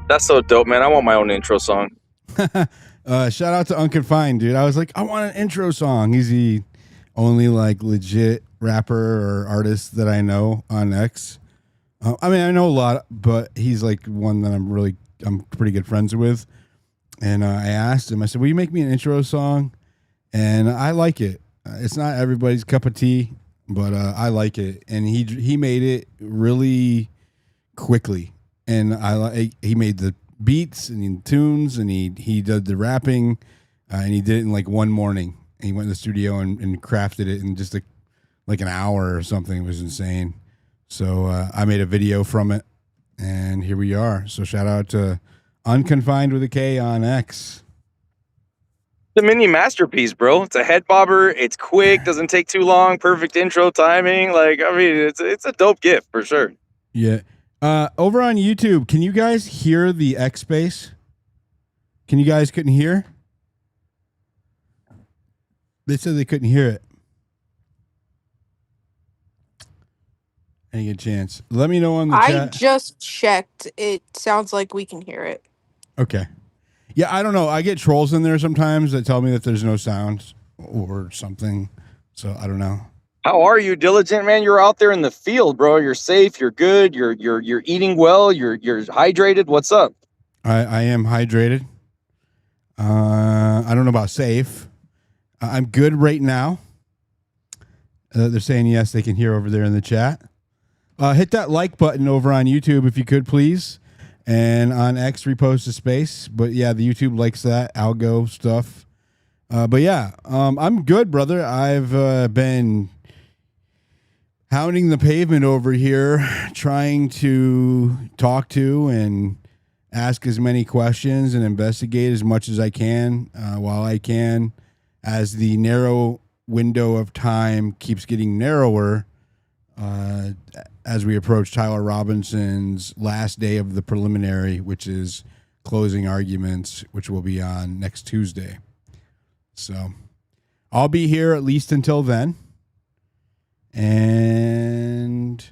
That's so dope, man. I want my own intro song. Shout out to Unconfined, dude. I was like, I want an intro song. He's the only like legit rapper or artist that I know on X. I mean, I know a lot, but he's like one that I'm pretty good friends with. And I asked him, I said, will you make me an intro song? And I like it. It's not everybody's cup of tea, but I like it. And he made it really quickly. And he made the beats and the tunes, and he did the rapping, and he did it in like one morning. And he went in the studio and crafted it in just like an hour or something. It was insane. So I made a video from it, and here we are. So shout out to Unconfined with a K on X. It's a mini masterpiece, bro. It's a head bobber. It's quick. Doesn't take too long. Perfect intro timing. Like, I mean, it's a dope gift for sure. Yeah. Over on YouTube, can you guys hear the X bass? Can you guys couldn't hear? They said they couldn't hear it. Any good chance? Let me know on the I chat. just checked. It sounds like we can hear it. Okay. Yeah, I don't know. I get trolls in there sometimes that tell me that there's no sounds or something. So I don't know. How are you, Diligent, man? You're out there in the field, bro. You're safe. You're good. You're eating well. You're hydrated. What's up? I am hydrated. I don't know about safe. I'm good right now. They're saying yes, they can hear over there in the chat. Hit that like button over on YouTube if you could, please. And on X, repost the space. But yeah, the YouTube likes that algo stuff. But yeah, I'm good, brother. I've been hounding the pavement over here, trying to talk to and ask as many questions and investigate as much as I can while I can, as the narrow window of time keeps getting narrower as we approach Tyler Robinson's last day of the preliminary, which is closing arguments, which will be on next Tuesday. So I'll be here at least until then. And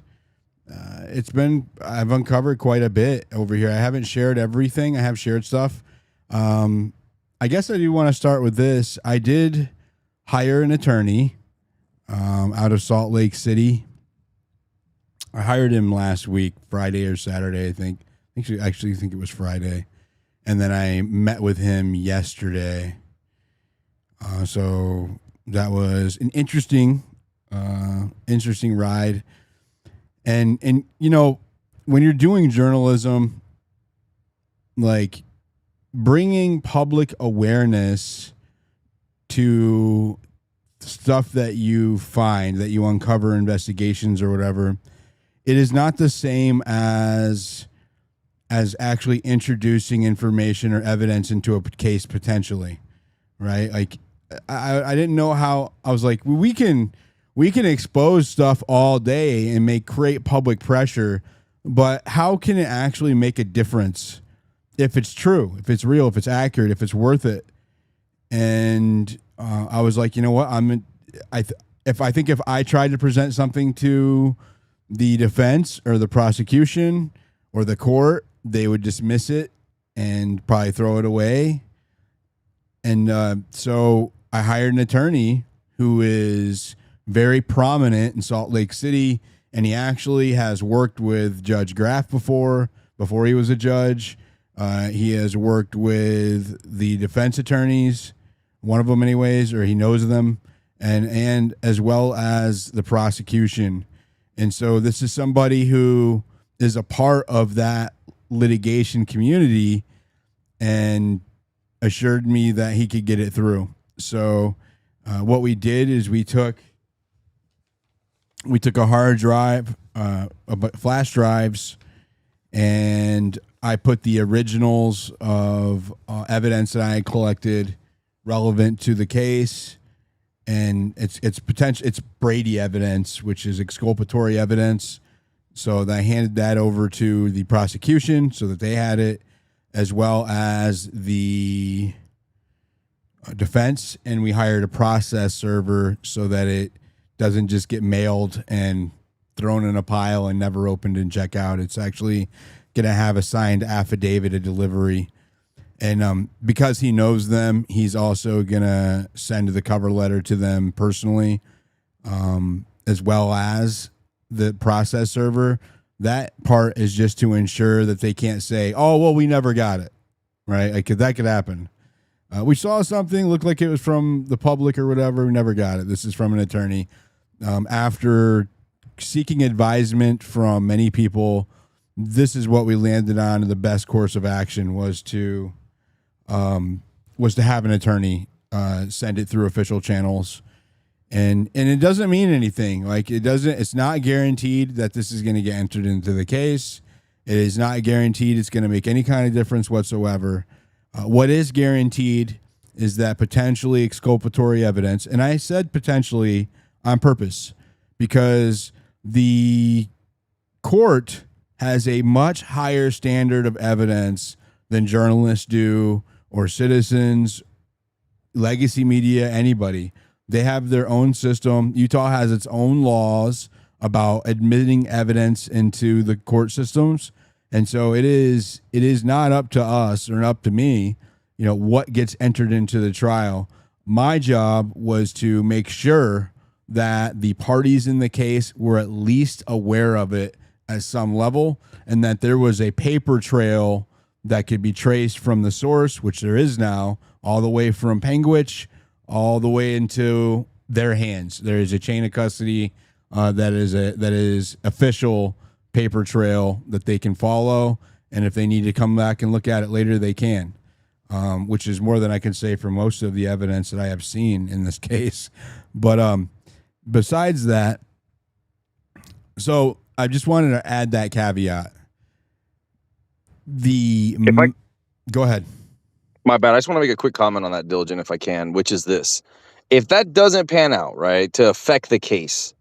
I've uncovered quite a bit over here. I haven't shared everything. I have shared stuff. I guess I do want to start with this. I did hire an attorney out of Salt Lake City. I hired him last week, Friday or Saturday, I think. I actually think it was Friday. And then I met with him yesterday. So that was an interesting ride. And you know, when you're doing journalism, like bringing public awareness to stuff that you find, that you uncover, investigations or whatever, it is not the same as actually introducing information or evidence into a case potentially, right? Like I didn't know how. I was like, we can expose stuff all day and create public pressure, but how can it actually make a difference if it's true, if it's real, if it's accurate, if it's worth it? And I was like, you know what? If I tried to present something to the defense or the prosecution or the court, they would dismiss it and probably throw it away. And so I hired an attorney who is very prominent in Salt Lake City, and he actually has worked with Judge Graff before he was a judge. He has worked with the defense attorneys, one of them anyways, or he knows them, and as well as the prosecution. And so this is somebody who is a part of that litigation community and assured me that he could get it through. So what we did is we took a hard drive, flash drives, and I put the originals of evidence that I had collected relevant to the case. And it's Brady evidence, which is exculpatory evidence. So I handed that over to the prosecution so that they had it, as well as the defense. And we hired a process server so that it doesn't just get mailed and thrown in a pile and never opened and check out. It's actually going to have a signed affidavit of delivery. And because he knows them, he's also going to send the cover letter to them personally, as well as the process server. That part is just to ensure that they can't say, oh, well, we never got it, right? Like, that could happen. We saw something, looked like it was from the public or whatever. We never got it. This is from an attorney. After seeking advisement from many people, this is what we landed on. The best course of action was to have an attorney send it through official channels. And it doesn't mean anything. Like, it's not guaranteed that this is going to get entered into the case. It is not guaranteed it's going to make any kind of difference whatsoever. What is guaranteed is that potentially exculpatory evidence, and I said potentially on purpose, because the court has a much higher standard of evidence than journalists do, or citizens, legacy media, anybody. They have their own system. Utah has its own laws about admitting evidence into the court systems. And so it is not up to us or up to me, what gets entered into the trial. My job was to make sure that the parties in the case were at least aware of it at some level, and that there was a paper trail that could be traced from the source, which there is now, all the way from Panguitch all the way into their hands. There is a chain of custody that is official paper trail that they can follow, and if they need to come back and look at it later, they can, which is more than I can say for most of the evidence that I have seen in this case. But besides that, so I just wanted to add that caveat. Go ahead. My bad. I just want to make a quick comment on that, Diligent, if I can, which is this. If that doesn't pan out, right, to affect the case,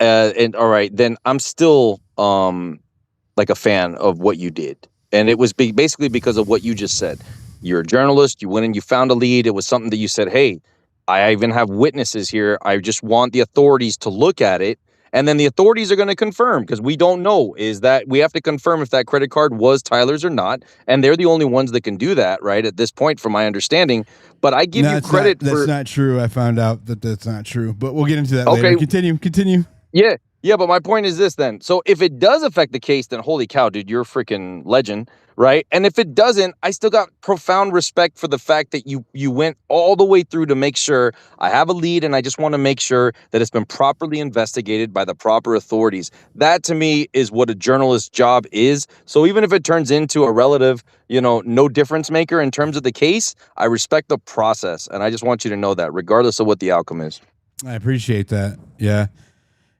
and all right, then I'm still like a fan of what you did. And it was basically because of what you just said. You're a journalist. You went and you found a lead. It was something that you said, hey, I even have witnesses here. I just want the authorities to look at it. And then the authorities are going to confirm, because we don't know, is that we have to confirm if that credit card was Tyler's or not. And they're the only ones that can do that, right, at this point, from my understanding. But I give you credit for... That's not true. I found out that that's not true. But we'll get into that later. Continue. Yeah, but my point is this then. So if it does affect the case, then holy cow, dude, you're a freaking legend, right? And if it doesn't, I still got profound respect for the fact that you went all the way through to make sure I have a lead, and I just want to make sure that it's been properly investigated by the proper authorities. That, to me, is what a journalist's job is. So even if it turns into a relative, no difference maker in terms of the case, I respect the process, and I just want you to know that, regardless of what the outcome is. I appreciate that. Yeah.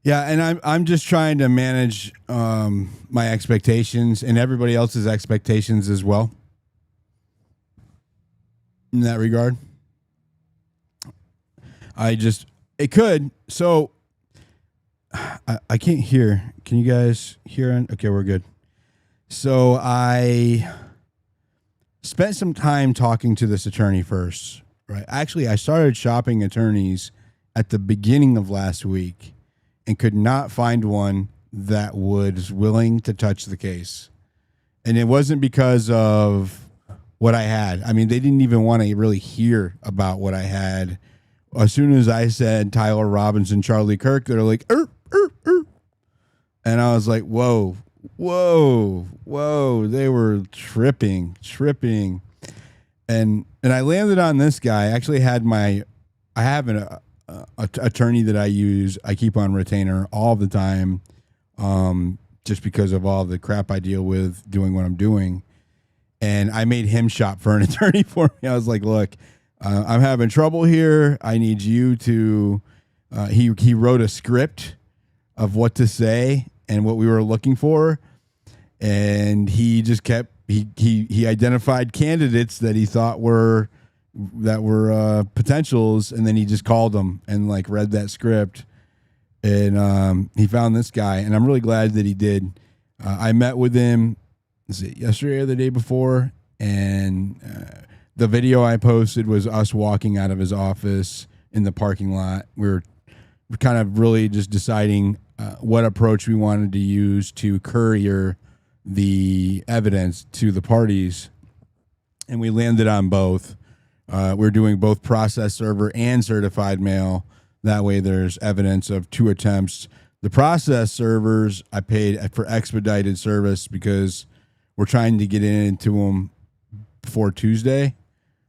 Yeah, and I'm just trying to manage my expectations and everybody else's expectations as well. In that regard, it could. So I can't hear. Can you guys hear? Okay, we're good. So I spent some time talking to this attorney first, right? Actually, I started shopping attorneys at the beginning of last week, and could not find one that was willing to touch the case. And it wasn't because of what I had. I mean, they didn't even want to really hear about what I had. As soon as I said Tyler Robinson, Charlie Kirk, they're like, and I was like, whoa. They were tripping. And I landed on this guy. I actually had I have an attorney that I use. I keep on retainer all the time, just because of all the crap I deal with doing what I'm doing. And I made him shop for an attorney for me. I was like, look, I'm having trouble here. I need you to, he wrote a script of what to say and what we were looking for. And he just kept, he identified candidates that he thought were potentials, and then he just called them and read that script, and he found this guy, and I'm really glad that he did. I met with him, is it yesterday or the day before, and the video I posted was us walking out of his office in the parking lot. We're kind of really just deciding what approach we wanted to use to courier the evidence to the parties, and we landed on both. We're doing both process server and certified mail. That way there's evidence of 2 attempts. The process servers, I paid for expedited service because we're trying to get into them before Tuesday,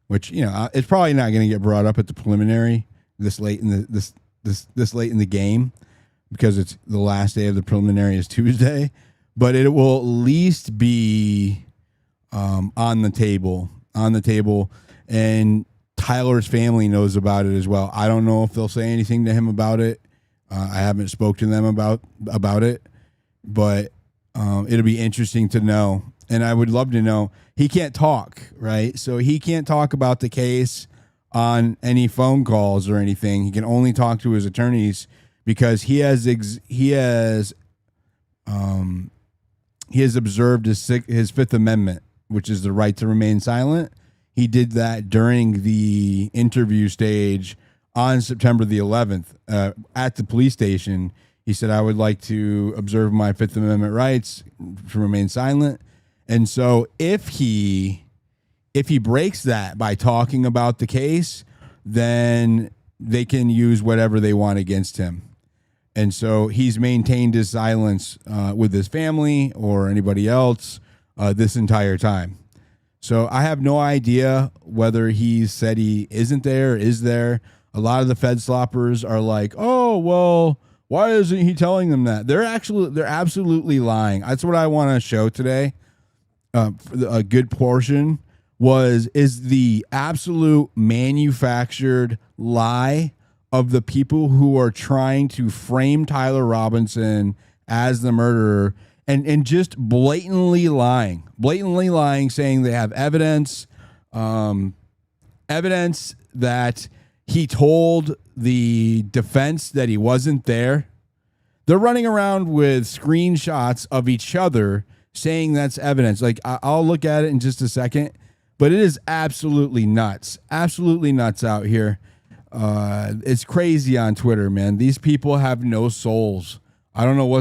which, it's probably not going to get brought up at the preliminary this late in this late in the game, because it's the last day of the preliminary is Tuesday, but it will at least be on the table, and Tyler's family knows about it as well. I don't know if they'll say anything to him about it. I haven't spoken to them about it, but it'll be interesting to know. And I would love to know. He can't talk, right? So he can't talk about the case on any phone calls or anything. He can only talk to his attorneys because he has observed his Fifth Amendment, which is the right to remain silent. He did that during the interview stage on September the 11th at the police station. He said, I would like to observe my Fifth Amendment rights to remain silent. And so if he breaks that by talking about the case, then they can use whatever they want against him. And so he's maintained his silence with his family or anybody else this entire time. So I have no idea whether he said he isn't there, is there. A lot of the FEDsloppers are like, oh, well, why isn't he telling them that? They're absolutely lying. That's what I want to show today. A good portion is the absolute manufactured lie of the people who are trying to frame Tyler Robinson as the murderer, and just blatantly lying, saying they have evidence that he told the defense that he wasn't there. They're running around with screenshots of each other saying that's evidence. Like, I'll look at it in just a second, but it is absolutely nuts out here. It's crazy on Twitter, man. These people have no souls. I don't know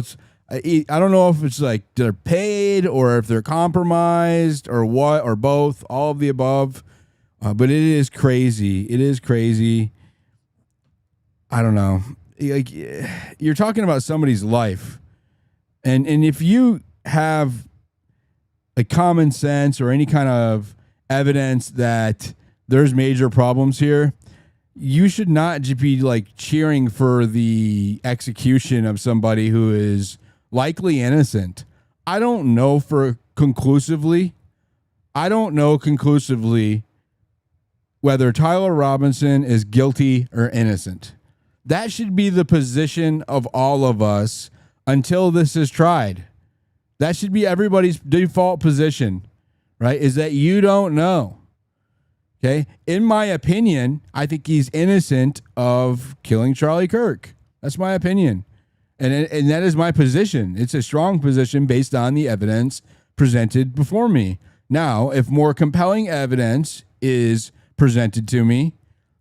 if it's like they're paid or if they're compromised or what, or both, all of the above. But it is crazy. I don't know. Like, you're talking about somebody's life, and if you have a common sense or any kind of evidence that there's major problems here, you should not be like cheering for the execution of somebody who is likely innocent. I don't know conclusively whether Tyler Robinson is guilty or innocent. That should be the position of all of us until this is tried. That should be everybody's default position, right? Is that you don't know. Okay? In my opinion, I think he's innocent of killing Charlie Kirk. That's my opinion. And that is my position. It's a strong position based on the evidence presented before me. Now, if more compelling evidence is presented to me,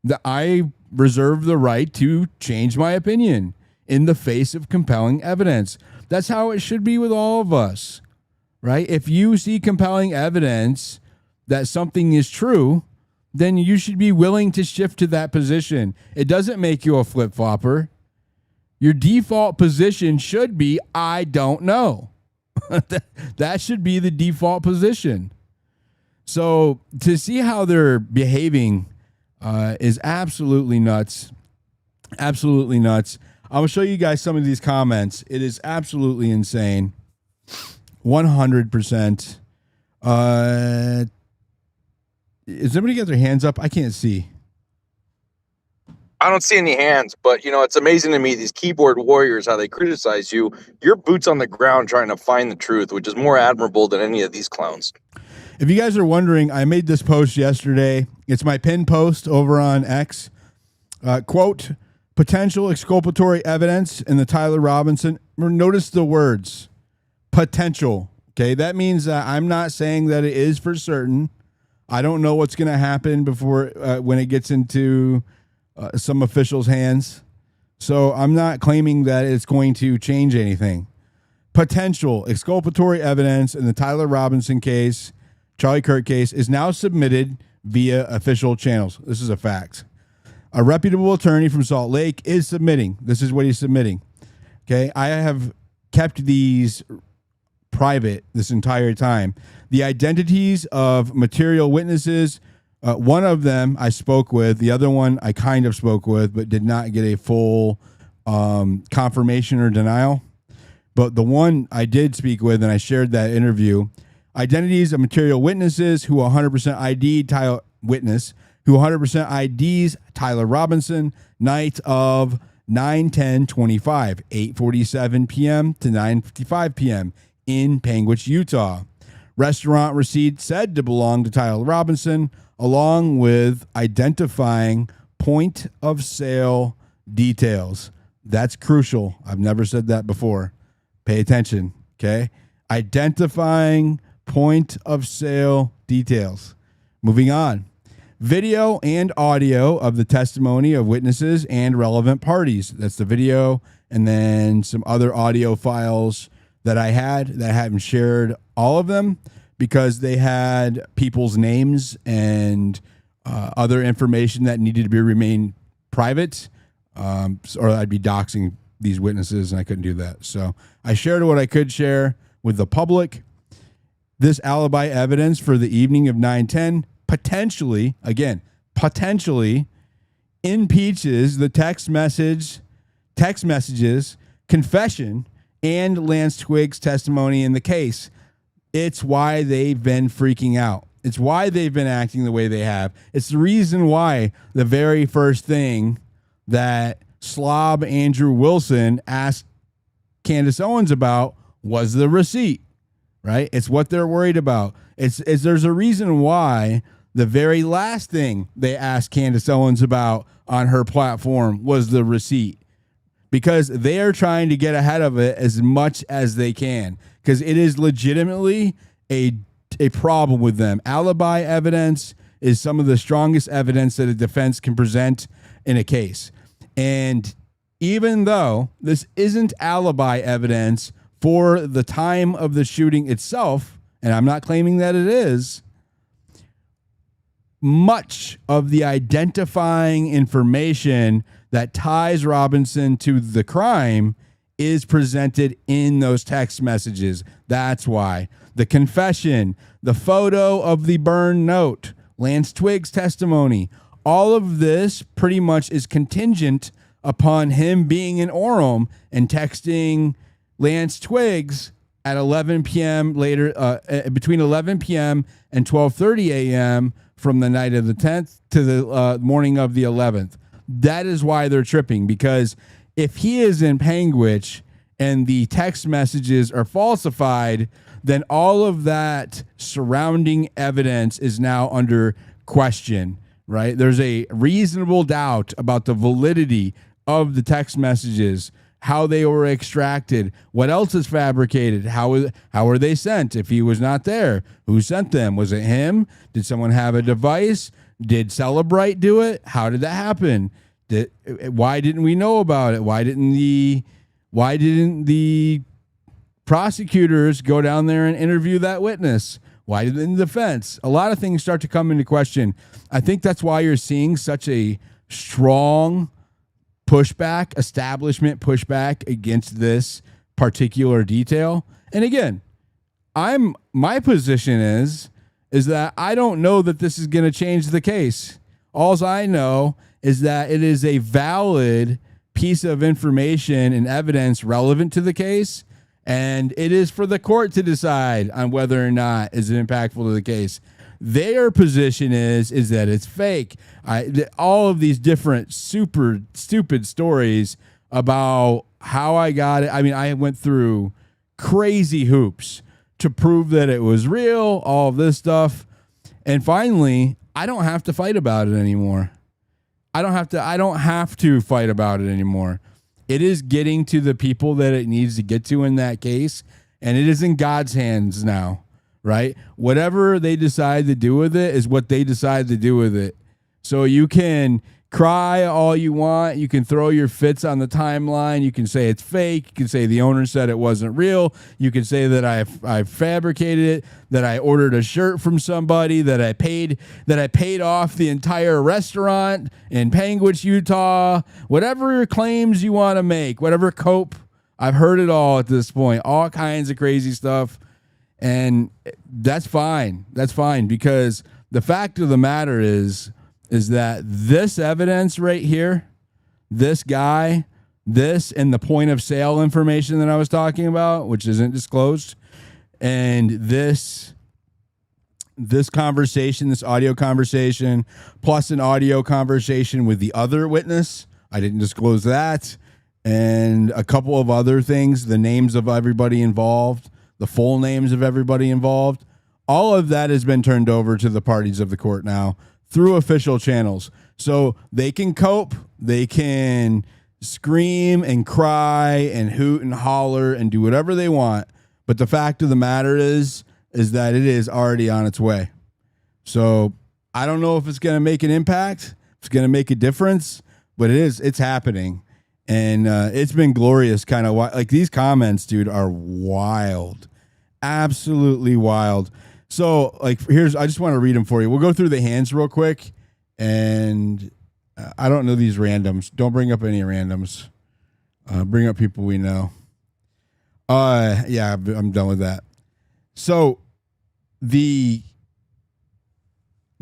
that I reserve the right to change my opinion in the face of compelling evidence. That's how it should be with all of us, right? If you see compelling evidence that something is true, then you should be willing to shift to that position. It doesn't make you a flip-flopper. Your default position should be, I don't know. That should be the default position. So to see how they're behaving is absolutely nuts. Absolutely nuts. I will show you guys some of these comments. It is absolutely insane. 100%. Is anybody got their hands up? I can't see. I don't see any hands, but it's amazing to me, these keyboard warriors, how they criticize you. Your boots on the ground trying to find the truth, which is more admirable than any of these clowns. If you guys are wondering, I made this post yesterday. It's my pinned post over on X. Quote, potential exculpatory evidence in the Tyler Robinson. Notice the words, potential. Okay, that means that I'm not saying that it is for certain. I don't know what's going to happen before when it gets into some officials' hands. So I'm not claiming that it's going to change anything. Potential exculpatory evidence in the Tyler Robinson case, Charlie Kirk case, is now submitted via official channels. This is a fact. A reputable attorney from Salt Lake is submitting. This is what he's submitting. Okay. I have kept these private this entire time. The identities of material witnesses, one of them I spoke with, the other one I kind of spoke with, but did not get a full confirmation or denial. But the one I did speak with, and I shared that interview, identities of material witnesses who 100% ID'd Tyler witness, who 100% IDs Tyler Robinson, night of 9/10/25, 8:47 p.m. to 9:55 p.m. in Panguitch, Utah. Restaurant receipt said to belong to Tyler Robinson, along with identifying point of sale details. That's crucial. I've never said that before. Pay attention, okay? Identifying point of sale details. Moving on. Video and audio of the testimony of witnesses and relevant parties. That's the video, and then some other audio files that I haven't shared all of them because they had people's names and other information that needed to be remain private, or I'd be doxing these witnesses, and I couldn't do that. So I shared what I could share with the public. This alibi evidence for the evening of 9/10 potentially impeaches the text messages, confession, and Lance Twiggs' testimony in the case. It's why they've been freaking out. It's why they've been acting the way they have. It's the reason why the very first thing that slob Andrew Wilson asked Candace Owens about was the receipt, right? It's what they're worried about. There's a reason why the very last thing they asked Candace Owens about on her platform was the receipt, because they are trying to get ahead of it as much as they can, because it is legitimately a problem with them. Alibi evidence is some of the strongest evidence that a defense can present in a case. And even though this isn't alibi evidence for the time of the shooting itself, and I'm not claiming that it is, much of the identifying information that ties Robinson to the crime is presented in those text messages. That's why. The confession, the photo of the burned note, Lance Twiggs' testimony, all of this pretty much is contingent upon him being in Orem and texting Lance Twiggs at 11 p.m. later, between 11 p.m. and 12:30 a.m. from the night of the 10th to the morning of the 11th. That is why they're tripping, because if he is in Panguitch and the text messages are falsified, then all of that surrounding evidence is now under question, right? There's a reasonable doubt about the validity of the text messages, how they were extracted, what else is fabricated, how are they sent? If he was not there, who sent them? Was it him? Did someone have a device? Did Celebrite do it? How did that happen? Why didn't we know about it? Why didn't the prosecutors go down there and interview that witness? Why didn't the defense? A lot of things start to come into question. I think that's why you're seeing such a strong pushback, establishment pushback against this particular detail. And again, my position is that I don't know that this is going to change the case. All I know is that it is a valid piece of information and evidence relevant to the case, and it is for the court to decide on whether or not is it impactful to the case. Their position is that it's fake. All of these different super stupid stories about how I got it. I mean, I went through crazy hoops to prove that it was real, all of this stuff. And finally, I don't have to fight about it anymore. I don't have to fight about it anymore. It is getting to the people that it needs to get to in that case, and it is in God's hands now, right? Whatever they decide to do with it is what they decide to do with it. So you can cry all you want. You can throw your fits on the timeline. You can say it's fake. You can say the owner said it wasn't real. You can say that I fabricated it, that I ordered a shirt from somebody, that I paid off the entire restaurant in Panguitch, Utah. Whatever claims you want to make, whatever cope. I've heard it all at this point. All kinds of crazy stuff. And that's fine. That's fine, because the fact of the matter is that this evidence right here, this guy, this and the point of sale information that I was talking about, which isn't disclosed, and this conversation, this audio conversation, plus an audio conversation with the other witness, I didn't disclose that, and a couple of other things, the names of everybody involved, the full names of everybody involved, all of that has been turned over to the parties of the court now through official channels. So they can cope, they can scream and cry and hoot and holler and do whatever they want. But the fact of the matter is that it is already on its way. So I don't know if it's going to make an impact, if it's going to make a difference, but it's happening. And it's been glorious, kind of like these comments, dude, are wild, absolutely wild. So like, I just want to read them for you. We'll go through the hands real quick. And I don't know these randoms. Don't bring up any randoms. Bring up people we know. Yeah, I'm done with that. So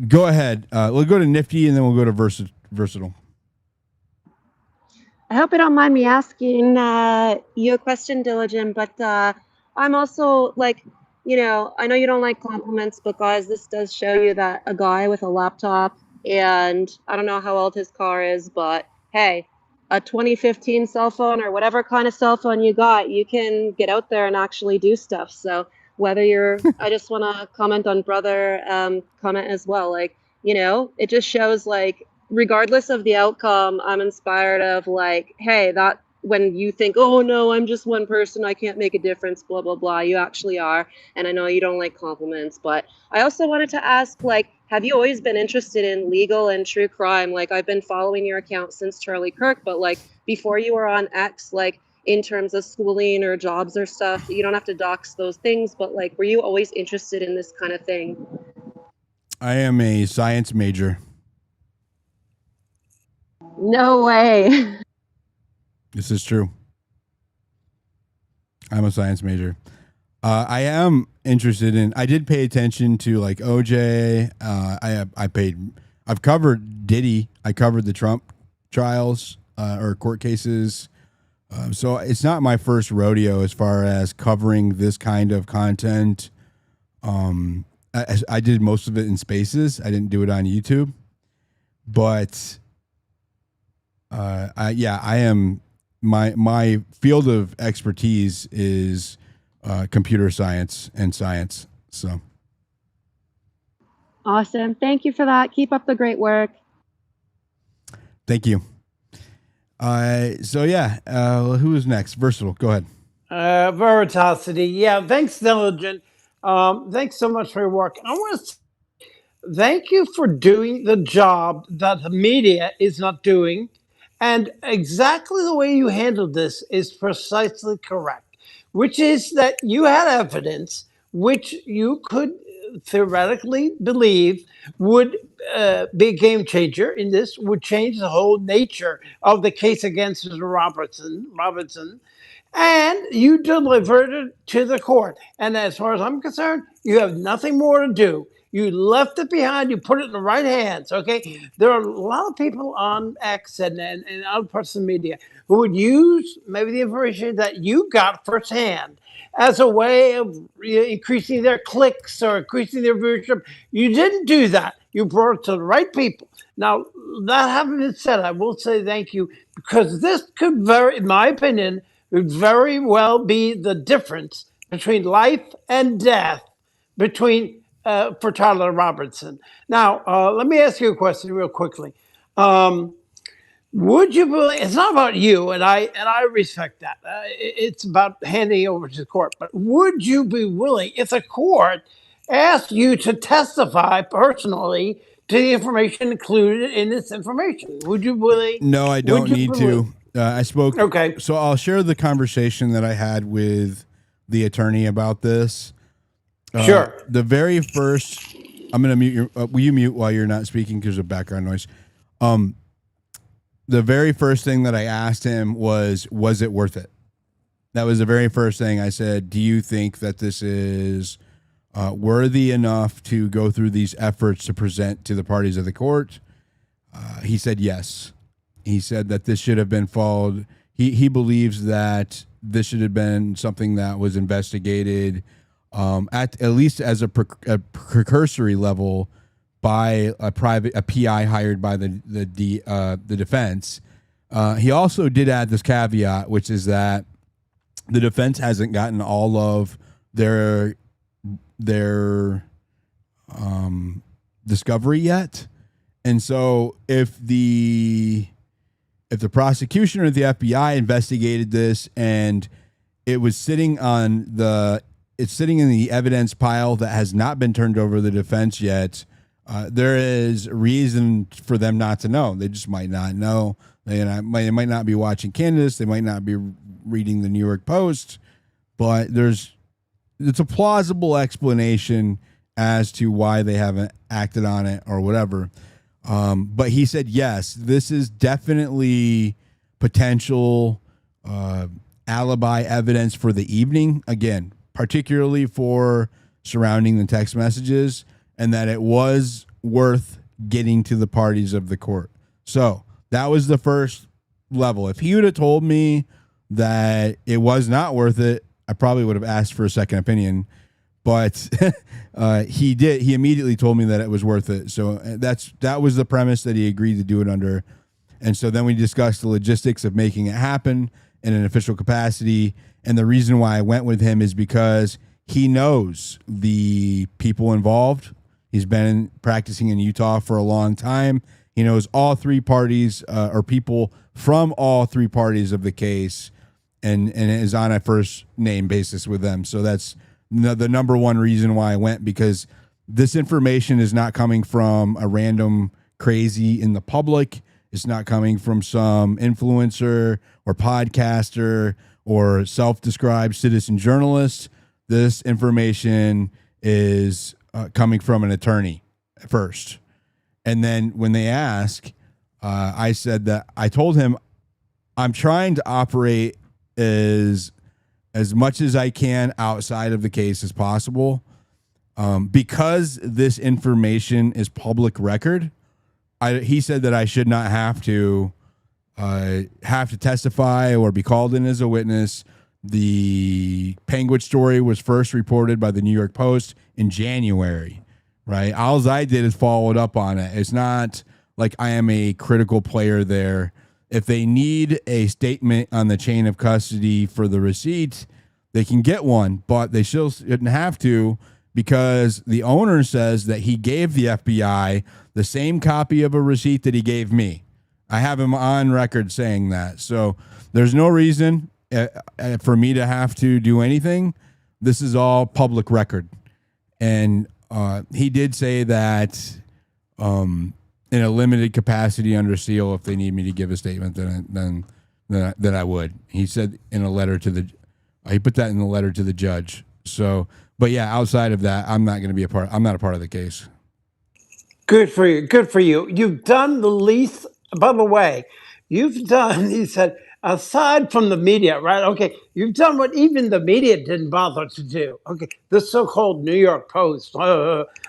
go ahead. We'll go to Nifty and then we'll go to Versatile. I hope you don't mind me asking you a question, Diligent, but I'm also like, I know you don't like compliments, but guys, this does show you that a guy with a laptop, and I don't know how old his car is, but hey, a 2015 cell phone or whatever kind of cell phone you got, you can get out there and actually do stuff. So whether I just want to comment on brother comment as well. Like, it just shows like, regardless of the outcome, I'm inspired of like, hey, that when you think, oh no, I'm just one person, I can't make a difference, blah, blah, blah, you actually are. And I know you don't like compliments, but I also wanted to ask, like, have you always been interested in legal and true crime? Like, I've been following your account since Charlie Kirk, but like before you were on X, like in terms of schooling or jobs or stuff, you don't have to dox those things, but like, were you always interested in this kind of thing? I am a science major. No way. This is true. I'm a science major. I am interested in. I did pay attention to like OJ. I've covered Diddy. I covered the Trump trials or court cases. So it's not my first rodeo as far as covering this kind of content. I did most of it in Spaces. I didn't do it on YouTube, but I am. My field of expertise is computer science and science. So awesome. Thank you for that. Keep up the great work. Thank you. So yeah, who is next? Versatile, go ahead. Veritacity. Yeah, thanks, Diligent. Thanks so much for your work. I want to thank you for doing the job that the media is not doing. And exactly the way you handled this is precisely correct, which is that you had evidence which you could theoretically believe would be a game changer in this, would change the whole nature of the case against Mr. Robinson, and you delivered it to the court. And as far as I'm concerned, you have nothing more to do. You left it behind. You put it in the right hands. Okay. There are a lot of people on X and other parts of the media who would use maybe the information that you got firsthand as a way of increasing their clicks or increasing their viewership. You didn't do that. You brought it to the right people. Now, that having been said, I will say thank you, because this could in my opinion, would very well be the difference between life and death for Tyler Robertson. Now, let me ask you a question real quickly. Would you believe, it's not about you, and I respect that. It's about handing over to the court. But would you be willing, if the court asked you to testify personally to the information included in this information? Would you really? No, I don't need to. I spoke. Okay. So I'll share the conversation that I had with the attorney about this. Sure. The very first, I'm going to mute your. Will you mute while you're not speaking because of background noise? The very first thing that I asked him was it worth it? That was the very first thing I said. Do you think that this is worthy enough to go through these efforts to present to the parties of the court? He said yes. He said that this should have been followed. He believes that this should have been something that was investigated at least as a precursory level by a PI hired by the defense. He also did add this caveat, which is that the defense hasn't gotten all of their discovery yet, and so if the prosecution or the FBI investigated this and it was sitting in the evidence pile that has not been turned over to the defense yet, there is reason for them not to know. They just might not know. They might not be watching Candace. They might not be reading the New York Post, but it's a plausible explanation as to why they haven't acted on it or whatever. But he said, yes, this is definitely potential alibi evidence for the evening. Again, particularly for surrounding the text messages, and that it was worth getting to the parties of the court. So that was the first level. If he would have told me that it was not worth it, I probably would have asked for a second opinion. But he did. He immediately told me that it was worth it. So that was the premise that he agreed to do it under. And so then we discussed the logistics of making it happen in an official capacity. And the reason why I went with him is because he knows the people involved. He's been practicing in Utah for a long time. He knows all three parties or people from all three parties of the case, and is on a first name basis with them. So that's the number one reason why I went, because this information is not coming from a random crazy in the public. It's not coming from some influencer or podcaster or self-described citizen journalist. This information is coming from an attorney first. And then when they ask, I said that I told him I'm trying to operate as much as I can outside of the case as possible, because this information is public record. He said that I should not have to testify or be called in as a witness. The Penguin story was first reported by the New York Post in January, right? All I did is followed up on it. It's not like I am a critical player there. If they need a statement on the chain of custody for the receipt, they can get one, but they still shouldn't have to, because the owner says that he gave the FBI the same copy of a receipt that he gave me. I have him on record saying that. So there's no reason for me to have to do anything. This is all public record. And he did say that in a limited capacity under seal, if they need me to give a statement, then I would. He said in a letter to he put that in the letter to the judge. So, but yeah, outside of that, I'm not going to be I'm not a part of the case. Good for you. Good for you. You've done the least, by the way, he said, aside from the media, right? Okay, you've done what even the media didn't bother to do. Okay, the so-called New York Post,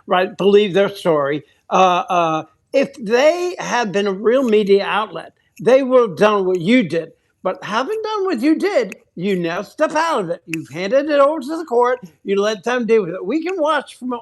right, believe their story. If they had been a real media outlet, they would have done what you did. But having done what you did, you now step out of it. You've handed it over to the court. You let them deal with it. We can watch from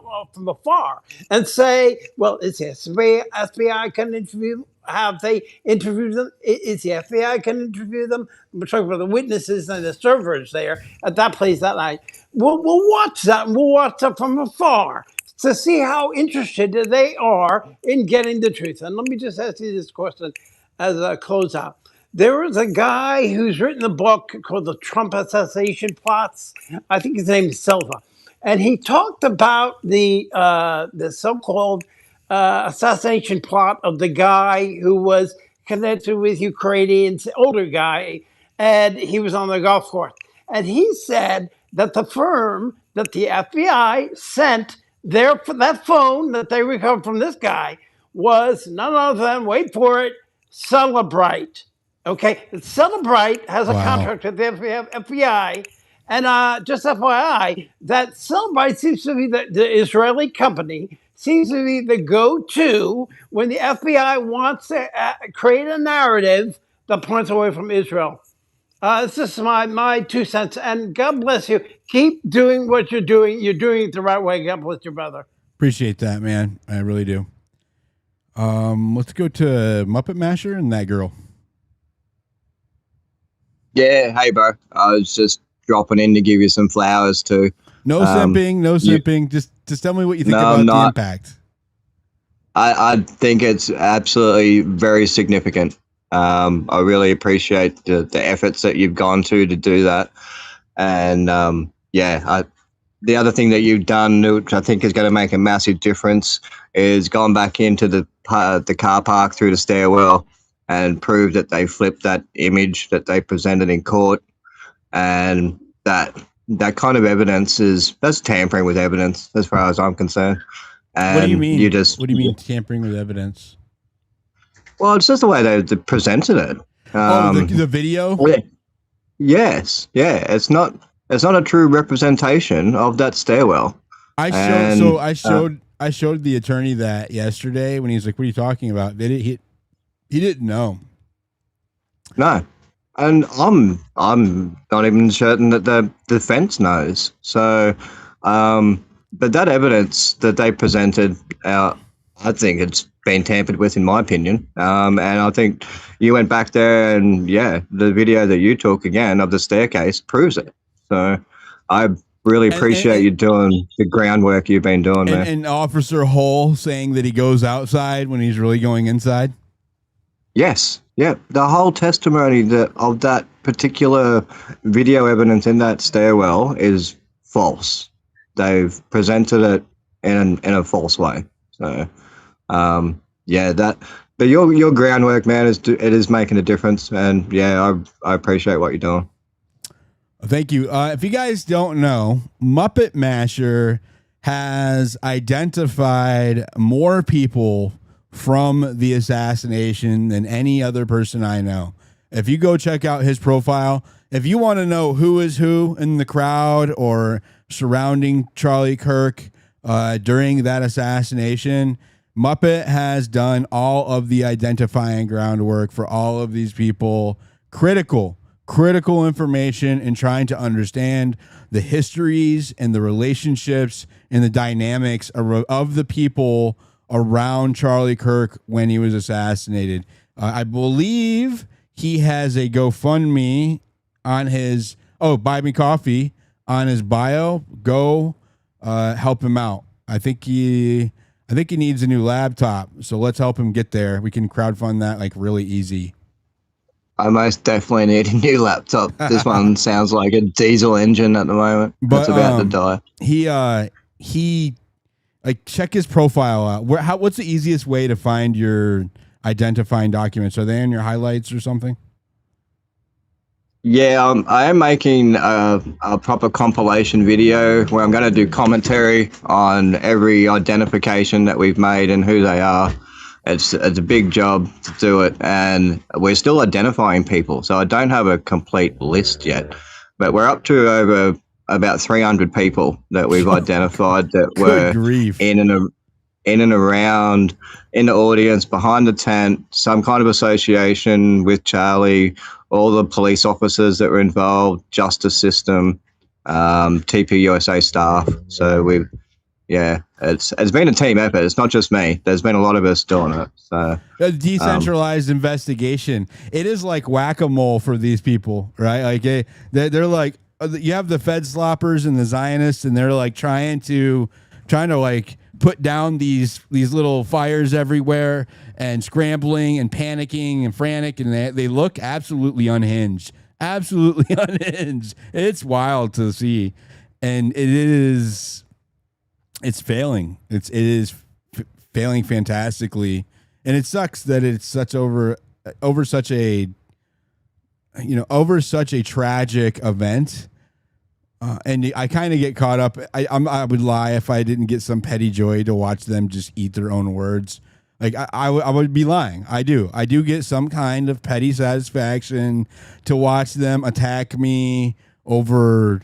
afar and say, well, it's the FBI can interview. Have they interviewed them? It's the FBI can interview them. We're talking about the witnesses and the servers there at that place that night. We'll watch that. We'll watch that from afar to see how interested they are in getting the truth. And let me just ask you this question as a closeout. There is a guy who's written a book called The Trump Assassination Plots. I think his name is Silva. And he talked about the so-called assassination plot of the guy who was connected with Ukrainians, older guy, and he was on the golf course. And he said that the firm that the FBI sent that phone that they recovered from this guy was none other than, wait for it, Celebrite. Okay, Celebrite has a contract with the FBI. And just FYI, that Celebrite seems to be the Israeli company, seems to be the go-to when the FBI wants to create a narrative that points away from Israel. This is my 2 cents. And God bless you. Keep doing what you're doing. You're doing it the right way. God bless your brother. Appreciate that, man. I really do. Let's go to Muppet Masher and that girl. Yeah, hey, bro. I was just dropping in to give you some flowers too. No simping, no simping. Just tell me what you think about the impact. I think it's absolutely very significant. I really appreciate the efforts that you've gone to do that. And the other thing that you've done, which I think is going to make a massive difference, is gone back into the car park through the stairwell and prove that they flipped that image that they presented in court. And that kind of evidence that's tampering with evidence as far as I'm concerned. And what do you mean? What do you mean tampering with evidence? Well, it's just the way they presented it. The video? Yes. Yeah. It's not a true representation of that stairwell. I showed the attorney that yesterday when he's like, "What are you talking about?" He didn't know. No. And I'm not even certain that the defense knows. So, but that evidence that they presented, I think it's been tampered with, in my opinion. And I think you went back there, and the video that you took again of the staircase proves it. So, I really appreciate you doing the groundwork you've been doing, man. And Officer Hull saying that he goes outside when he's really going inside. Yes. Yeah. The whole testimony of that particular video evidence in that stairwell is false. They've presented it in a false way. So, but your groundwork, man, is making a difference. And I appreciate what you're doing. Thank you. If you guys don't know, Muppet Masher has identified more people from the assassination than any other person I know. If you go check out his profile, if you want to know who is who in the crowd or surrounding Charlie Kirk during that assassination, Muppet has done all of the identifying groundwork for all of these people. Critical information in trying to understand the histories and the relationships and the dynamics of the people around Charlie Kirk when he was assassinated. I believe he has a GoFundMe on his Buy Me Coffee on his bio. Go help him out. I think he needs a new laptop, so let's help him get there. We can crowdfund that like really easy. I most definitely need a new laptop. This one sounds like a diesel engine at the moment. But it's about to die. He check his profile out. What's the easiest way to find your identifying documents? Are they in your highlights or something? Yeah, I am making a proper compilation video where I'm going to do commentary on every identification that we've made and who they are. It's a big job to do it, and we're still identifying people. So I don't have a complete list yet, but we're up to over about 300 people that we've identified that were in and around, in the audience, behind the tent, some kind of association with Charlie, all the police officers that were involved, justice system, TPUSA staff. So it's been a team effort. It's not just me. There's been a lot of us doing it. So a decentralized investigation. It is like whack-a-mole for these people, right? Like they're like, you have the FEDsloppers and the Zionists, and they're like trying to like put down these little fires everywhere and scrambling and panicking and frantic, and they look absolutely unhinged. Absolutely unhinged. It's wild to see, and it's failing. It is failing fantastically, and it sucks that it's such over such a over such a tragic event. And I kind of get caught up. I would lie if I didn't get some petty joy to watch them just eat their own words. Like I would be lying. I do get some kind of petty satisfaction to watch them attack me over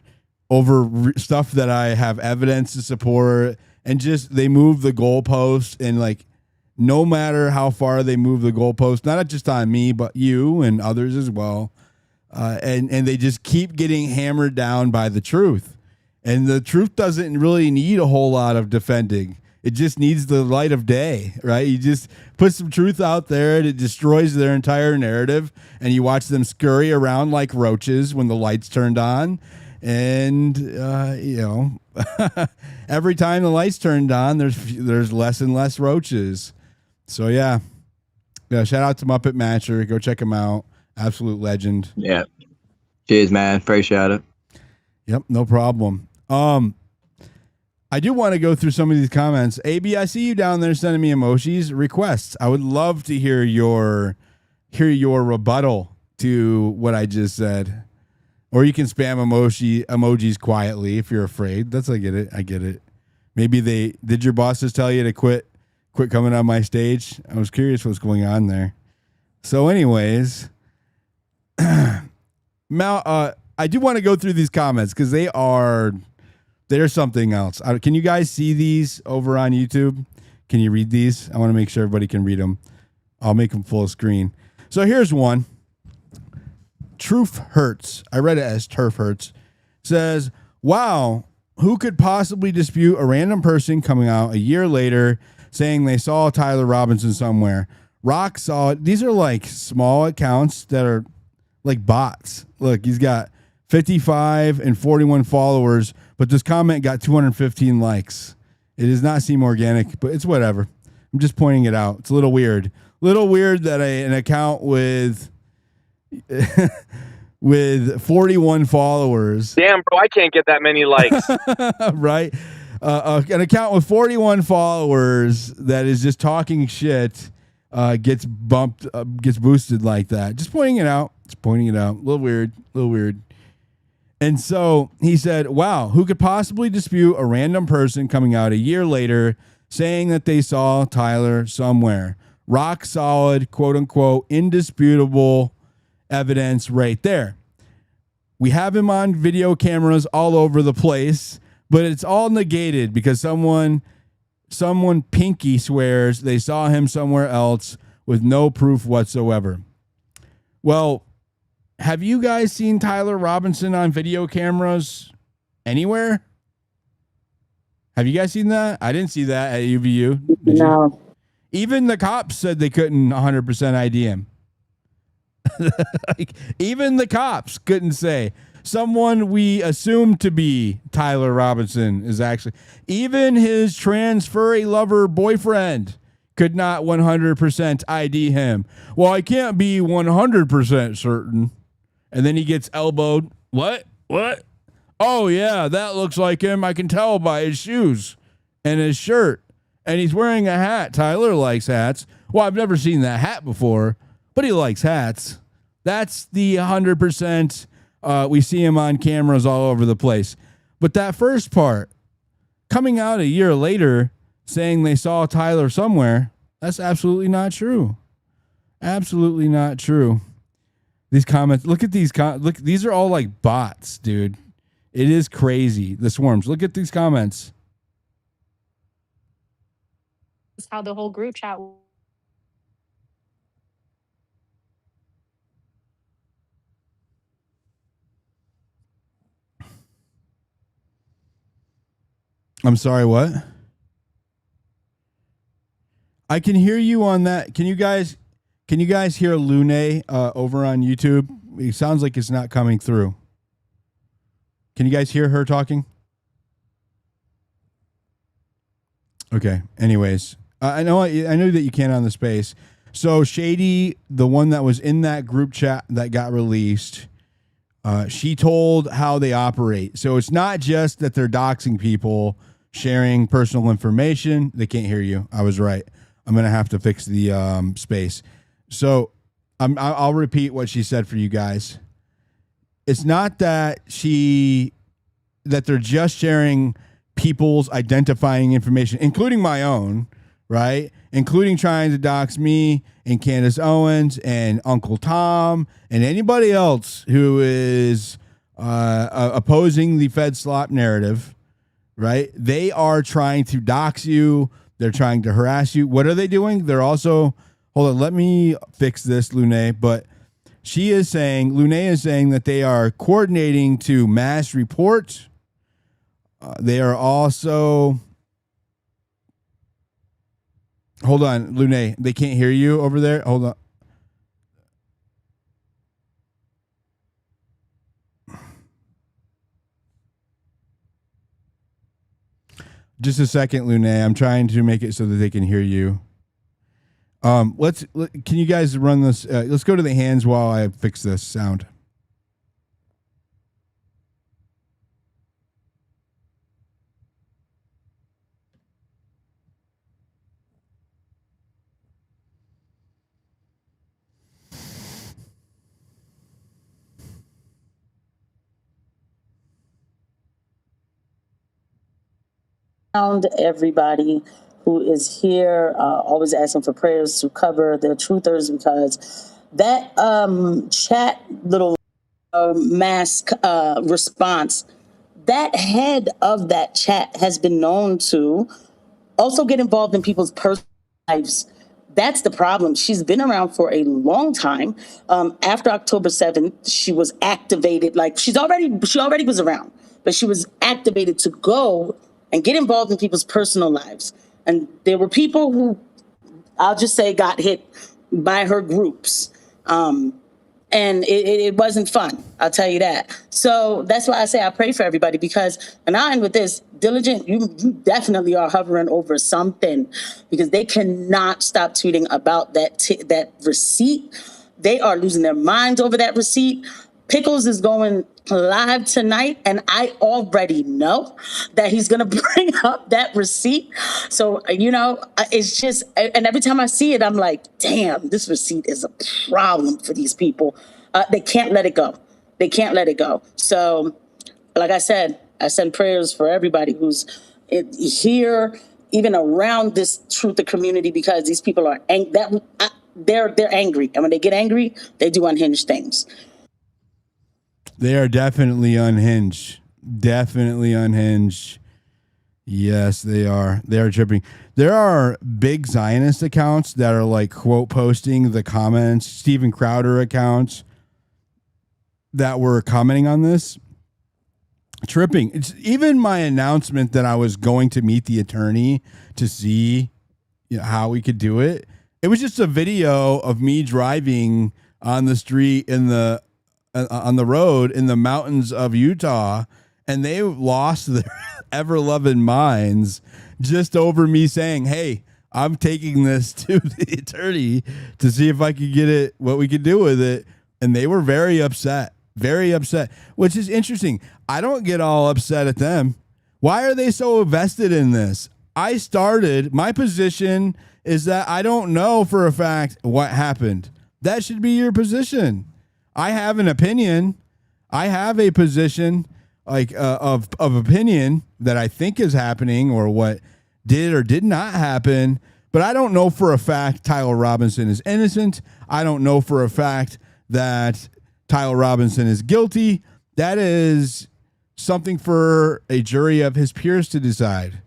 stuff that I have evidence to support, and just they move the goalpost, and like no matter how far they move the goalpost, not just on me but you and others as well. And they just keep getting hammered down by the truth. And the truth doesn't really need a whole lot of defending. It just needs the light of day, right? You just put some truth out there and it destroys their entire narrative. And you watch them scurry around like roaches when the light's turned on. And, every time the light's turned on, there's less and less roaches. So, yeah, shout out to Muppet Matcher. Go check him out. Absolute legend. Yeah. Cheers, man. Appreciate it. Yep, no problem. I do want to go through some of these comments. AB, I see you down there sending me emojis, requests. I would love to hear your rebuttal to what I just said. Or you can spam emojis quietly if you're afraid. I get it. Maybe did your bosses tell you to quit coming on my stage? I was curious what's going on there. So anyways, Mal, I do want to go through these comments because they're something else. Can you guys see these over on YouTube? Can you read these? I want to make sure everybody can read them. I'll make them full screen. So here's one. Truth Hurts. I read it as Turf Hurts. Says, wow, who could possibly dispute a random person coming out a year later saying they saw Tyler Robinson somewhere? Rock solid. These are like small accounts that are like bots. Look, he's got 55 and 41 followers, but this comment got 215 likes. It does not seem organic, but it's whatever. I'm just pointing it out. It's a little weird. That an account with 41 followers. Damn, bro, I can't get that many likes. Right? An account with 41 followers that is just talking shit gets boosted like that. Just pointing it out. A little weird. And so he said, wow, who could possibly dispute a random person coming out a year later saying that they saw Tyler somewhere? Rock solid, quote unquote, indisputable evidence right there. We have him on video cameras all over the place, but it's all negated because someone pinky swears they saw him somewhere else with no proof whatsoever. Well, have you guys seen Tyler Robinson on video cameras anywhere? Have you guys seen that? I didn't see that at UVU. Did No. you? Even the cops said they couldn't 100% ID him. Like, even the cops couldn't say. Someone we assume to be Tyler Robinson is actually. Even his trans furry lover boyfriend could not 100% ID him. Well, I can't be 100% certain. And then he gets elbowed. What? Oh, yeah, that looks like him. I can tell by his shoes and his shirt. And he's wearing a hat. Tyler likes hats. Well, I've never seen that hat before, but he likes hats. That's the 100%. We see him on cameras all over the place. But that first part, coming out a year later, saying they saw Tyler somewhere, that's absolutely not true. Absolutely not true. These comments, look at these. Look, these are all like bots, dude. It is crazy. The swarms. Look at these comments. That's how the whole group chat. I'm sorry, what? I can hear you on that. Can you guys hear Lune over on YouTube? It sounds like it's not coming through. Can you guys hear her talking? Okay. Anyways, I know that you can't on the space. So Shady, the one that was in that group chat that got released, she told how they operate. So it's not just that they're doxing people. sharing personal information. They can't hear you. I was right. I'm going to have to fix the space. So I'll repeat what she said for you guys. It's not that they're just sharing people's identifying information, including my own, right? Including trying to dox me and Candace Owens and Uncle Tom and anybody else who is opposing the Fed slop narrative, right? They are trying to dox you. They're trying to harass you. What are they doing? They're also, hold on, let me fix this, Lune. But Lune is saying that they are coordinating to mass report. They are also, hold on, Lune, they can't hear you over there. Hold on. Just a second, Lune. I'm trying to make it so that they can hear you. Can you guys run this? Let's go to the hands while I fix this sound. Everybody who is here, always asking for prayers to cover the truthers, because that chat little mask response, that head of that chat has been known to also get involved in people's personal lives. That's the problem. She's been around for a long time. After October 7th, she was activated. Like she already was around, but she was activated to go and get involved in people's personal lives. And there were people who, I'll just say, got hit by her groups. And it wasn't fun, I'll tell you that. So that's why I say I pray for everybody, because, and I end with this, Diligent, you definitely are hovering over something, because they cannot stop tweeting about that receipt. They are losing their minds over that receipt. Pickles is going live tonight, and I already know that he's going to bring up that receipt. So, it's just, and every time I see it, I'm like, damn, this receipt is a problem for these people. They can't let it go. They can't let it go. So, like I said, I send prayers for everybody who's here, even around this truther community, because these people are they're angry, and when they get angry, they do unhinged things. They are definitely unhinged. Definitely unhinged. Yes, they are. They are tripping. There are big Zionist accounts that are like quote posting the comments, Steven Crowder accounts that were commenting on this. Tripping. It's even my announcement that I was going to meet the attorney to see how we could do it. It was just a video of me driving on the street on the road in the mountains of Utah, and they lost their ever-loving minds just over me saying, hey, I'm taking this to the attorney to see if I could get it, what we could do with it. And they were very upset, which is interesting. I don't get all upset at them. Why are they so vested in this? My position is that I don't know for a fact what happened. That should be your position. I have an opinion. I have a position of opinion that I think is happening, or what did or did not happen. But I don't know for a fact Tyler Robinson is innocent. I don't know for a fact that Tyler Robinson is guilty. That is something for a jury of his peers to decide.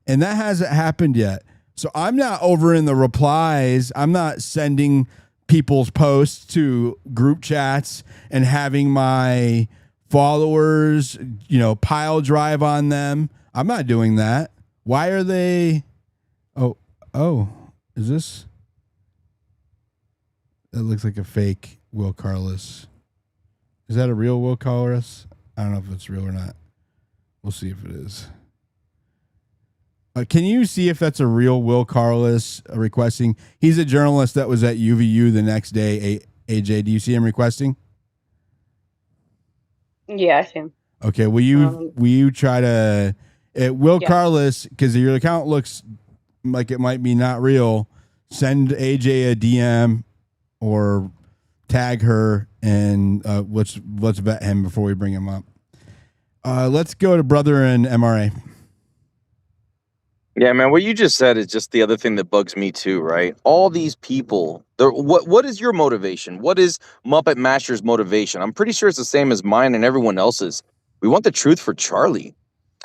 And that hasn't happened yet. So I'm not over in the replies. I'm not sending people's posts to group chats and having my followers, pile drive on them. I'm not doing that. Why are they? Oh, is this? That looks like a fake Will Carlos. Is that a real Will Carlos? I don't know if it's real or not. We'll see if it is. Can you see if that's a real Will Carlos requesting? He's a journalist that was at UVU the next day. AJ, do you see him requesting? Yeah, I see him. Okay, will you try to Will Yeah. Carlos, because your account looks like it might be not real, send AJ a DM or tag her, and let's vet him before we bring him up. Let's go to brother and MRA. Yeah, man, what you just said is just the other thing that bugs me too, right? All these people, what is your motivation? What is Muppet Master's motivation? I'm pretty sure it's the same as mine and everyone else's. We want the truth for Charlie.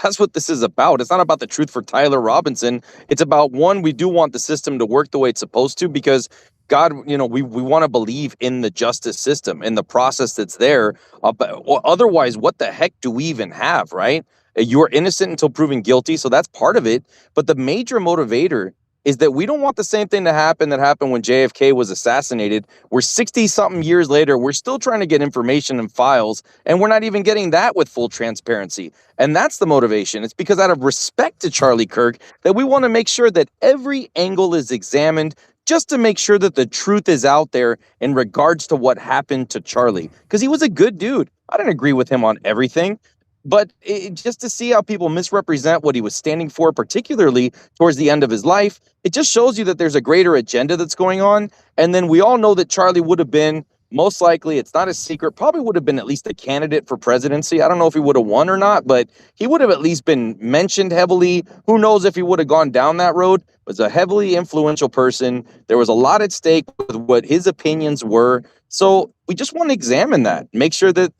That's what this is about. It's not about the truth for Tyler Robinson. It's about, one, we do want the system to work the way it's supposed to, because God, we want to believe in the justice system, in the process that's there. Otherwise, what the heck do we even have, right? You're innocent until proven guilty, so that's part of it. But the major motivator is that we don't want the same thing to happen that happened when JFK was assassinated. We're 60-something years later, we're still trying to get information and files, and we're not even getting that with full transparency. And that's the motivation. It's because out of respect to Charlie Kirk that we want to make sure that every angle is examined, just to make sure that the truth is out there in regards to what happened to Charlie. Because he was a good dude. I didn't agree with him on everything. But just to see how people misrepresent what he was standing for, particularly towards the end of his life, it just shows you that there's a greater agenda that's going on. And then we all know that Charlie would have been, most likely, it's not a secret, probably would have been at least a candidate for presidency. I don't know if he would have won or not, but he would have at least been mentioned heavily. Who knows if he would have gone down that road? Was a heavily influential person. There was a lot at stake with what his opinions were. So we just want to examine that, make sure that,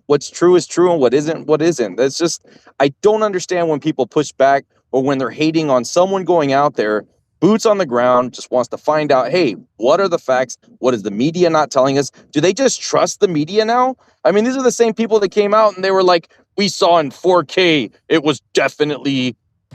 what's true is true and what isn't. That's just, I don't understand when people push back or when they're hating on someone going out there, boots on the ground, just wants to find out, hey, what are the facts? What is the media not telling us? Do they just trust the media now? I mean, these are the same people that came out and they were like, we saw in 4K, it was definitely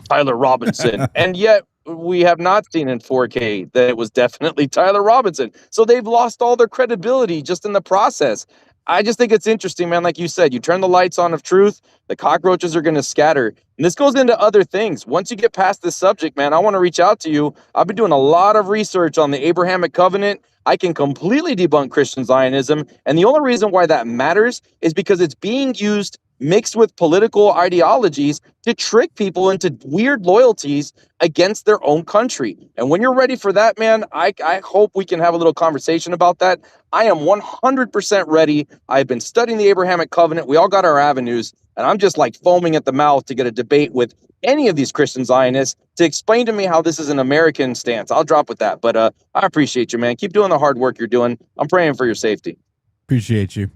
Tyler Robinson. And yet we have not seen in 4K that it was definitely Tyler Robinson. So they've lost all their credibility just in the process. I just think it's interesting, man. Like you said, you turn the lights on of truth, the cockroaches are going to scatter. And this goes into other things. Once you get past this subject, man, I want to reach out to you. I've been doing a lot of research on the Abrahamic covenant. I can completely debunk Christian Zionism. And the only reason why that matters is because it's being used mixed with political ideologies to trick people into weird loyalties against their own country. And when you're ready for that, man, I hope we can have a little conversation about that. I am 100% ready. I've been studying the Abrahamic covenant. We all got our avenues, and I'm just like foaming at the mouth to get a debate with any of these Christian Zionists to explain to me how this is an American stance. I'll drop with that. But I appreciate you, man. Keep doing the hard work you're doing. I'm praying for your safety. Appreciate you.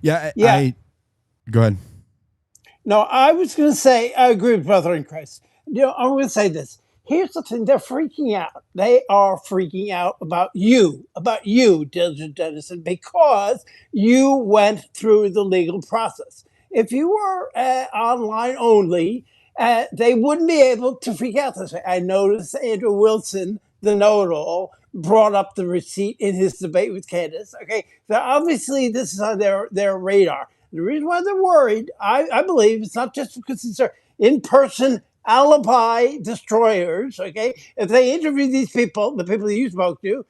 Yeah. Go ahead. No, I was going to say, I agree with brother in Christ. I'm going to say this. Here's the thing. They're freaking out. They are freaking out about you, Diligent Dennison, because you went through the legal process. If you were online only, they wouldn't be able to freak out this way. I noticed Andrew Wilson, the know-it-all, brought up the receipt in his debate with Candace. Okay, so obviously this is on their radar. The reason why they're worried, I believe, it's not just because these are in-person alibi destroyers, okay? If they interview these people, the people that you spoke to,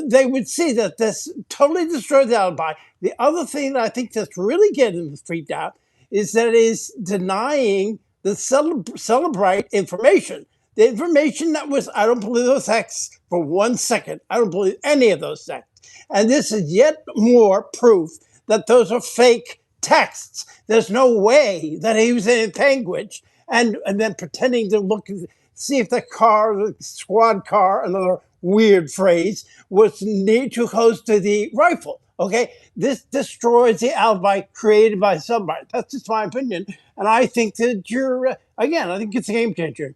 they would see that this totally destroyed the alibi. The other thing that I think that's really getting them freaked out is that it is denying the Celebrite information. The information that was, I don't believe those texts for 1 second. I don't believe any of those texts. And this is yet more proof that those are fake texts. There's no way that he was in Panguitch and then pretending to look and see if the squad car, another weird phrase, was near too close to the rifle. Okay, this destroys the alibi created by somebody. That's just my opinion. And I think that I think it's a game changer.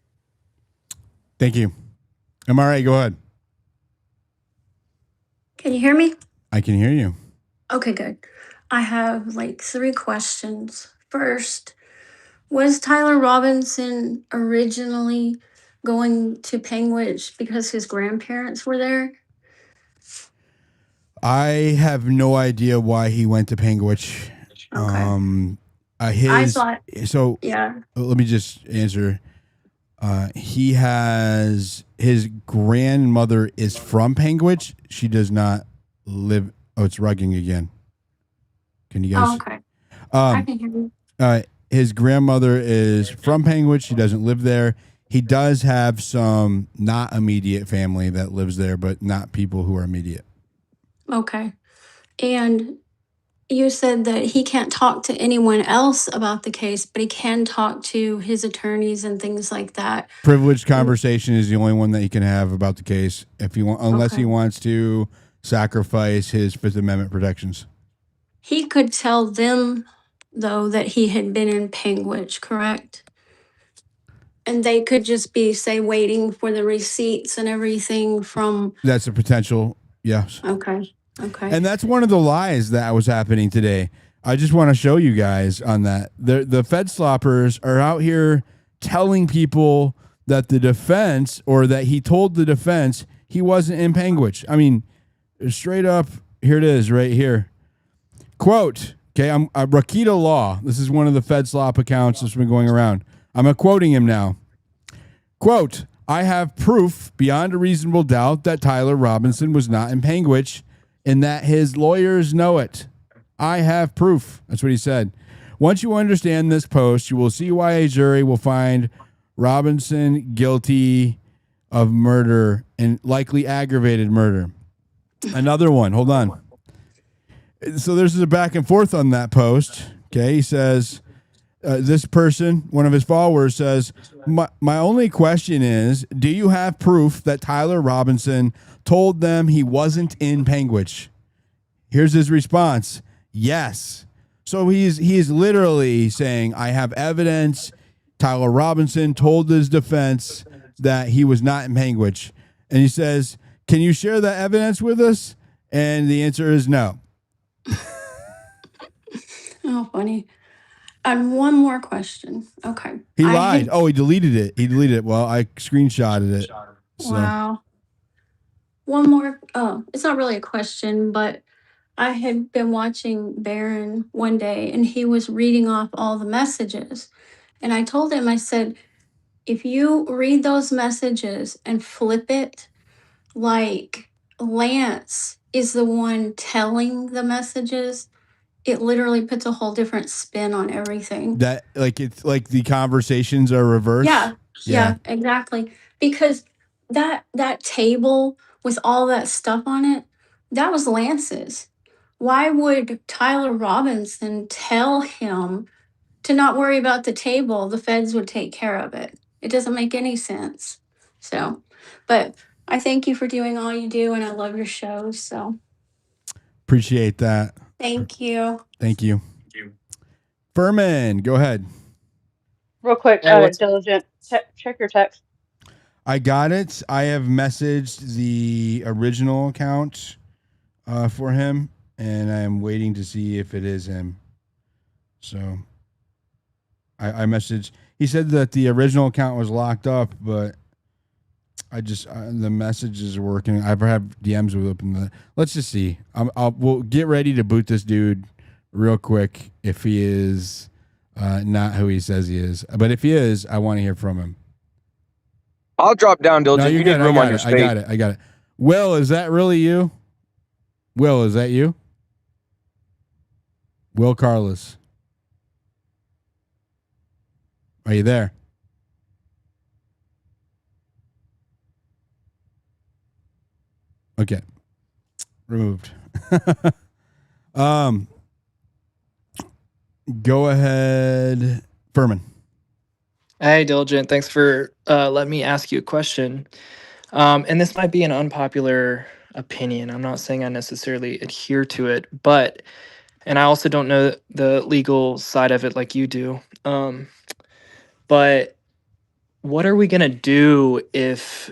Thank you. MRA, go ahead. Can you hear me? I can hear you. Okay, good. I have like 3 questions. First, was Tyler Robinson originally going to Panguitch because his grandparents were there? I have no idea why he went to Panguitch. Okay. I thought so. Yeah. Let me just answer. He has his grandmother is from Panguitch. She does not live. Oh, it's rugging again. Can you guys? Oh, okay. I can hear you. his grandmother is from Penguich. She doesn't live there. He does have some not immediate family that lives there, but not people who are immediate. Okay. And you said that he can't talk to anyone else about the case, but he can talk to his attorneys and things like that. Privileged conversation is the only one that he can have about the case if he unless he Okay. wants to sacrifice his Fifth Amendment protections. He could tell them, though, that he had been in Penguich, correct? And they could just be, say, waiting for the receipts and everything from. That's a potential, yes. Okay. Okay. And that's one of the lies that was happening today. I just want to show you guys on that. The FEDsloppers are out here telling people that the defense, or that he told the defense he wasn't in Penguich. I mean, straight up, here it is right here. Quote, okay, I'm Rakita Law. This is one of the FEDslop accounts that's been going around. I'm quoting him now. Quote, I have proof beyond a reasonable doubt that Tyler Robinson was not in Penguich and that his lawyers know it. I have proof. That's what he said. Once you understand this post, you will see why a jury will find Robinson guilty of murder and likely aggravated murder. Another one. Hold on. So there's a back and forth on that post. Okay. He says, this person, one of his followers, says, my only question is, do you have proof that Tyler Robinson told them he wasn't in Penguich? Here's his response. Yes. So he's literally saying, I have evidence. Tyler Robinson told his defense that he was not in Penguich. And he says, can you share that evidence with us? And the answer is no. Oh, funny. And one more question. Okay. He lied. He deleted it. Well, I screenshotted it. So. Wow. One more. Oh, it's not really a question, but I had been watching Barron one day and he was reading off all the messages. And I told him, I said, if you read those messages and flip it like Lance is the one telling the messages, it literally puts a whole different spin on everything. That, like, it's like the conversations are reversed. Yeah, exactly. Because that table with all that stuff on it, that was Lance's. Why would Tyler Robinson tell him to not worry about the table? The feds would take care of it. It doesn't make any sense. So, but I thank you for doing all you do, and I love your shows. So, appreciate that. Thank you. Thank you. Furman, go ahead. Real quick, Diligent, check your text. I got it. I have messaged the original account for him, and I'm waiting to see if it is him. So I messaged. He said that the original account was locked up, but the messages are working. I have DMs with open. Let's just see. We'll get ready to boot this dude real quick if he is not who he says he is. But if he is, I want to hear from him. I'll drop down, Diligent. No, you need room on your state. I got it. Will, is that really you? Will, is that you? Will Carlos. Are you there? Okay. Removed. Go ahead, Furman. Hey, Diligent. Thanks for letting me ask you a question. And this might be an unpopular opinion. I'm not saying I necessarily adhere to it, and I also don't know the legal side of it like you do. But what are we going to do if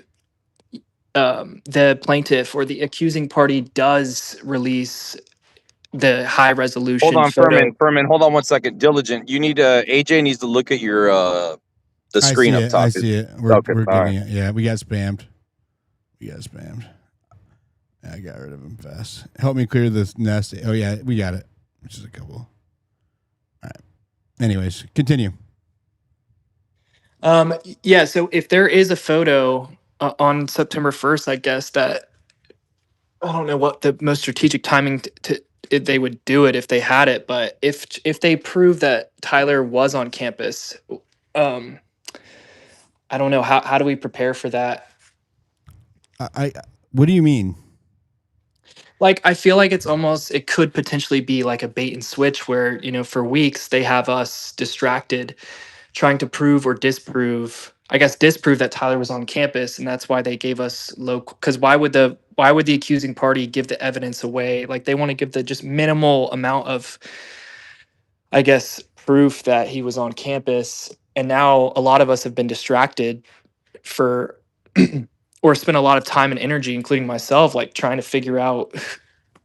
the plaintiff or the accusing party does release the high resolution Hold on, photo? Furman, hold on one second. Diligent, you need AJ needs to look at your the screen up top. I see it. We're getting it. Yeah, we got spammed. I got rid of him fast. Help me clear this nest. Oh yeah, we got it. Which is a couple. All right. Anyways, continue. Yeah. So if there is a photo on September 1st, I guess that I don't know what the most strategic timing they would do it if they had it. But if they prove that Tyler was on campus, um, I don't know how do we prepare for that. I what do you mean? Like, I feel like it could potentially be like a bait and switch where, for weeks they have us distracted trying to prove or disprove, I guess disprove that Tyler was on campus. And that's why they gave us local, because why would the accusing party give the evidence away? Like, they want to give the just minimal amount of, I guess, proof that he was on campus. And now a lot of us have been distracted for or spent a lot of time and energy, including myself, like trying to figure out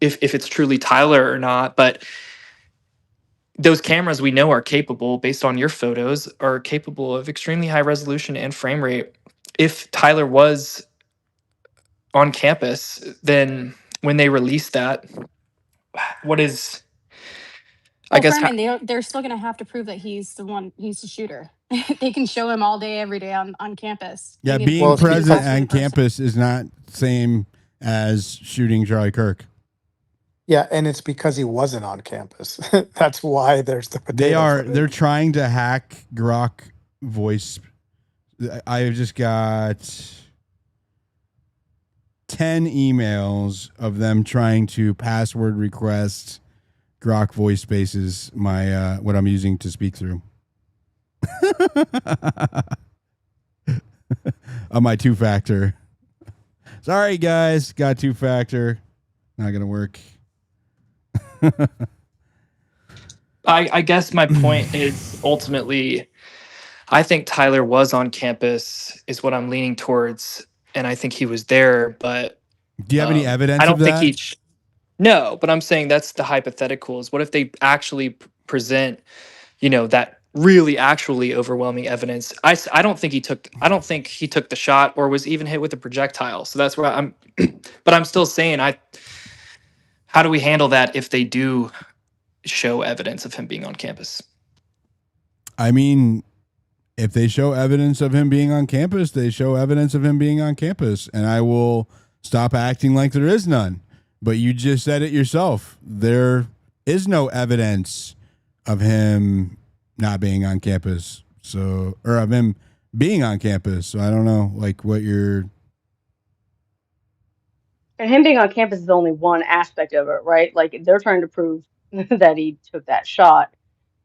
if it's truly Tyler or not. But those cameras we know are capable, based on your photos, are capable of extremely high resolution and frame rate. If Tyler was on campus, then when they release that, what is, I Well, guess, Furman, they're still going to have to prove that he's the shooter. They can show him all day, every day on campus. Yeah, They need being to be present close to the on person. campus is not same as shooting Charlie Kirk. Yeah, and it's because he wasn't on campus. That's why there's the potato. They're trying to hack Grok voice. I've just got 10 emails of them trying to password request Grok voice spaces, my what I'm using to speak through. On my 2-factor. Sorry guys, got 2-factor. Not gonna work. I guess my point is ultimately, I think Tyler was on campus is what I'm leaning towards. And I think he was there, but do you have any evidence I don't of think that? No, but I'm saying that's the hypotheticals. What if they actually present, that really actually overwhelming evidence? I don't think he took the shot or was even hit with a projectile. So that's where but I'm still saying, how do we handle that if they do show evidence of him being on campus? I mean, if they show evidence of him being on campus, they show evidence of him being on campus, and I will stop acting like there is none. But you just said it yourself. There is no evidence of him not being on campus. So, or of him being on campus. So I don't know, like what you're. And him being on campus is only one aspect of it, right? Like they're trying to prove that he took that shot.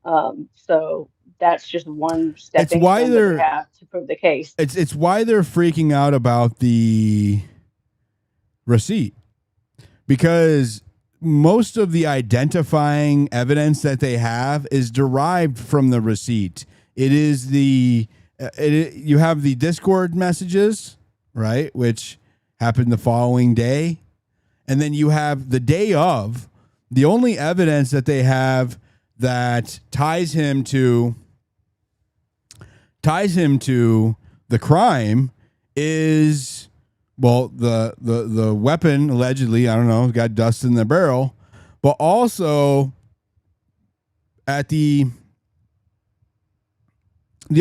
So that's just one stepping stone that they have to prove the case. It's why they're freaking out about the receipt, because most of the identifying evidence that they have is derived from the receipt. It is you have the Discord messages, right, which happened the following day, and then you have the day of. The only evidence that they have that ties him to the crime is, well, the weapon allegedly, I don't know, got dust in the barrel, but also at the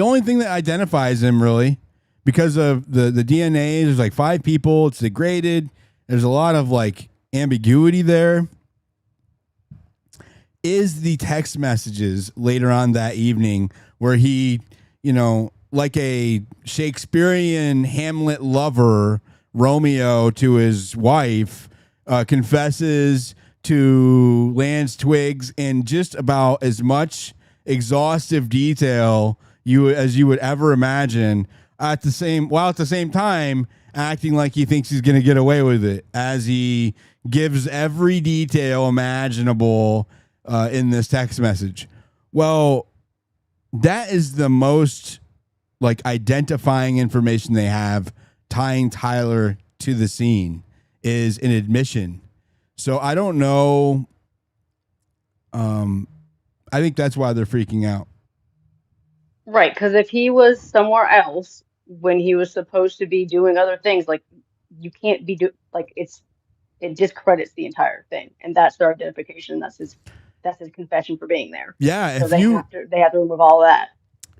only thing that identifies him really, because of the DNA, there's like 5 people, it's degraded, there's a lot of like ambiguity there, is the text messages later on that evening where he, like a Shakespearean Hamlet lover, Romeo to his wife, confesses to Lance Twiggs in just about as much exhaustive detail as you would ever imagine, at the same time acting like he thinks he's going to get away with it, as he gives every detail imaginable in this text message. Well, that is the most like identifying information they have tying Tyler to the scene, is an admission. So I don't know. I think that's why they're freaking out. Right, because if he was somewhere else when he was supposed to be doing other things, like you can't be it discredits the entire thing, and that's their identification. That's his confession for being there. Yeah, so they have to remove all that.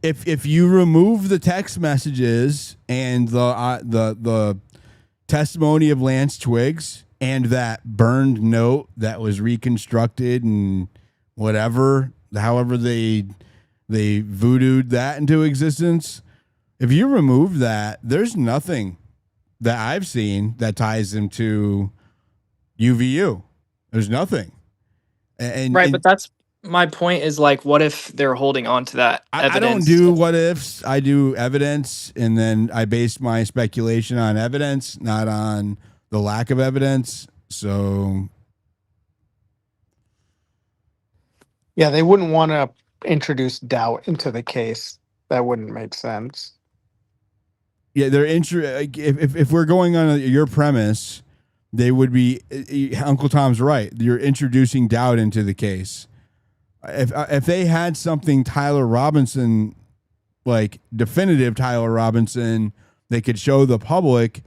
If you remove the text messages and the testimony of Lance Twiggs, and that burned note that was reconstructed and whatever, however they voodooed that into existence. If you remove that, there's nothing that I've seen that ties him to UVU. There's nothing. Right, but that's my point is like, what if they're holding on to that evidence? I don't do what ifs. I do evidence, and then I base my speculation on evidence, not on the lack of evidence. So, Yeah, they wouldn't want to introduce doubt into the case. That wouldn't make sense. yeah, they're if we're going on your premise, they would be. Uncle Tom's right. You're introducing doubt into the case. If they had something Tyler Robinson, like definitive Tyler Robinson, they could show the public,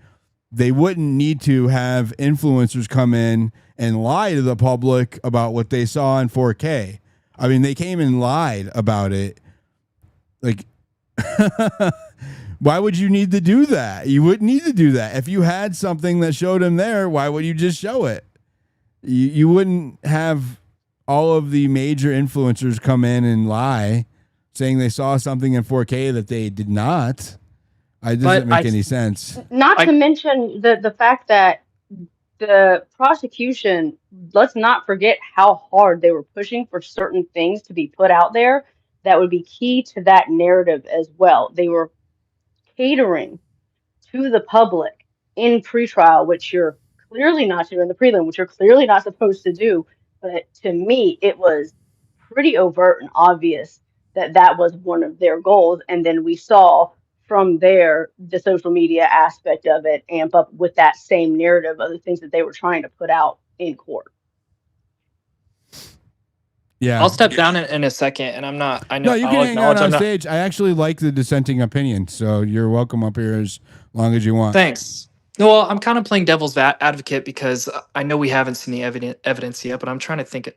they wouldn't need to have influencers come in and lie to the public about what they saw in 4K. I mean, they came and lied about it. Like, why would you need to do that? You wouldn't need to do that. If you had something that showed him there, why would you just show it? You wouldn't have all of the major influencers come in and lie, saying they saw something in 4K that they did not. It doesn't make any sense. Not to mention the fact that the prosecution, let's not forget how hard they were pushing for certain things to be put out there that would be key to that narrative as well. They were catering to the public in pretrial, which you're clearly not doing, in the prelim, which you're clearly not supposed to do. But to me, it was pretty overt and obvious that that was one of their goals. And then we saw from there the social media aspect of it amp up with that same narrative of the things that they were trying to put out in court. Yeah, I'll step down in a second, and I'm not. I know. No, you can hang out on stage. I actually like the dissenting opinion, so you're welcome up here as long as you want. Thanks. Well, I'm kind of playing devil's advocate because I know we haven't seen the evidence yet, but I'm trying to think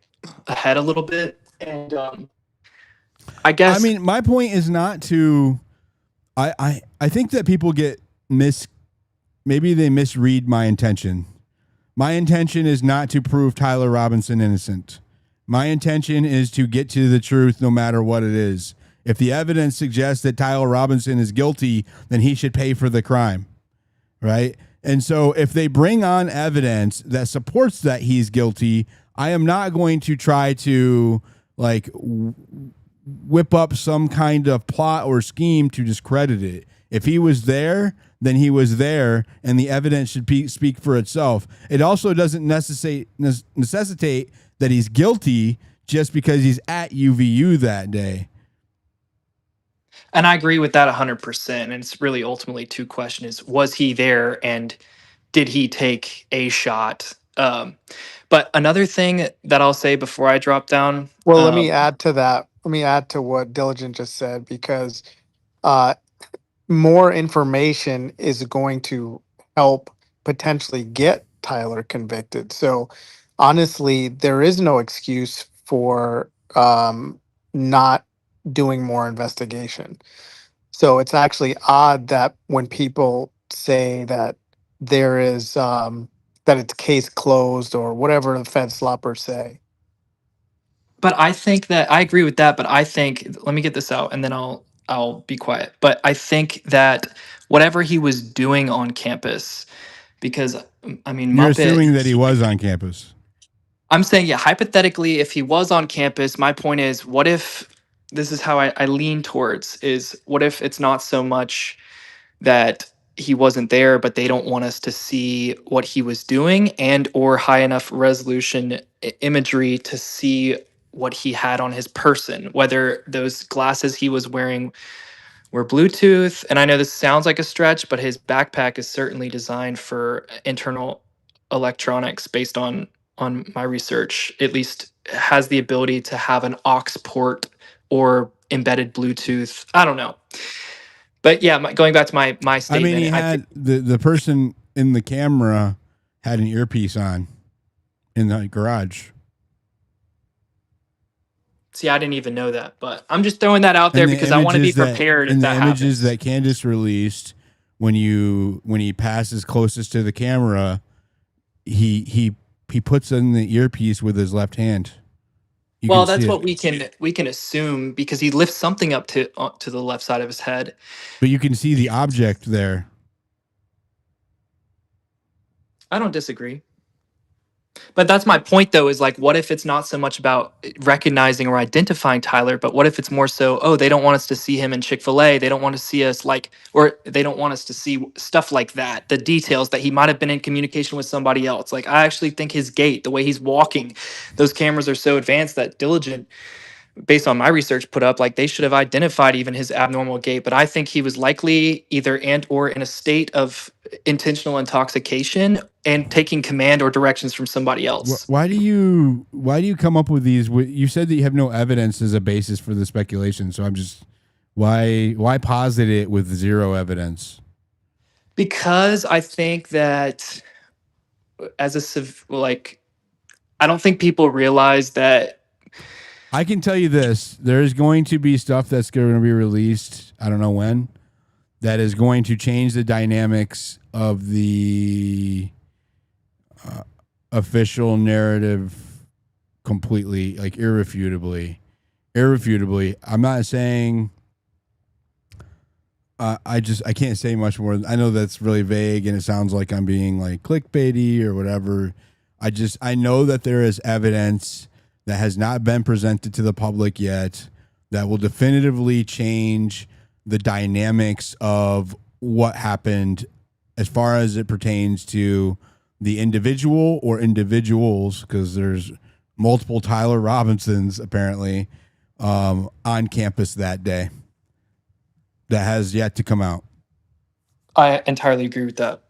ahead a little bit. And I guess. I mean, my point is not to. I think that people get maybe they misread my intention. My intention is not to prove Tyler Robinson innocent. My intention is to get to the truth no matter what it is. If the evidence suggests that Tyler Robinson is guilty, then he should pay for the crime, right? And so if they bring on evidence that supports that he's guilty, I am not going to try to like whip up some kind of plot or scheme to discredit it. If he was there, then he was there, and the evidence should speak for itself. It also doesn't necessitate that he's guilty just because he's at UVU that day. And I agree with that 100%. And it's really ultimately two questions: was he there, and did he take a shot? But another thing that I'll say before I drop down. Well, let me add to that. Let me add to what Diligent just said, because more information is going to help potentially get Tyler convicted. So honestly, there is no excuse for not doing more investigation. So it's actually odd that when people say that there is that it's case closed or whatever the FEDsloppers say. But I think that I agree with that. But I think, let me get this out and then I'll be quiet. But I think that whatever he was doing on campus, because I mean, you're assuming that he was on campus. I'm saying, yeah, hypothetically, if he was on campus, my point is, what if this is how I lean towards is what if it's not so much that he wasn't there, but they don't want us to see what he was doing and or high enough resolution imagery to see what he had on his person, whether those glasses he was wearing were Bluetooth. And I know this sounds like a stretch, but his backpack is certainly designed for internal electronics based on my research. At least has the ability to have an aux port or embedded Bluetooth. I don't know. But yeah, going back to my statement. I mean, he had the person in the camera had an earpiece on in the garage. See, I didn't even know that, but I'm just throwing that out there because I want to be prepared if that happens. And the images that Candace released when he passes closest to the camera, he puts in the earpiece with his left hand. You Well, can see that's it, what we can assume because he lifts something up to the left side of his head. but you can see the object there. I don't disagree. But that's my point, though, is like, what if it's not so much about recognizing or identifying Tyler, but what if it's more so, oh, they don't want us to see him in Chick-fil-A. They don't want to see us like, or they don't want us to see stuff like that, the details that he might have been in communication with somebody else. Like, I actually think his gait, the way he's walking, those cameras are so advanced that Diligent, based on my research, put up like they should have identified even his abnormal gait. But I think he was likely either and or in a state of intentional intoxication and taking command or directions from somebody else. Why do you come up with these? You said that you have no evidence as a basis for the speculation. So I'm just why posit it with zero evidence? Because I think that as like, I don't think people realize that. I can tell you this: there's going to be stuff that's going to be released. I don't know when. That is going to change the dynamics of the official narrative completely, like irrefutably. I'm not saying. I can't say much more. I know that's really vague and it sounds like I'm being like clickbaity or whatever. I know that there is evidence that has not been presented to the public yet that will definitively change the dynamics of what happened as far as it pertains to the individual or individuals, because there's multiple Tyler Robinsons apparently on campus that day that has yet to come out. I entirely agree with that.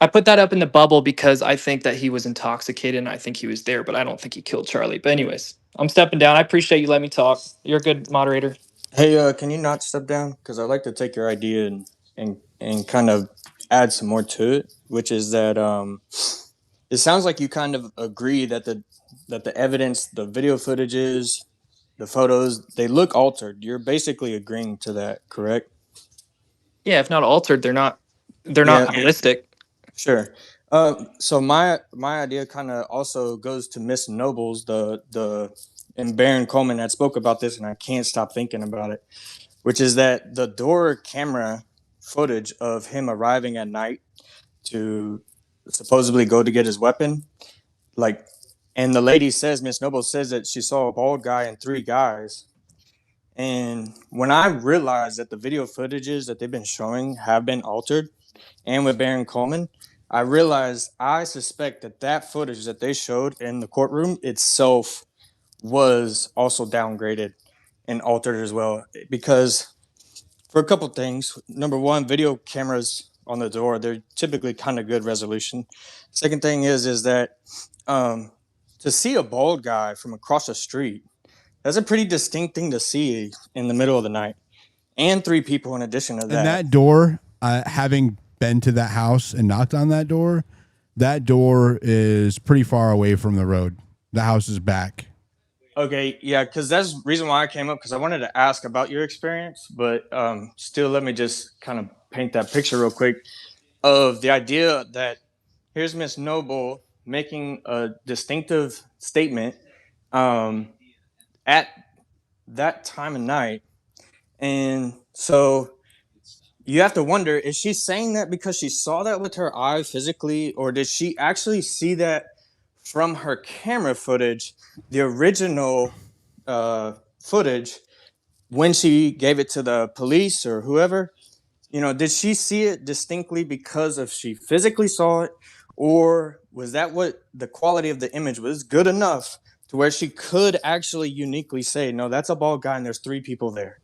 I put that up in the bubble because I think that he was intoxicated and I think he was there, but I don't think he killed Charlie. But anyways, I'm stepping down. I appreciate you letting me talk. You're a good moderator. Hey, can you not step down? Because I'd like to take your idea and kind of add some more to it, which is that it sounds like you kind of agree that the evidence, the video footages, the photos, they look altered. You're basically agreeing to that, correct? Yeah, if not altered, they're not realistic. Sure. So my idea kind of also goes to Miss Nobles, the and Baron Coleman that spoke about this, and I can't stop thinking about it, which is that the door camera footage of him arriving at night to supposedly go to get his weapon, like, and the lady says, Miss Nobles says that she saw a bald guy and three guys. And when I realized that the video footages that they've been showing have been altered, and with Baron Coleman, I realized I suspect that footage that they showed in the courtroom itself was also downgraded and altered as well. Because for a couple things, number one, video cameras on the door, they're typically kind of good resolution. Second thing is that to see a bald guy from across the street, that's a pretty distinct thing to see in the middle of the night. And three people in addition to that. And that door, having been to that house and knocked on that door is pretty far away from the road. The house is back. Okay, yeah, because that's the reason why I came up, because I wanted to ask about your experience, but still let me just kind of paint that picture real quick of the idea that here's Miss Noble making a distinctive statement at that time of night. And so you have to wonder, is she saying that because she saw that with her eye physically, or did she actually see that from her camera footage, the original footage, when she gave it to the police or whoever? You know, did she see it distinctly because of she physically saw it, or was that what the quality of the image was good enough to where she could actually uniquely say, no, that's a bald guy and there's three people there?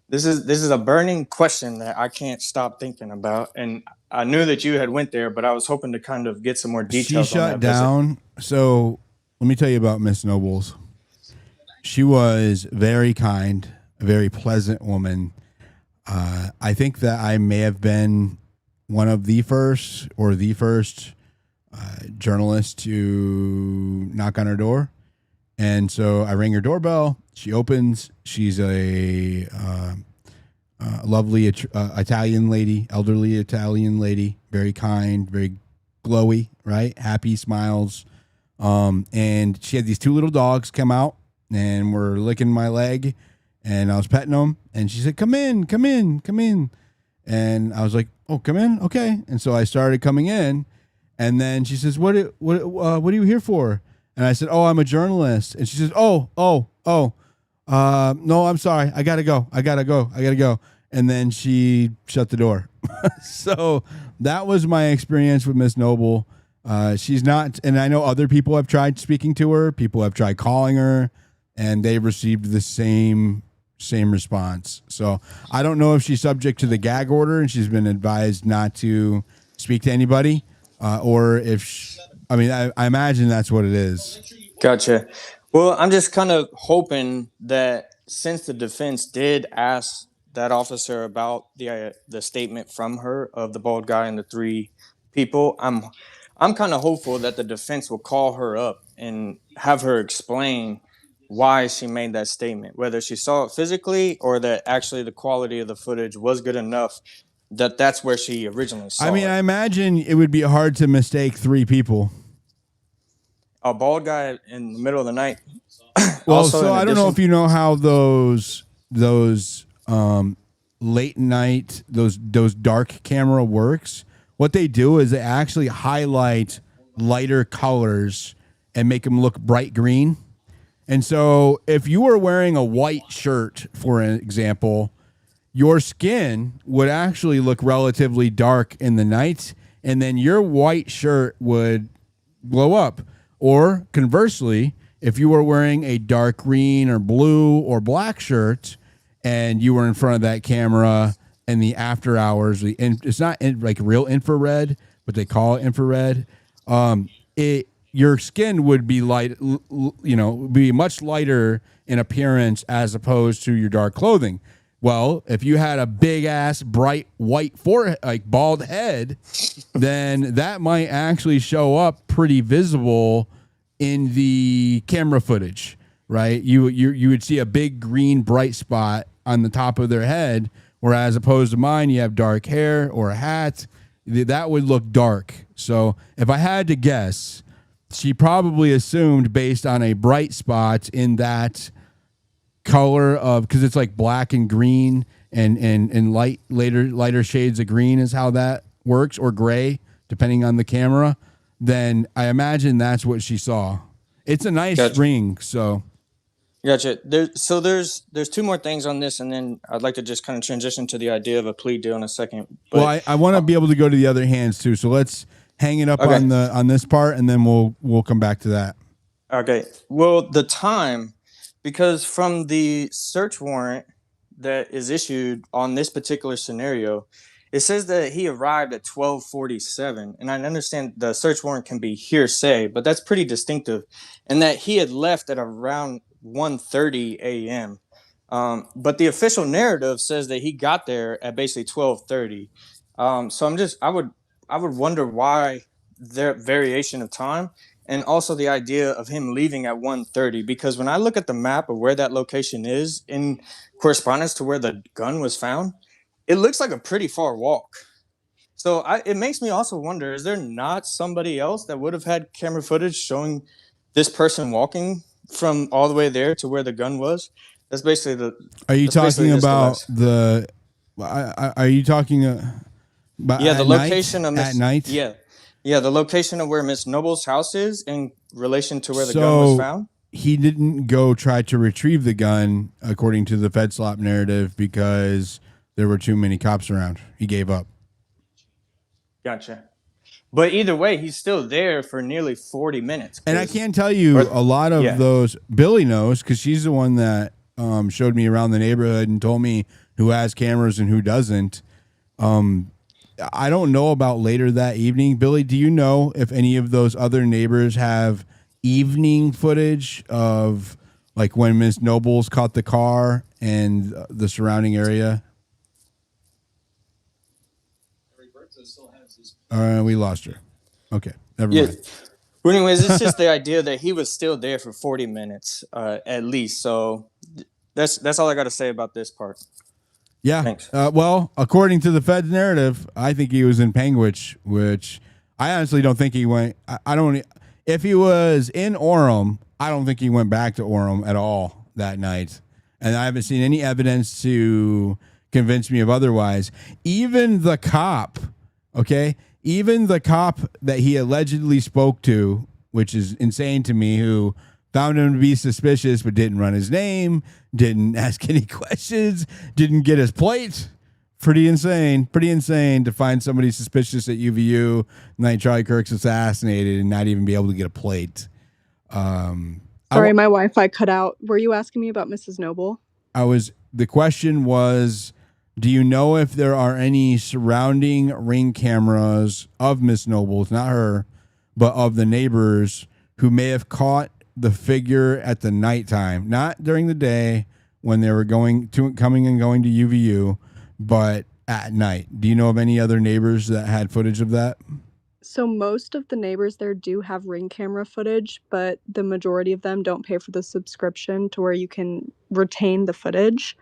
This is a burning question that I can't stop thinking about, and I knew that you had went there, but I was hoping to kind of get some more details. She shut down. So let me tell you about Miss Nobles. She was very kind, a very pleasant woman. I think that I may have been one of the first journalists to knock on her door. And so I ring her doorbell. She opens. She's a lovely Italian lady, elderly Italian lady, very kind, very glowy, right? Happy smiles. And she had these two little dogs come out and were licking my leg, and I was petting them, and she said, "Come in, come in, come in." And I was like, "Oh, come in, okay." And so I started coming in, and then she says, what are you here for?" And I said, "Oh, I'm a journalist." And she says, "Oh, no, I'm sorry. I gotta go." And then she shut the door. So that was my experience with Miss Noble. She's not, and I know other people have tried speaking to her. People have tried calling her, and they've received the same response. So I don't know if she's subject to the gag order and she's been advised not to speak to anybody, or if I imagine that's what it is. Gotcha. Well, I'm just kind of hoping that since the defense did ask that officer about the statement from her of the bald guy and the three people, I'm kind of hopeful that the defense will call her up and have her explain why she made that statement, whether she saw it physically or that actually the quality of the footage was good enough that that's where she originally saw it. I imagine it would be hard to mistake three people. A bald guy in the middle of the night. Well, Also, so I don't know if you know how those late night those dark camera works. What they do is they actually highlight lighter colors and make them look bright green. And so if you were wearing a white shirt, for an example, your skin would actually look relatively dark in the night, and then your white shirt would glow up. Or conversely, if you were wearing a dark green or blue or black shirt and you were in front of that camera in the after hours, it's not like real infrared, but they call it infrared. Your skin would be be much lighter in appearance as opposed to your dark clothing. Well, if you had a big ass bright white forehead, like bald head, then that might actually show up pretty visible in the camera footage, right? You would see a big green bright spot on the top of their head, whereas opposed to mine, you have dark hair or a hat, that would look dark. So if I had to guess, she probably assumed based on a bright spot in that color of, because it's like black and green and lighter shades of green is how that works, or gray depending on the camera, then I imagine that's what she saw. It's a nice ring. So gotcha. There's two more things on this, and then I'd like to just kind of transition to the idea of a plea deal in a second. But, well, I want to be able to go to the other hands too, so let's hang it up on this part, and then we'll come back to that. Okay. Well, the time, because from the search warrant that is issued on this particular scenario, it says that he arrived at 12:47, and I understand the search warrant can be hearsay, but that's pretty distinctive, and that he had left at around 1:30 a.m. But the official narrative says that he got there at basically 12:30. So I would wonder why their variation of time, and also the idea of him leaving at 1:30, because when I look at the map of where that location is in correspondence to where the gun was found, it looks like a pretty far walk. So it makes me also wonder, is there not somebody else that would have had camera footage showing this person walking from all the way there to where the gun was? That's basically the. Are you talking about the? Are you talking about the location of at night? Yeah, the location of where Miss Noble's house is in relation to where the gun was found. He didn't go try to retrieve the gun, according to the FEDslop narrative, because there were too many cops around. He gave up. Gotcha. But either way, he's still there for nearly 40 minutes. And I can tell you a lot of those, Billy knows, because she's the one that showed me around the neighborhood and told me who has cameras and who doesn't. I don't know about later that evening. Billy, do you know if any of those other neighbors have evening footage of like when Miss Nobles caught the car and the surrounding area? We lost her. Okay, never mind. Well, anyways, it's just the idea that he was still there for 40 minutes at least. So that's all I got to say about this part. Yeah. Thanks. Well, according to the Fed's narrative, I think he was in Panguitch, which I honestly don't think he went. I don't. If he was in Orem, I don't think he went back to Orem at all that night. And I haven't seen any evidence to convince me of otherwise. Even the cop, okay? Even the cop that he allegedly spoke to, which is insane to me, who found him to be suspicious but didn't run his name, didn't ask any questions, didn't get his plate. Pretty insane to find somebody suspicious at UVU night Charlie Kirk's assassinated and not even be able to get a plate. Sorry, my Wi-Fi cut out. Were you asking me about Mrs. Noble? The question was, do you know if there are any surrounding ring cameras of Miss Nobles, not her, but of the neighbors who may have caught the figure at the nighttime, not during the day when they were coming and going to UVU, but at night? Do you know of any other neighbors that had footage of that? So most of the neighbors there do have ring camera footage, but the majority of them don't pay for the subscription to where you can retain the footage.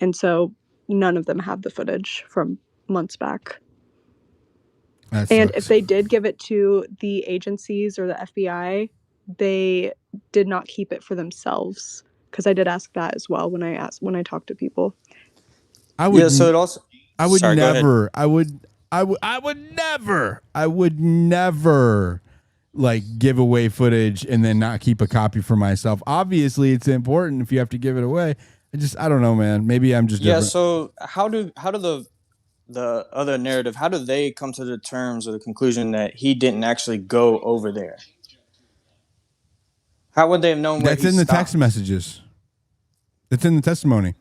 And so none of them have the footage from months back. And if they did give it to the agencies or the FBI, they did not keep it for themselves. Because I did ask that as well when I talked to people. I would never like give away footage and then not keep a copy for myself. Obviously, it's important if you have to give it away. I don't know, man. Maybe I'm just different. So how do the other narrative, how do they come to the terms or the conclusion that he didn't actually go over there? How would they have known where that's in the text messages? That's in the testimony.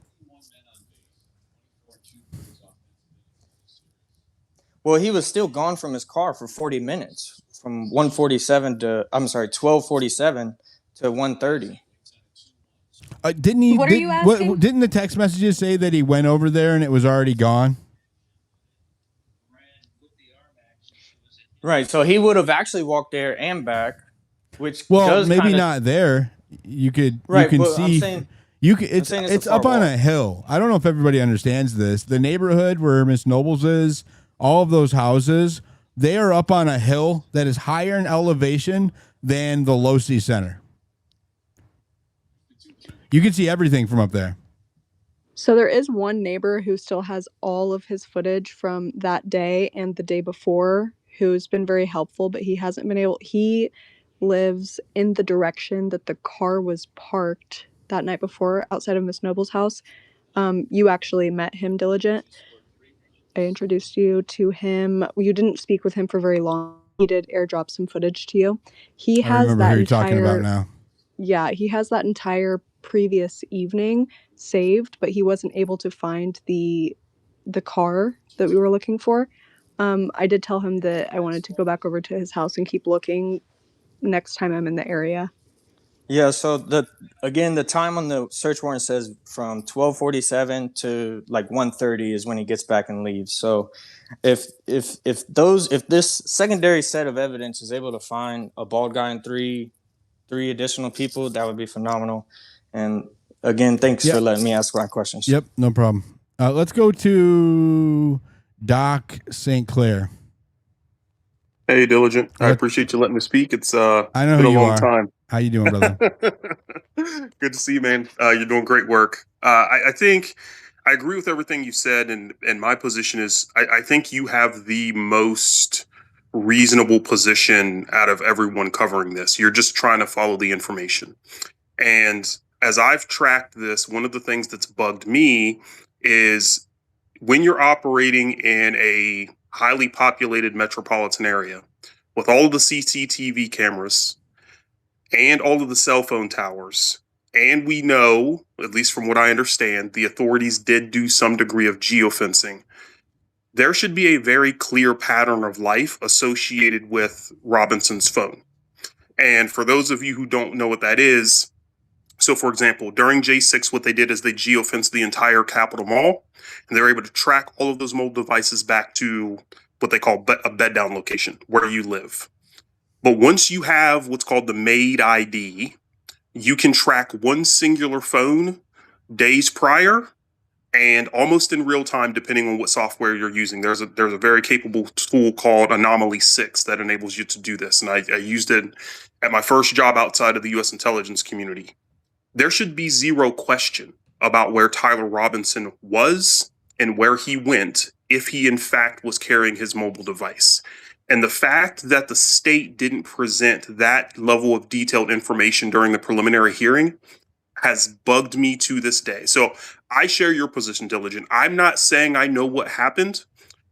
Well, he was still gone from his car for 40 minutes, from 12:47 to 1:30. Didn't he? What are you asking? Didn't the text messages say that he went over there and it was already gone? Right. So he would have actually walked there and back, which maybe not there. You could see. It's up on a hill. I don't know if everybody understands this. The neighborhood where Miss Nobles is, all of those houses, they are up on a hill that is higher in elevation than the Losi Center. You can see everything from up there. So there is one neighbor who still has all of his footage from that day and the day before, who's been very helpful, but he hasn't been able. He lives in the direction that the car was parked that night before outside of Miss Noble's house. You actually met him, Diligent. I introduced you to him. You didn't speak with him for very long. He did airdrop some footage to you. He has remember who you're talking about now. Yeah, he has that entire previous evening saved, but he wasn't able to find the car that we were looking for. I did tell him that I wanted to go back over to his house and keep looking next time I'm in the area. Yeah, so the time on the search warrant says from 12:47 to like 1:30 is when he gets back and leaves. So if this secondary set of evidence is able to find a bald guy and three additional people, that would be phenomenal. And again, thanks for letting me ask my questions. Yep, no problem. Let's go to Doc St. Clair. Hey, Diligent. I appreciate you letting me speak. It's I know been who a you long are. time. How you doing, brother? Good to see you, man. You're doing great work. I think I agree with everything you said, and my position is I think you have the most reasonable position out of everyone covering this. You're just trying to follow the information. And as I've tracked this, one of the things that's bugged me is when you're operating in a highly populated metropolitan area with all of the CCTV cameras and all of the cell phone towers, and we know, at least from what I understand, the authorities did do some degree of geofencing. There should be a very clear pattern of life associated with Robinson's phone. And for those of you who don't know what that is, so for example, during J6, what they did is they geofenced the entire Capitol Mall, and they were able to track all of those mobile devices back to what they call a bed down location, where you live. But once you have what's called the MAID ID, you can track one singular phone days prior and almost in real time, depending on what software you're using. There's a very capable tool called Anomaly 6 that enables you to do this, and I used it at my first job outside of the U.S. intelligence community. There should be zero question about where Tyler Robinson was and where he went if he in fact was carrying his mobile device. And the fact that the state didn't present that level of detailed information during the preliminary hearing has bugged me to this day. So I share your position, Diligent. I'm not saying I know what happened,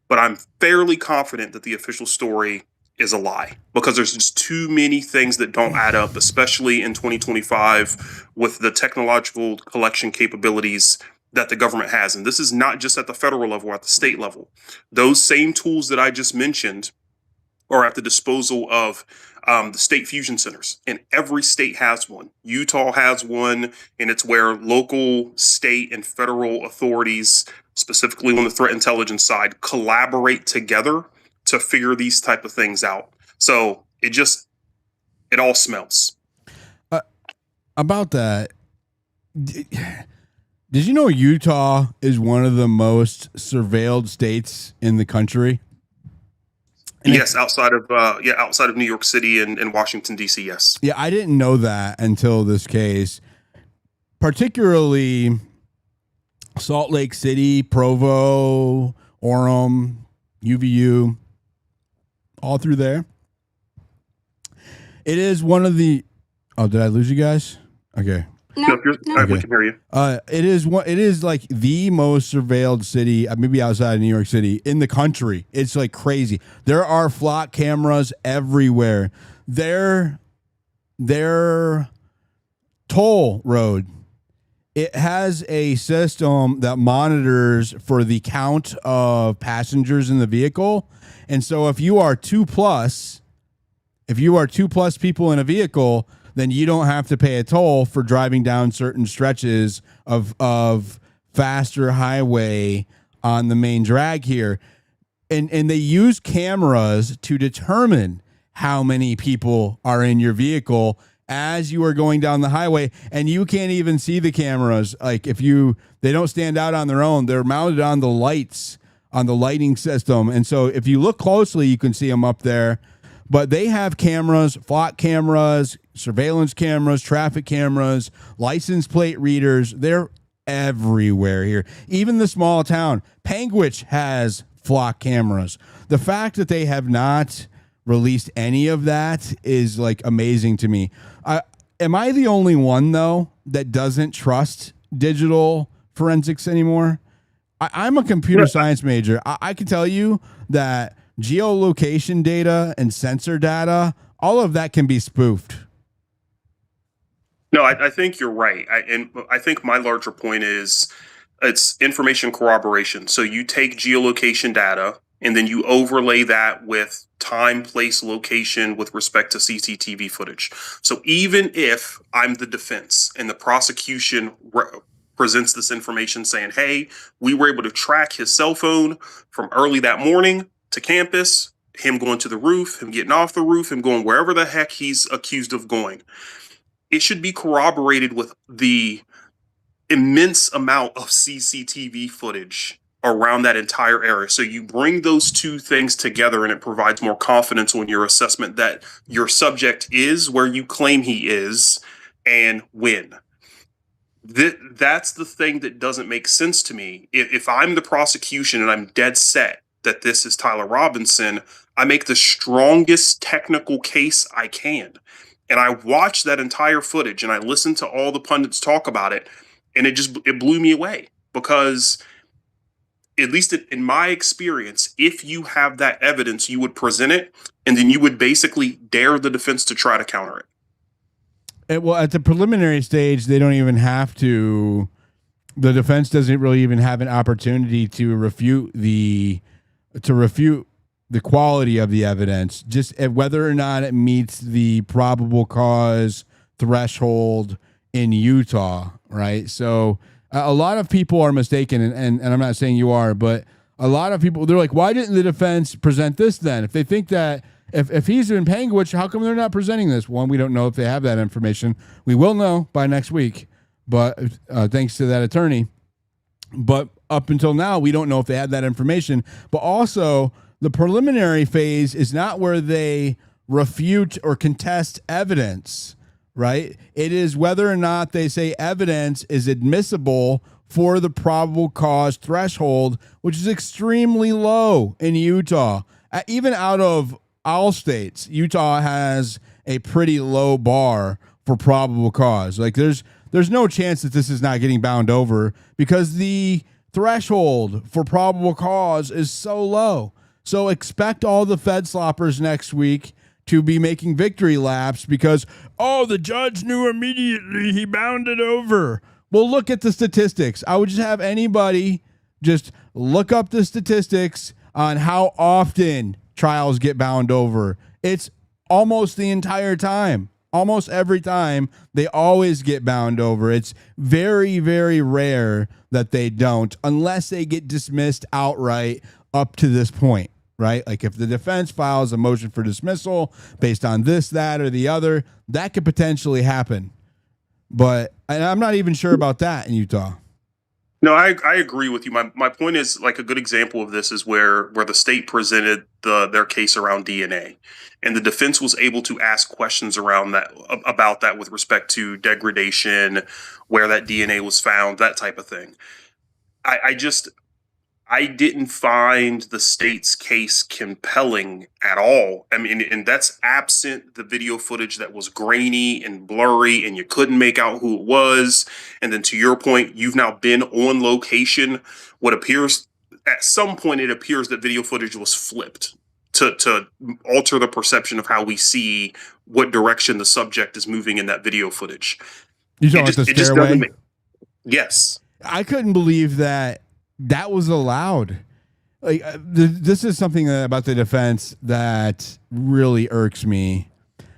but I'm fairly confident that the official story is a lie, because there's just too many things that don't add up, especially in 2025 with the technological collection capabilities that the government has. And this is not just at the federal level, at the state level. Those same tools that I just mentioned are at the disposal of the state fusion centers, and every state has one. Utah has one, and it's where local, state, and federal authorities, specifically on the threat intelligence side, collaborate together to figure these type of things out. So it all smells. About that, did you know Utah is one of the most surveilled states in the country? And yes, outside of New York City and Washington, D.C., yes. Yeah, I didn't know that until this case. Particularly Salt Lake City, Provo, Orem, UVU, all through there. It is one of the... Oh, did I lose you guys? Okay. No, we can hear you. It is like the most surveilled city, maybe outside of New York City, in the country. It's like crazy. There are flock cameras everywhere. Their toll road, it has a system that monitors for the count of passengers in the vehicle. And so if you are 2+ people in a vehicle, then you don't have to pay a toll for driving down certain stretches of faster highway on the main drag here. And they use cameras to determine how many people are in your vehicle as you are going down the highway. And you can't even see the cameras. Like they don't stand out on their own. They're mounted on the lights, on the lighting system. And so if you look closely, you can see them up there. But they have cameras, flock cameras, surveillance cameras, traffic cameras, license plate readers. They're everywhere here. Even the small town, Panguitch, has flock cameras. The fact that they have not released any of that is like amazing to me. Am I the only one, though, that doesn't trust digital forensics anymore? I'm a computer science major. I can tell you that geolocation data and sensor data, all of that can be spoofed. No, I think you're right. I think my larger point is it's information corroboration. So you take geolocation data and then you overlay that with time, place, location with respect to CCTV footage. So even if I'm the defense and the prosecution presents this information saying, hey, we were able to track his cell phone from early that morning to campus, him going to the roof, him getting off the roof, him going wherever the heck he's accused of going, it should be corroborated with the immense amount of CCTV footage around that entire area. So you bring those two things together and it provides more confidence on your assessment that your subject is where you claim he is and when. That's the thing that doesn't make sense to me. If I'm the prosecution and I'm dead set that this is Tyler Robinson, I make the strongest technical case I can. And I watched that entire footage and I listened to all the pundits talk about it. And it blew me away, because at least in my experience, if you have that evidence, you would present it and then you would basically dare the defense to try to counter it. Well, at the preliminary stage, they don't even have to. The defense doesn't really even have an opportunity to refute the quality of the evidence, just whether or not it meets the probable cause threshold in Utah, right? So a lot of people are mistaken, and I'm not saying you are, but a lot of people, they're like, why didn't the defense present this then? If they think that if he's in Panguitch, how come they're not presenting this? One, we don't know if they have that information. We will know by next week, but thanks to that attorney. But up until now, we don't know if they had that information. But also, the preliminary phase is not where they refute or contest evidence, right? It is whether or not they say evidence is admissible for the probable cause threshold, which is extremely low in Utah. Even out of all states, Utah has a pretty low bar for probable cause. Like there's no chance that this is not getting bound over because the threshold for probable cause is so low. So expect all the FEDsloppers next week to be making victory laps because, oh, the judge knew immediately, he bounded over. Well, look at the statistics. I would just have anybody just look up the statistics on how often trials get bound over. It's almost the entire time. Almost every time they always get bound over. It's very, very rare that they don't, unless they get dismissed outright up to this point, right? Like if the defense files a motion for dismissal based on this, that, or the other, that could potentially happen. But and I'm not even sure about that in Utah. No, I agree with you. My point is, like, a good example of this is where the state presented their case around DNA, and the defense was able to ask questions around that about that with respect to degradation, where that DNA was found, that type of thing. I didn't find the state's case compelling at all. I mean, and that's absent the video footage that was grainy and blurry and you couldn't make out who it was. And then to your point, you've now been on location. What appears at some point, it appears that video footage was flipped to alter the perception of how we see what direction the subject is moving in that video footage. You talking about the stairway? Yes. I couldn't believe that was allowed. Like this is something about the defense that really irks me,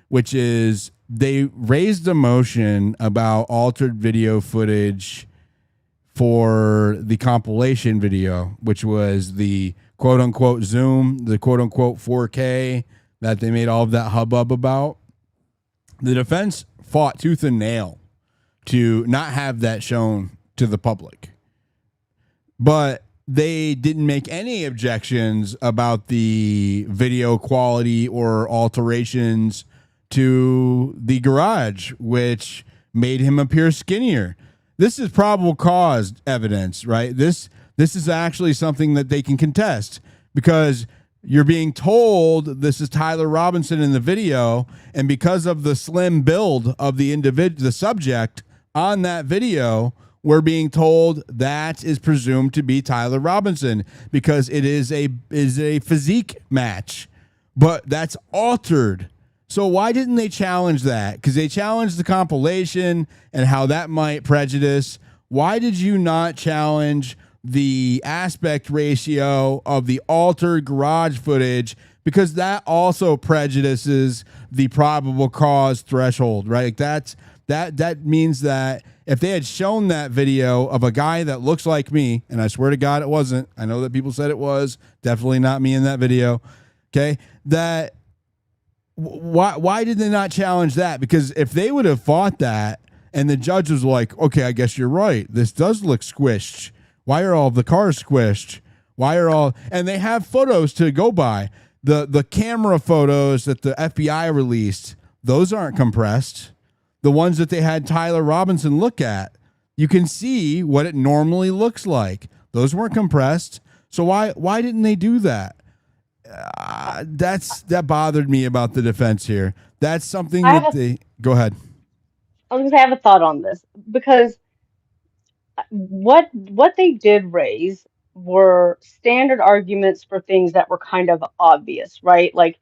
which is they raised a motion about altered video footage for the compilation video, which was the quote unquote Zoom, the quote unquote 4K that they made all of that hubbub about. The defense fought tooth and nail to not have that shown to the public. But they didn't make any objections about the video quality or alterations to the garage, which made him appear skinnier. This is probable cause evidence, right? This is actually something that they can contest because you're being told this is Tyler Robinson in the video, and because of the slim build of the the subject on that video, we're being told that is presumed to be Tyler Robinson because it is a physique match, but that's altered. So why didn't they challenge that? Because they challenged the compilation and how that might prejudice. Why did you not challenge the aspect ratio of the altered garage footage? Because that also prejudices the probable cause threshold, right? That means that if they had shown that video of a guy that looks like me, and I swear to God it wasn't, I know that people said it was, definitely not me in that video, okay, that why did they not challenge that? Because if they would have fought that and the judge was like, okay, I guess you're right, this does look squished. Why are all of the cars squished? And they have photos to go by. The camera photos that the FBI released, those aren't compressed. The ones that they had Tyler Robinson look at, you can see what it normally looks like. Those weren't compressed. So why didn't they do that? That bothered me about the defense here. That's something go ahead. I was going to have a thought on this because what they did raise were standard arguments for things that were kind of obvious, right? Like,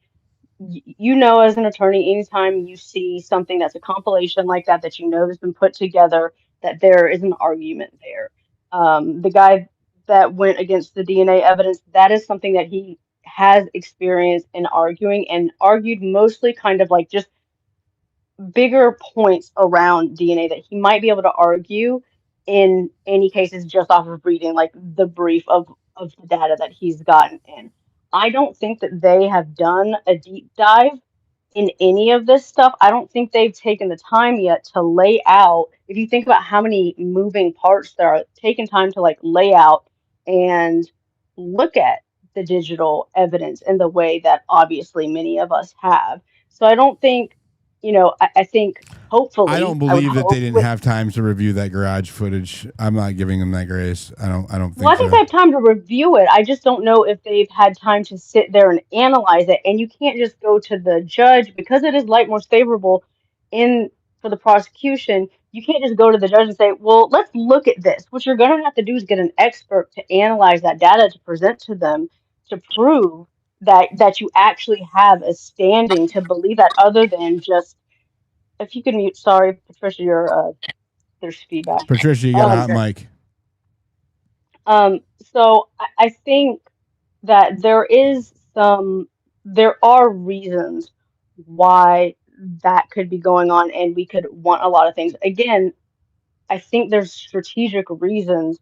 you know, as an attorney, anytime you see something that's a compilation like that you know has been put together, that there is an argument there. The guy that went against the DNA evidence, that is something that he has experience in arguing and argued mostly kind of like just bigger points around DNA that he might be able to argue in any cases just off of reading like the brief of the data that he's gotten in. I don't think that they have done a deep dive in any of this stuff, I don't think they've taken the time yet to lay out. If you think about how many moving parts there are, taken time to like lay out and look at the digital evidence in the way that obviously many of us have. So I don't think, I think I don't hopefully, I would believe that they hope didn't with have time to review that garage footage. I'm not giving them that grace. I don't Well, think I think so. they have time to review it. I just don't know if they've had time to sit there and analyze it. And you can't just go to the judge because it is light most favorable in for the prosecution. You can't just go to the judge and say, "Well, let's look at this." What you're going to have to do is get an expert to analyze that data to present to them to prove that you actually have a standing to believe that, other than just if you could mute. Sorry, Patricia, there's feedback. Patricia, you got a Um, hot mic. so I think that there are reasons why that could be going on, and we could want a lot of things. Again, I think there's strategic reasons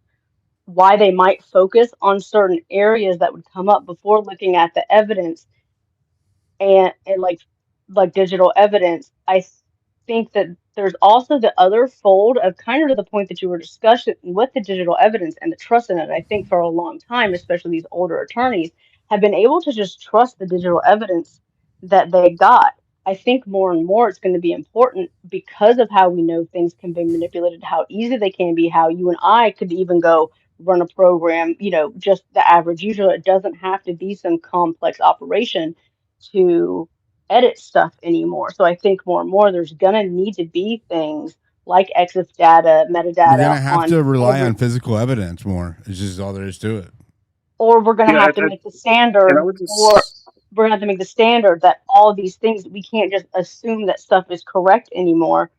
why they might focus on certain areas that would come up before looking at the evidence and like digital evidence. Think that there's also the other fold of kind of to the point that you were discussing with the digital evidence and the trust in it. I think for a long time, especially these older attorneys, have been able to just trust the digital evidence that they got. I think more and more it's going to be important because of how we know things can be manipulated, how easy they can be, how you and I could even go run a program, just the average user. It doesn't have to be some complex operation to edit stuff anymore. So I think more and more there's gonna need to be things like EXIF data, We're metadata gonna have on to rely every, on physical evidence more. It's just all there is to it. or we're gonna Yeah, have to make the and I standard, would or just we're gonna have to make the standard that all these things, we can't just assume that stuff is correct anymore,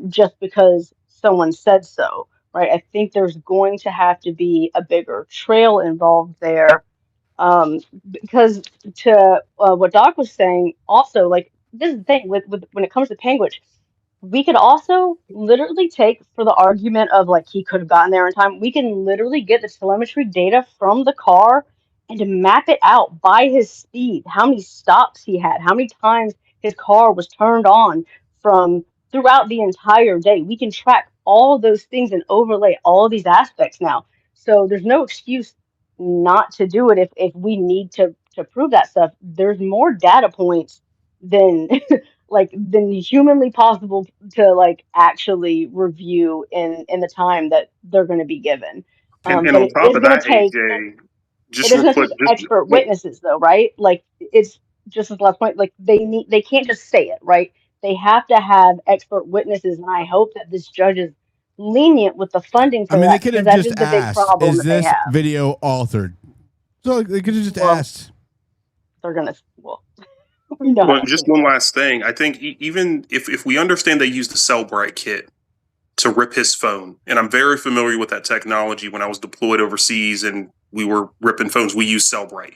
just because someone said so, right? I think there's going to have to be a bigger trail involved there, um because to what Doc was saying also, like, this is the thing with when it comes to Penguich, we could also literally take, for the argument of like he could have gotten there in time, we can literally get the telemetry data from the car and to map it out by his speed, how many stops he had, how many times his car was turned on from throughout the entire day. We can track all those things and overlay all these aspects now. So there's no excuse not to do it if we need to prove that stuff. There's more data points than than humanly possible to like actually review in the time that they're going to be given. and But on top of that, AJ, it just is real going to quick, take expert witnesses though, right? Like, it's just as last point, like they can't just say it, right? They have to have expert witnesses, and I hope that this judge is lenient with the funding I for mean, they that, could because have that just is the big asked, problem "Is that they this have. video altered?" So they could have just Well, asked. they're gonna, we know how well, that's just gonna one go. last thing. I think even if we understand they used the Cellbrite kit to rip his phone, and I'm very familiar with that technology. When I was deployed overseas and we were ripping phones, we used Cellbrite,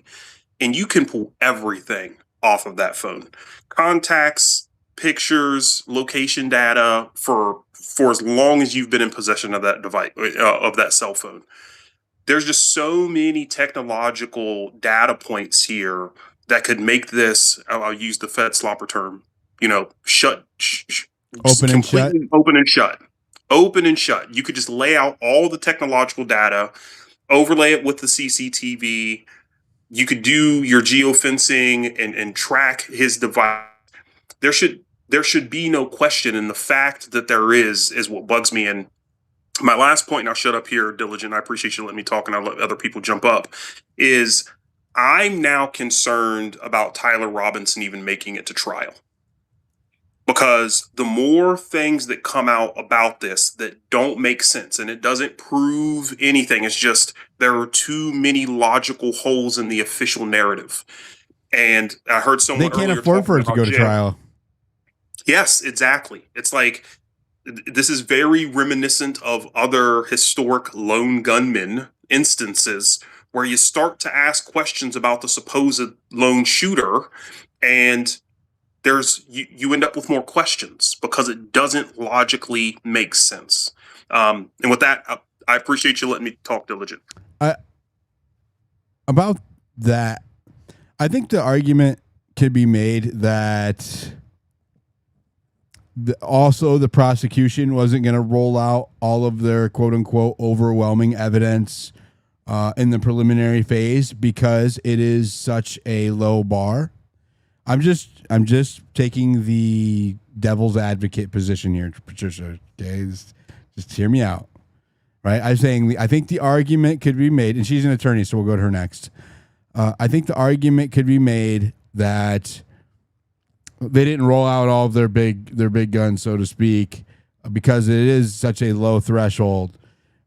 and you can pull everything off of that phone: contacts, pictures, location data for as long as you've been in possession of that device, of that cell phone. There's just so many technological data points here that could make this, I'll use the FEDslopper term, just Open and shut. completely open and shut. Open and shut. You could just lay out all the technological data, overlay it with the CCTV. You could do your geofencing and track his device. There should be no question, and the fact that there is what bugs me. And my last point, and I'll shut up here, Diligent. I appreciate you letting me talk, and I'll let other people jump up. Is I'm now concerned about Tyler Robinson even making it to trial, because the more things that come out about this that don't make sense, and it doesn't prove anything, it's just there are too many logical holes in the official narrative. And I heard They someone can't earlier afford for talking it to about go to jail. trial. Yes, exactly. It's like this is very reminiscent of other historic lone gunman instances where you start to ask questions about the supposed lone shooter, and you end up with more questions because it doesn't logically make sense. And with that, I appreciate you letting me talk, Diligent. About that, I think the argument could be made that also the prosecution wasn't going to roll out all of their quote unquote overwhelming evidence in the preliminary phase because it is such a low bar. I'm just taking the devil's advocate position here, Patricia. Okay, just hear me out, right? I'm saying I think the argument could be made, and she's an attorney, so we'll go to her next. I think the argument could be made that they didn't roll out all of their big guns, so to speak, because it is such a low threshold.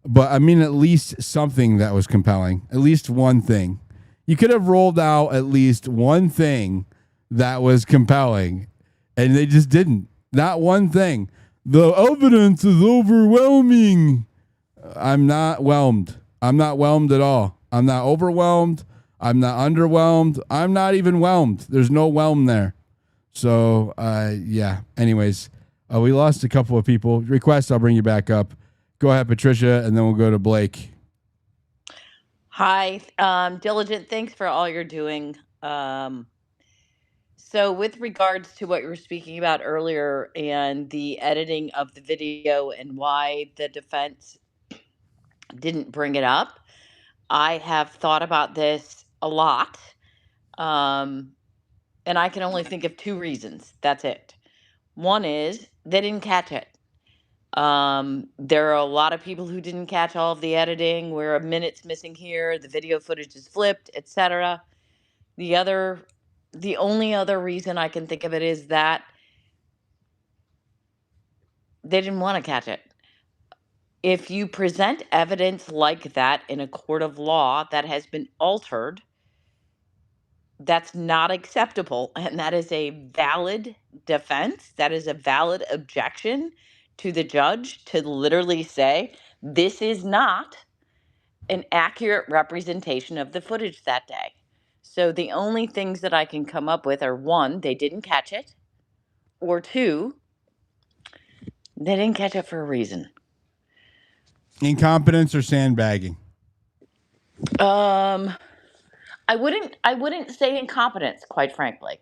But I mean, at least something that was compelling, at least one thing. You could have rolled out at least one thing that was compelling, and they just didn't. Not one thing. The evidence is overwhelming. I'm not whelmed. I'm not whelmed at all. I'm not overwhelmed. I'm not underwhelmed. I'm not even whelmed. There's no whelm there. So, yeah. Anyways, we lost a couple of people. Request, I'll bring you back up. Go ahead, Patricia, and then we'll go to Blake. Hi, Diligent. Thanks for all you're doing. So, with regards to what you were speaking about earlier and the editing of the video and why the defense didn't bring it up, I have thought about this a lot. And I can only think of two reasons. That's it. One is they didn't catch it. There are a lot of people who didn't catch all of the editing, where a minute's missing here, the video footage is flipped, etc. The only other reason I can think of it is that they didn't want to catch it. If you present evidence like that in a court of law that has been altered, that's not acceptable. And that is a valid defense. That is a valid objection to the judge to literally say, this is not an accurate representation of the footage that day. So the only things that I can come up with are one, they didn't catch it, or two, they didn't catch it for a reason. Incompetence or sandbagging? I wouldn't say incompetence, quite frankly.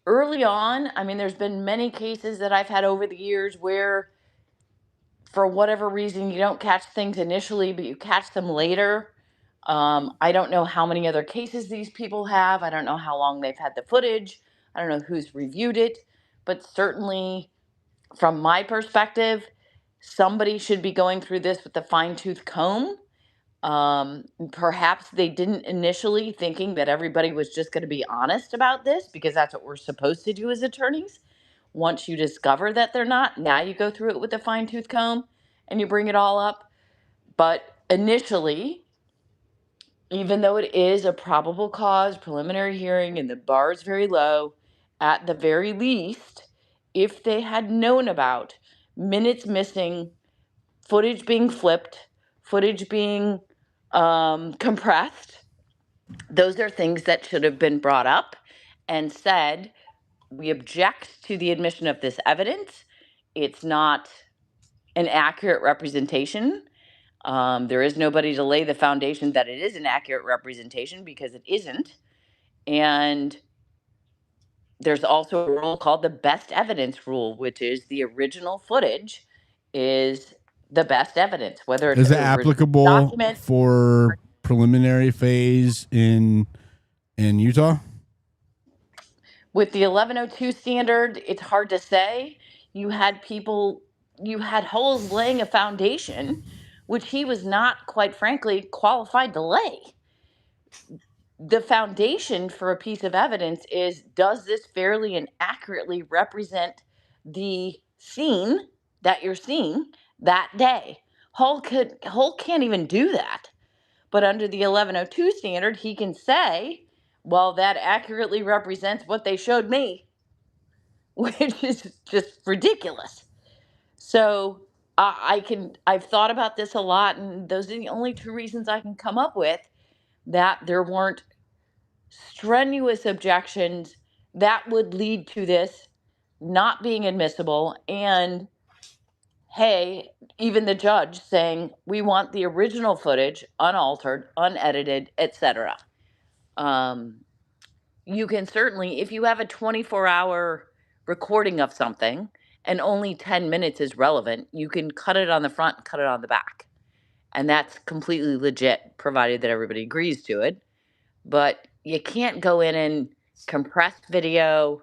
Early on, I mean, there's been many cases that I've had over the years where, for whatever reason, you don't catch things initially, but you catch them later. I don't know how many other cases these people have. I don't know how long they've had the footage. I don't know who's reviewed it. But certainly, from my perspective, somebody should be going through this with a fine-tooth comb. Perhaps they didn't initially, thinking that everybody was just going to be honest about this, because that's what we're supposed to do as attorneys. Once you discover that they're not, now you go through it with a fine-tooth comb and you bring it all up. But initially, even though it is a probable cause preliminary hearing and the bar is very low, at the very least, if they had known about minutes missing, footage being flipped, footage being compressed, those are things that should have been brought up and said, we object to the admission of this evidence. It's not an accurate representation. There is nobody to lay the foundation that it is an accurate representation, because it isn't. And there's also a rule called the best evidence rule, which is the original footage is the best evidence, whether it's Is it the original applicable document for preliminary phase in Utah? with the 1102 standard. It's hard to say. You had Holes laying a foundation, which he was not, quite frankly, qualified to lay. The foundation for a piece of evidence is, does this fairly and accurately represent the scene that you're seeing that day? Hull can't even do that. But under the 1102 standard, he can say, well, that accurately represents what they showed me, which is just ridiculous. So I've thought about this a lot, and those are the only two reasons I can come up with, that there weren't strenuous objections that would lead to this not being admissible. And hey, even the judge saying, we want the original footage, unaltered, unedited, etc. you can certainly, if you have a 24-hour recording of something and only 10 minutes is relevant, you can cut it on the front and cut it on the back. And that's completely legit, provided that everybody agrees to it. But you can't go in and compress video,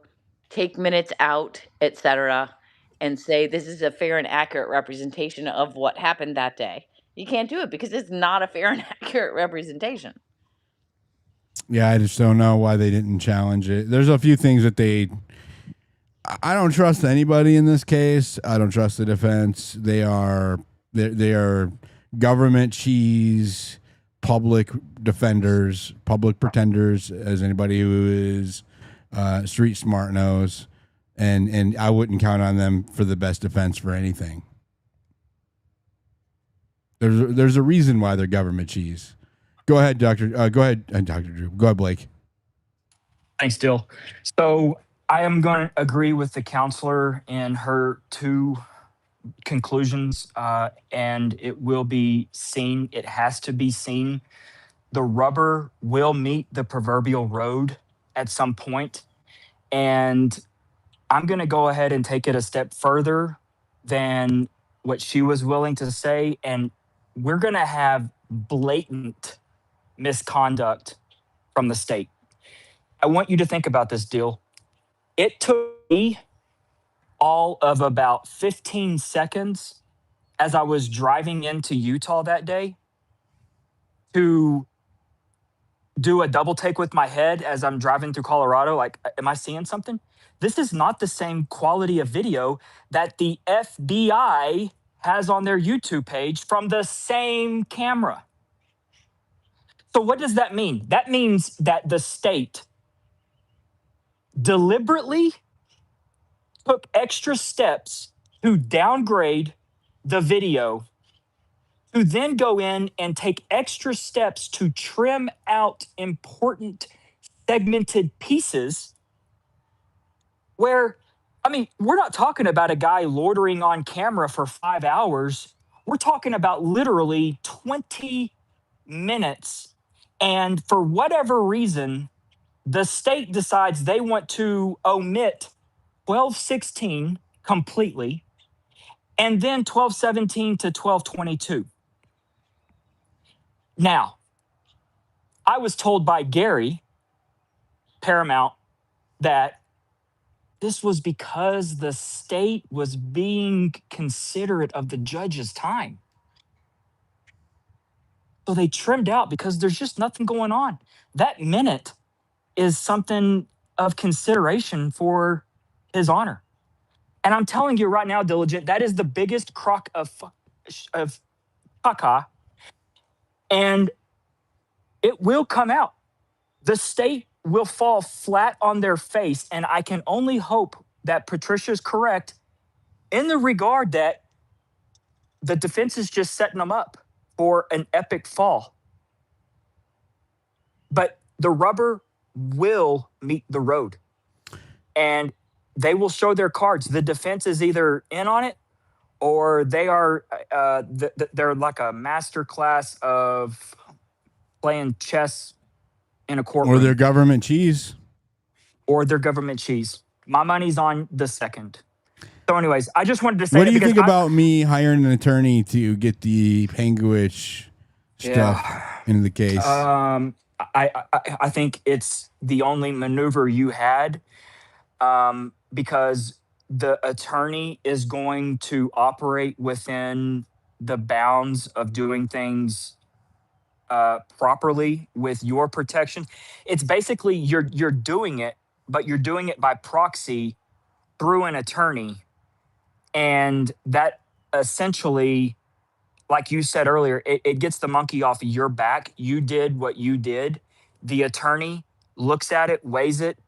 take minutes out, etc., and say this is a fair and accurate representation of what happened that day. You can't do it because it's not a fair and accurate representation. Yeah, I just don't know why they didn't challenge it. There's a few things that I don't trust anybody in this case. I don't trust the defense. They are government cheese, public defenders, public pretenders, as anybody who is street smart knows. And I wouldn't count on them for the best defense for anything. There's a reason why they're government cheese. Go ahead, Doctor. Go ahead, Dr. Drew. Go ahead, Blake. Thanks, Dill. So I am going to agree with the counselor in her two conclusions, and it will be seen. It has to be seen. The rubber will meet the proverbial road at some point, and I'm going to go ahead and take it a step further than what she was willing to say, and we're going to have blatant misconduct from the state. I want you to think about this, deal. It took me all of about 15 seconds as I was driving into Utah that day to do a double take with my head as I'm driving through Colorado. Like, am I seeing something? This is not the same quality of video that the FBI has on their YouTube page from the same camera. So what does that mean? That means that the state deliberately took extra steps to downgrade the video, to then go in and take extra steps to trim out important segmented pieces where, I mean, we're not talking about a guy loitering on camera for 5 hours. We're talking about literally 20 minutes. And for whatever reason, the state decides they want to omit 12:16 completely, and then 12:17 to 12:22. Now, I was told by Gary Paramount that this was because the state was being considerate of the judge's time. So they trimmed out because there's just nothing going on. That minute is something of consideration for his honor. And I'm telling you right now, Diligent, that is the biggest crock of caca, and it will come out. The state will fall flat on their face, and I can only hope that Patricia's correct in the regard that the defense is just setting them up for an epic fall. But the rubber will meet the road, and they will show their cards. The defense is either in on it, or they are they're like a master class of playing chess in a courtroom. Or their government cheese. Or their government cheese. My money's on the second. So anyways, I just wanted to say what do you think about me hiring an attorney to get the Panguich stuff into the case? I think it's the only maneuver you had, because the attorney is going to operate within the bounds of doing things properly with your protection. It's basically you're doing it, but you're doing it by proxy through an attorney. And that essentially, like you said earlier, it gets the monkey off of your back. You did what you did. The attorney looks at it, weighs it.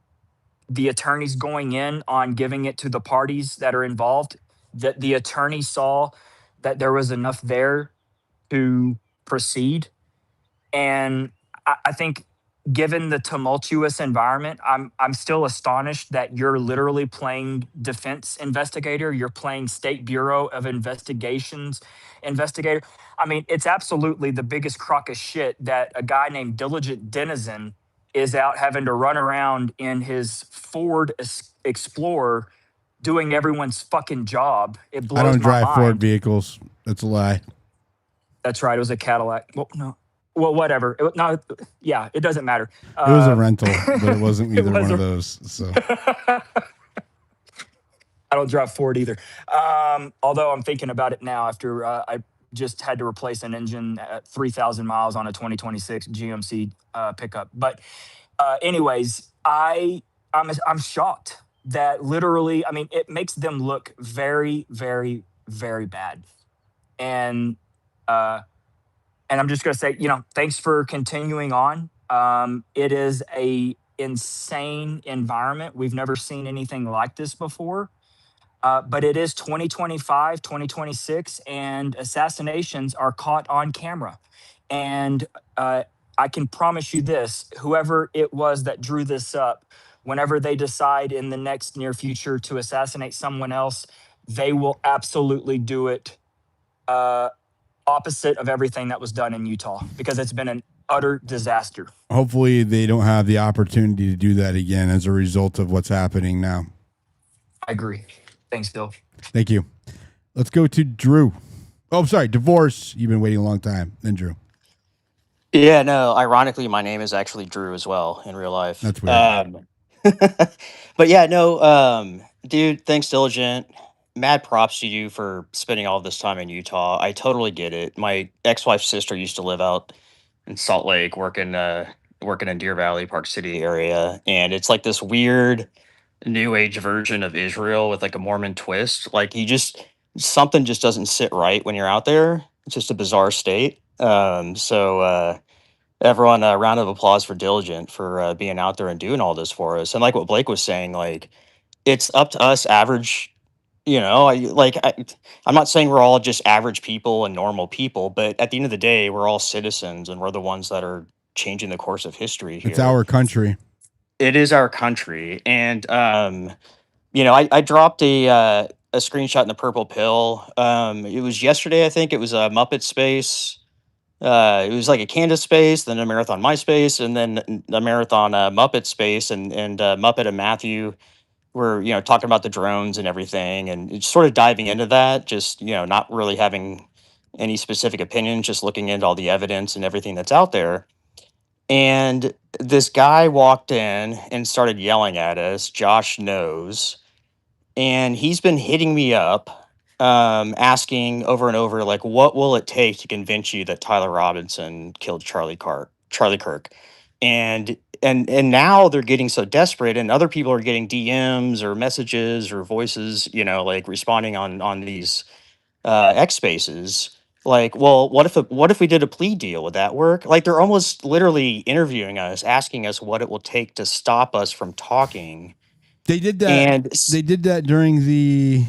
The attorney's going in on giving it to the parties that are involved. That the attorney saw that there was enough there to proceed. And I think given the tumultuous environment, I'm still astonished that you're literally playing defense investigator. You're playing State Bureau of Investigations investigator. I mean, it's absolutely the biggest crock of shit that a guy named Diligent Denizen is out having to run around in his Ford Explorer doing everyone's fucking job. It I blows don't my drive Ford mind. vehicles. That's a lie. That's right. It was a Cadillac. Well, no. Well, whatever. No, yeah, it doesn't matter. It was a rental, but it wasn't It either was one of a. those. So I don't drive Ford either. Although I'm thinking about it now after I just had to replace an engine at 3,000 miles on a 2026 GMC pickup. But anyways, I'm shocked that literally, I mean, it makes them look very, very, very bad. And uh, and I'm just going to say, thanks for continuing on. It is a insane environment. We've never seen anything like this before. But it is 2025, 2026, and assassinations are caught on camera. And I can promise you this, whoever it was that drew this up, whenever they decide in the next near future to assassinate someone else, they will absolutely do it opposite of everything that was done in Utah, because it's been an utter disaster. hopefully they don't have the opportunity to do that again as a result of what's happening now. I agree. Thanks, Bill. Thank you. Let's go to Drew. Oh, sorry, divorce. You've been waiting a long time. Then Drew. Yeah, no, ironically, my name is actually Drew as well in real life. That's weird. But yeah, no, dude, thanks, Diligent. Mad props to you for spending all this time in Utah. I totally get it. My ex-wife's sister used to live out in Salt Lake, working in Deer Valley, Park City area, and it's like this weird new age version of Israel with like a Mormon twist. Like something just doesn't sit right when you're out there. It's just a bizarre state. Everyone, a round of applause for Diligent for being out there and doing all this for us. And like what Blake was saying, like it's up to us average, I'm not saying we're all just average people and normal people, but at the end of the day, we're all citizens and we're the ones that are changing the course of history It's here. our country. It is our country. And, I dropped a screenshot in the purple pill. It was yesterday, I think it was a Muppet Space. It was like a Candace space, then a marathon MySpace, and then a marathon Muppet space, and Muppet and Matthew were talking about the drones and everything, and it's sort of diving into that, just not really having any specific opinions, just looking into all the evidence and everything that's out there. And this guy walked in and started yelling at us. Josh knows, and he's been hitting me up asking over and over, like, what will it take to convince you that Tyler Robinson killed Charlie Kirk? And now they're getting so desperate, and other people are getting DMs or messages or voices, like responding on these X spaces. Like, well, what if we did a plea deal? Would that work? Like, they're almost literally interviewing us, asking us what it will take to stop us from talking. They did that. And They did that during the.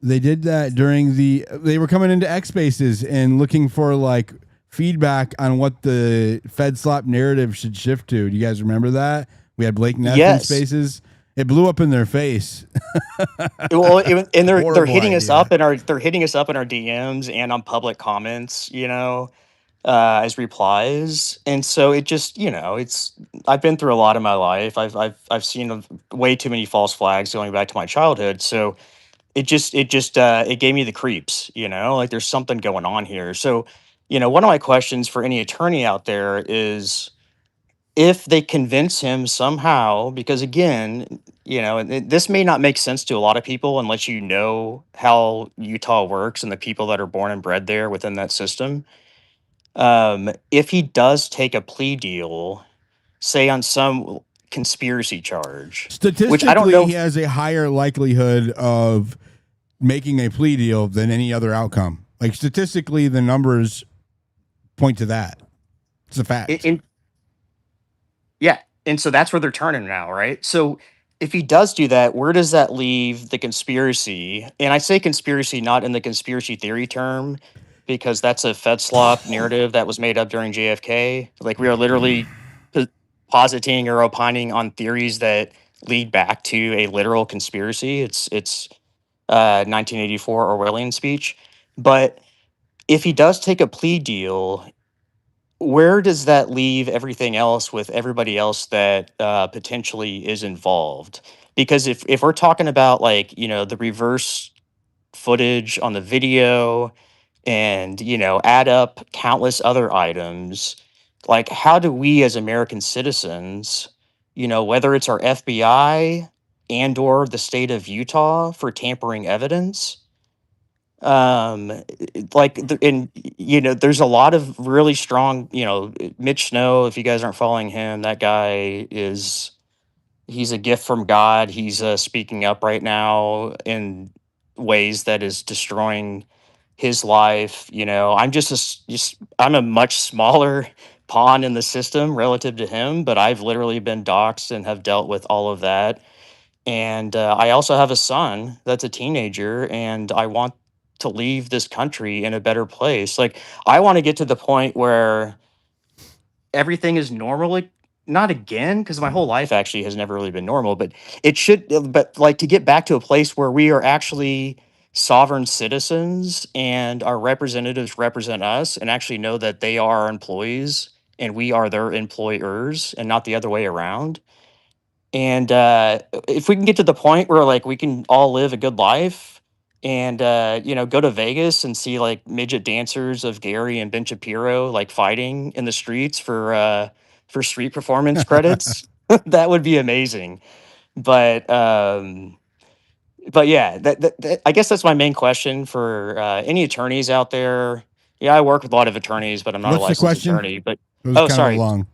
They were coming into X Spaces and looking for like feedback on what the FEDslop narrative should shift to. Do you guys remember that? We had Blake Neff in yes, Spaces. It blew up in their face. well, and they're Horrible hitting us idea. up in our DMs and on public comments, as replies. And so it just, I've been through a lot in my life. I've seen way too many false flags going back to my childhood. So it gave me the creeps, like there's something going on here. So, one of my questions for any attorney out there is, if they convince him somehow, because again, this may not make sense to a lot of people unless you know how Utah works and the people that are born and bred there within that system. If he does take a plea deal, say on some conspiracy charge, which I don't Statistically, know. he has a higher likelihood of making a plea deal than any other outcome. Like statistically, the numbers point to that. It's a fact. Yeah. And so that's where they're turning now, right? So if he does do that, where does that leave the conspiracy? And I say conspiracy not in the conspiracy theory term, because that's a FedSlop narrative that was made up during JFK. Like, we are literally positing or opining on theories that lead back to a literal conspiracy. It's 1984 Orwellian speech. But if he does take a plea deal, where does that leave everything else with everybody else that potentially is involved? Because if we're talking about, like, the reverse footage on the video, and add up countless other items, like, how do we as American citizens, whether it's our FBI and or the state of Utah for tampering evidence, there's a lot of really strong, Mitch Snow, if you guys aren't following him, that guy he's a gift from God. He's speaking up right now in ways that is destroying his life. I'm I'm a much smaller pawn in the system relative to him, but I've literally been doxxed and have dealt with all of that. And I also have a son that's a teenager, and I want to leave this country in a better place. Like, I want to get to the point where everything is normal, like, not again, because my whole life actually has never really been normal, but it should, but like, to get back to a place where we are actually sovereign citizens and our representatives represent us and actually know that they are our employees and we are their employers and not the other way around. And if we can get to the point where, like, we can all live a good life and go to Vegas and see, like, midget dancers of Gary and Ben Shapiro, like, fighting in the streets for street performance credits, that would be amazing. But yeah, I guess that's my main question for any attorneys out there. Yeah, I work with a lot of attorneys, but I'm not a What's the licensed question? attorney. But It was oh, kind of a sorry. long.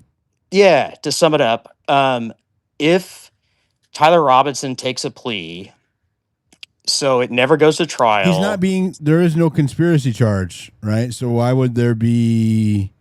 Yeah, to sum it up, if Tyler Robinson takes a plea, so it never goes to trial. He's not being. There is no conspiracy charge, right? So why would there be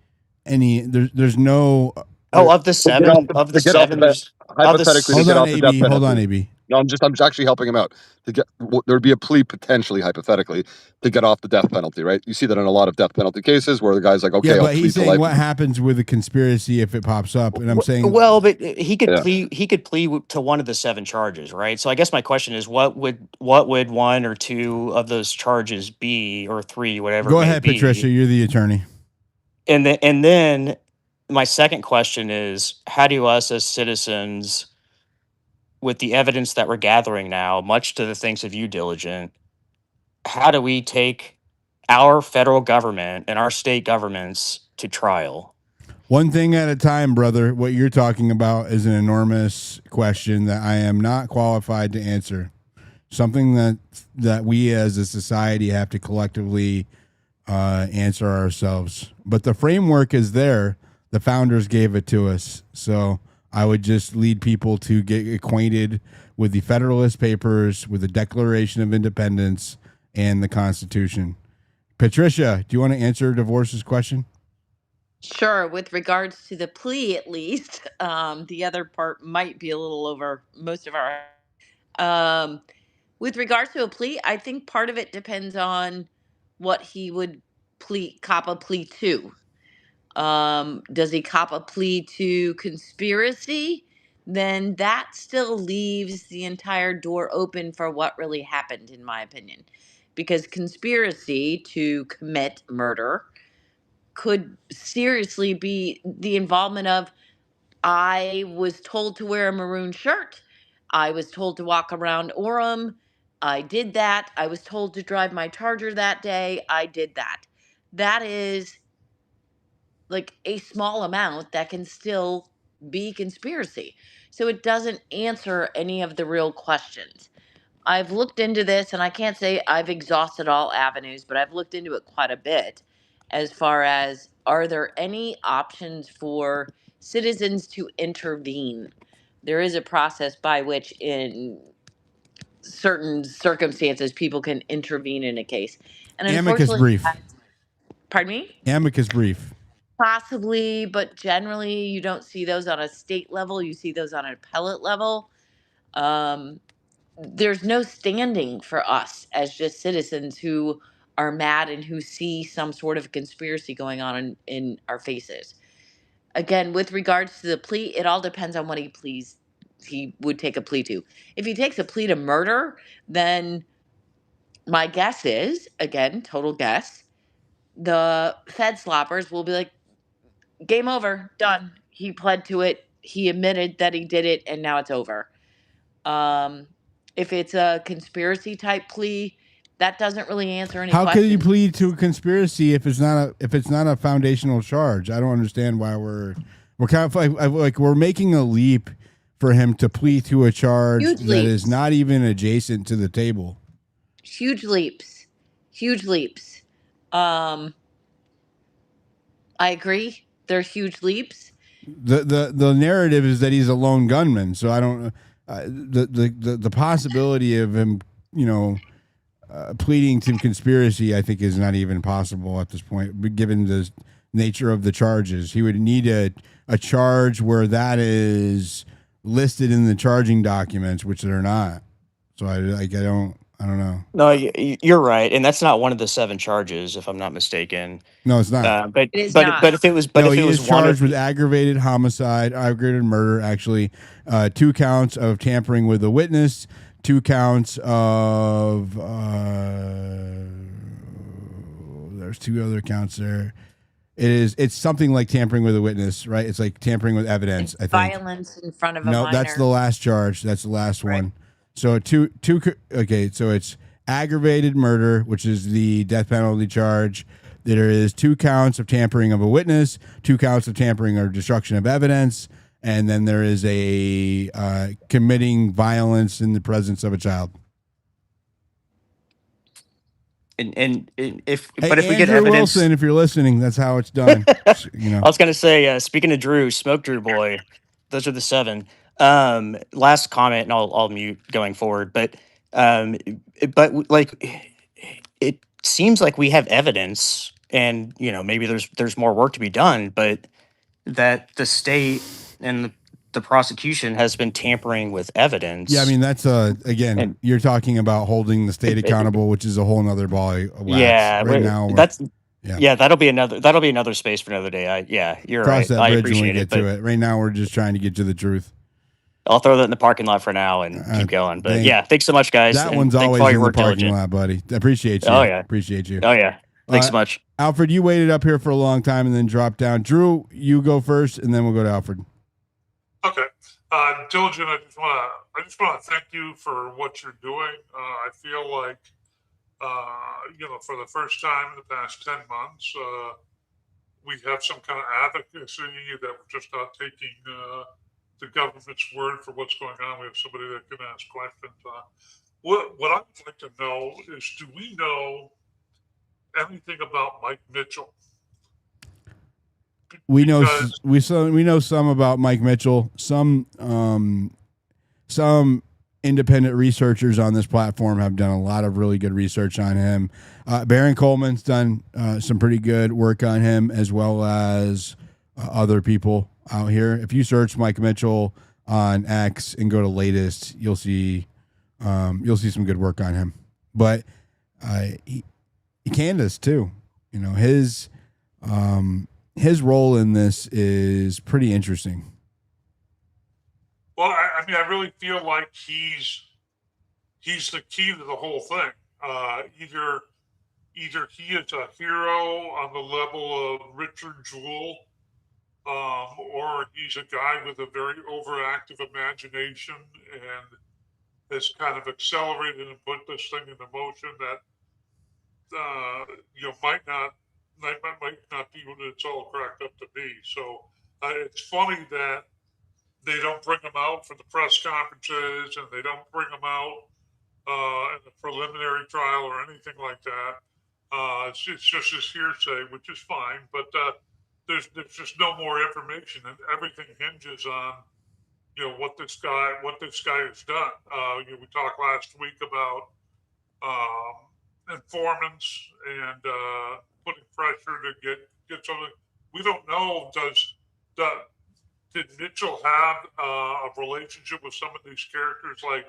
any? There's no. Of the To get off seven, the, of the to get off seven, the there's hypothetically to Hold get on, off the death AB. penalty. Hold on, AB. No, I'm actually helping him out. To get there'd be a plea potentially hypothetically to get off the death penalty, right? You see that in a lot of death penalty cases where the guy's like, okay, Yeah, I'll but plead he's to saying life. what happens with a conspiracy if it pops up, and I'm saying, well, but he could Yeah. plea. He could plead to one of the 7 charges, right? So I guess my question is, what would 1 or 2 of those charges be, or 3, whatever go it may ahead, be? Patricia. You're the attorney. And then my second question is, how do us as citizens, with the evidence that we're gathering now, much to the thanks of you, Diligent, how do we take our federal government and our state governments to trial? One thing at a time, brother. What you're talking about is an enormous question that I am not qualified to answer. Something that we as a society have to collectively answer ourselves. But the framework is there. The founders gave it to us. So I would just lead people to get acquainted with the Federalist Papers, with the Declaration of Independence, and the Constitution. Patricia, do you want to answer Divorce's question? Sure. With regards to the plea, at least, the other part might be a little over most of our. Um, with regards to a plea, I think part of it depends on what he would cop a plea to. Does he cop a plea to conspiracy? Then that still leaves the entire door open for what really happened, in my opinion. Because conspiracy to commit murder could seriously be the involvement of, I was told to wear a maroon shirt. I was told to walk around Orem. I did that. I was told to drive my Charger that day. I did that. That is like a small amount that can still be conspiracy. So it doesn't answer any of the real questions. I've looked into this and I can't say I've exhausted all avenues, but I've looked into it quite a bit as far as, are there any options for citizens to intervene? There is a process by which, in certain circumstances, people can intervene in a case. And Amicus unfortunately, brief. pardon me? Amicus brief. Possibly, but generally you don't see those on a state level. You see those on an appellate level. There's no standing for us as just citizens who are mad and who see some sort of conspiracy going on in our faces. Again, with regards to the plea, it all depends on what he would take a plea to. If he takes a plea to murder, then my guess is, again, total guess, the FEDsloppers will be like, game over, done. He pled to it. He admitted that he did it, and now it's over. If it's a conspiracy type plea, that doesn't really answer any How could you questions. plead to a conspiracy if it's not a foundational charge? I don't understand why we're kind of like we're making a leap for him to plead to a charge Huge that leaps. is not even adjacent to the table. Huge leaps. Huge leaps. I agree. They're huge leaps. The narrative is that he's a lone gunman, so I don't the possibility of him, pleading to conspiracy, I think, is not even possible at this point, given the nature of the charges. He would need a charge where that is listed in the charging documents, which they're not. So I don't know. No, you're right, and that's not one of the 7 charges, if I'm not mistaken. No, it's not. But It is but not. but if it was He is one charged of with aggravated homicide, aggravated murder, actually, 2 counts of tampering with a witness, 2 counts of there's 2 other counts there. It's something like tampering with a witness, right? It's like tampering with evidence. It's I think. violence in front of a No, minor. that's the last charge. That's the last Right. one. So two. Okay, so it's aggravated murder, which is the death penalty charge. There is 2 counts of tampering of a witness, 2 counts of tampering or destruction of evidence, and then there is a committing violence in the presence of a child. and if Hey, but if we get Andrew evidence, Wilson, if you're listening, that's how it's done. I was going to say, speaking of Drew, Smoke Drew boy, those are the 7. Last comment, and I'll mute going forward. But like, it seems like we have evidence, and maybe there's more work to be done, but that the state and the prosecution has been tampering with evidence. Yeah, I mean that's again, And- you're talking about holding the state accountable, which is a whole nother ball of wax. Yeah, right now that's yeah. yeah. That'll be another space for another day. You're Cross right. that I bridge when we appreciate get it, but to it. Right now, we're just trying to get to the truth. I'll throw that in the parking lot for now and keep going. But thanks so much, guys. That and one's thanks always for all in your the work, parking Diligent. lot, buddy. I appreciate you. Oh yeah, appreciate you. Oh yeah, thanks so much, Alfred. You waited up here for a long time and then dropped down. Drew, you go first, and then we'll go to Alfred. Okay, Diligent. I just want to thank you for what you're doing. I feel like, for the first time in the past 10 months, we have some kind of advocacy that we're just not taking the government's word for what's going on. We have somebody that can ask questions. What I would like to know is, do we know anything about Mike Mitchell? We know some about Mike Mitchell. Some independent researchers on this platform have done a lot of really good research on him. Baron Coleman's done some pretty good work on him, as well as other people out here. If you search Mike Mitchell on X and go to latest, you'll see some good work on him. But Candace too. His role in this is pretty interesting. Well, I mean, I really feel like he's the key to the whole thing. Either he is a hero on the level of Richard Jewell, or he's a guy with a very overactive imagination and has kind of accelerated and put this thing into motion that might not be what it's all cracked up to be. So it's funny that they don't bring him out for the press conferences, and they don't bring him out in the preliminary trial or anything like that. It's just his hearsay, which is fine, but there's just no more information, and everything hinges on what this guy has done. We talked last week about informants and putting pressure to get something. We don't know. Did Mitchell have a relationship with some of these characters like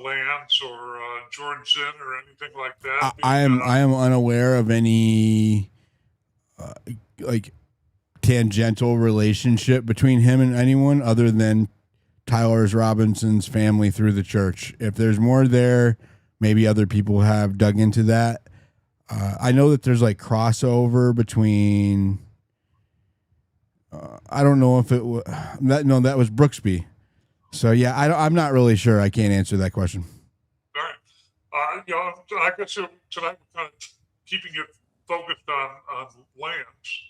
Lance or George Zinn or anything like that? I am unaware of any like tangential relationship between him and anyone other than Tyler Robinson's family through the church. If there's more there, maybe other people have dug into that. I know that there's like crossover between I don't know if it was that. No, that was Brooksby. So yeah, I'm not really sure. I can't answer that question. All right. I guess tonight we're kind of keeping it focused on Lance.